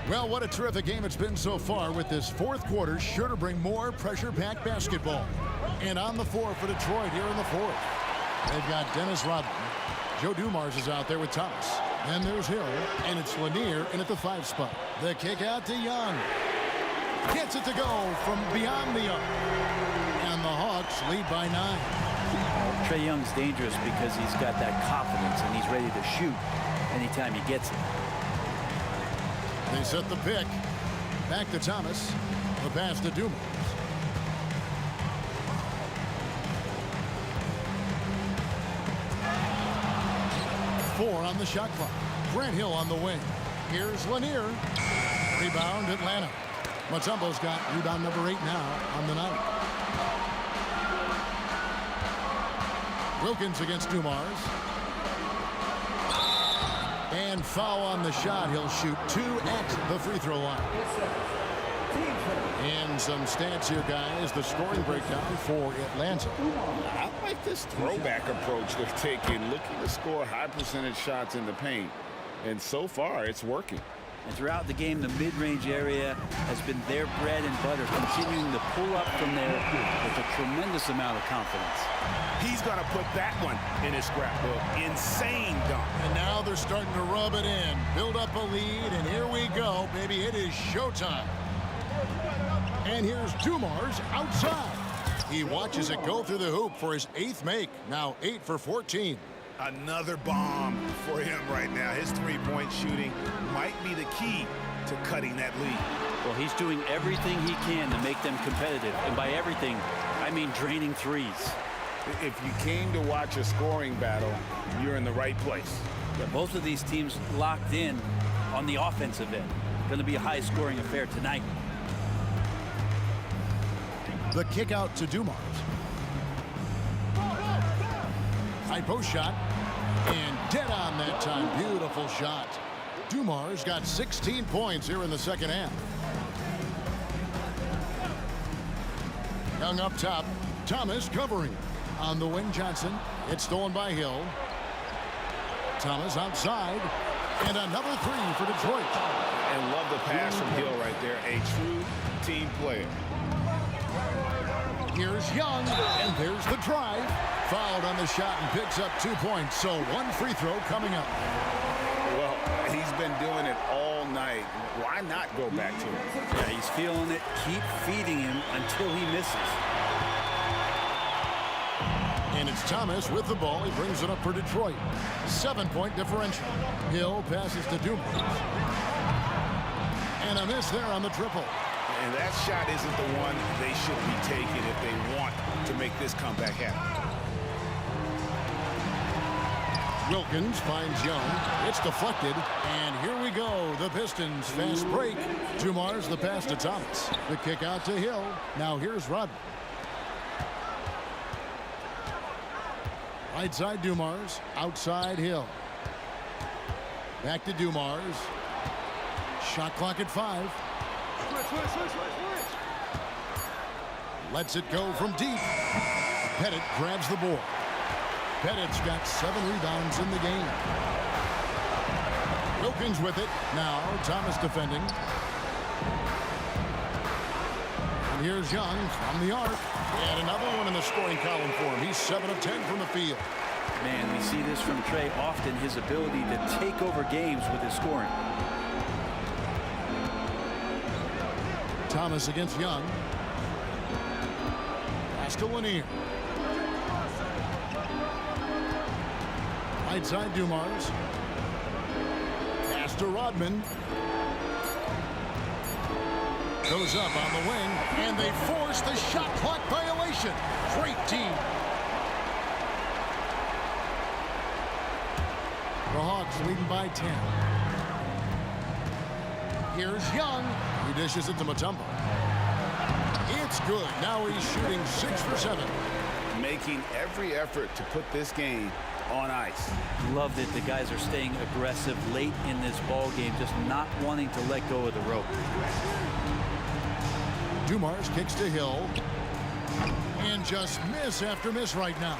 Well, what a terrific game it's been so far, with this fourth quarter sure to bring more pressure-packed basketball. And on the floor for Detroit here in the fourth, they've got Dennis Rodman. Joe Dumars is out there with Thomas. Then there's Hill, and it's Lanier in at the 5 spot. The kick out to Young. Gets it to go from beyond the arc. And the Hawks lead by 9. Trae Young's dangerous because he's got that confidence and he's ready to shoot anytime he gets it. They set the pick. Back to Thomas. The pass to Dumars. Four on the shot clock. Grant Hill on the wing. Here's Lanier. Rebound Atlanta. Mutombo's got rebound number 8 now on the night. Wilkins against Dumars. And foul on the shot. He'll shoot 2 at the free throw line. And some stats here, guys. The scoring breakdown for Atlanta. I like this throwback approach they're taking, looking to score high percentage shots in the paint. And so far, it's working. And throughout the game, the mid-range area has been their bread and butter, continuing to pull up from there with a tremendous amount of confidence. He's going to put that one in his scrapbook. Insane dunk. And now they're starting to rub it in, build up a lead, and here we go, baby. It is showtime. And here's Dumars outside. He watches it go through the hoop for his 8th make. Now 8 for 14. Another bomb for him right now. His three-point shooting might be the key to cutting that lead. Well, he's doing everything he can to make them competitive. And by everything, I mean draining threes. If you came to watch a scoring battle, you're in the right place. Yeah, both of these teams locked in on the offensive end. Going to be a high-scoring affair tonight. The kick out to Dumars. High post shot. And dead on that time. Beautiful shot. Dumars got 16 points here in the second half. Young up top. Thomas covering. On the wing, Johnson. It's stolen by Hill. Thomas outside. And another three for Detroit. And love the pass from Hill right there. A true team player. Here's Young, and there's the drive. Fouled on the shot and picks up 2 points. So one free throw coming up. Well, he's been doing it all night. Why not go back to him? Yeah, he's feeling it. Keep feeding him until he misses. And it's Thomas with the ball. He brings it up for Detroit. 7-point differential. Hill passes to Dumars. And a miss there on the triple. And that shot isn't the one they should be taking if they want to make this comeback happen. Wilkins finds Young. It's deflected. And here we go. The Pistons fast break. Dumars the pass to Thomas. The kick out to Hill. Now here's Rodman. Right side Dumars. Outside Hill. Back to Dumars. Shot clock at 5. Lets it go from deep. Pettit grabs the board. Pettit's got 7 rebounds in the game. Wilkins with it. Now Thomas defending. And here's Young from the arc. And another one in the scoring column for him. He's 7 of 10 from the field. Man, we see this from Trey often, his ability to take over games with his scoring. Thomas against Young. Pass to Lanier. Right side Dumars. Pass to Rodman. Goes up on the wing, and they force the shot clock violation. Great team. The Hawks leading by 10. Here's Young. He dishes it to Mutombo. It's good. Now he's shooting 6 for 7. Making every effort to put this game on ice. Love that the guys are staying aggressive late in this ball game, just not wanting to let go of the rope. Dumars kicks to Hill. And just miss after miss right now.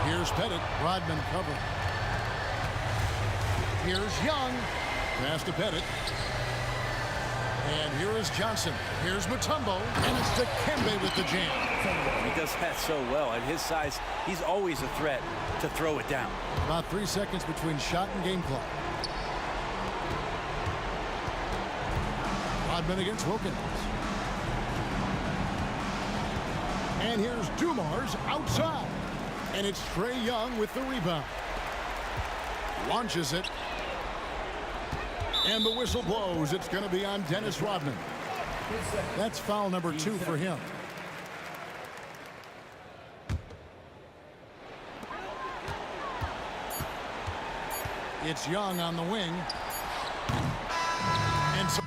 Here's Pettit. Rodman covering. Here's Young. Pass to Pettit. And here is Johnson. Here's Mutombo. And it's Dikembe with the jam. He does that so well. At his size, he's always a threat to throw it down. About 3 seconds between shot and game clock. Rodman against Wilkins. And here's Dumars outside. And it's Trae Young with the rebound. Launches it. And the whistle blows. It's going to be on Dennis Rodman. That's foul number 2 for him. It's Young on the wing. And so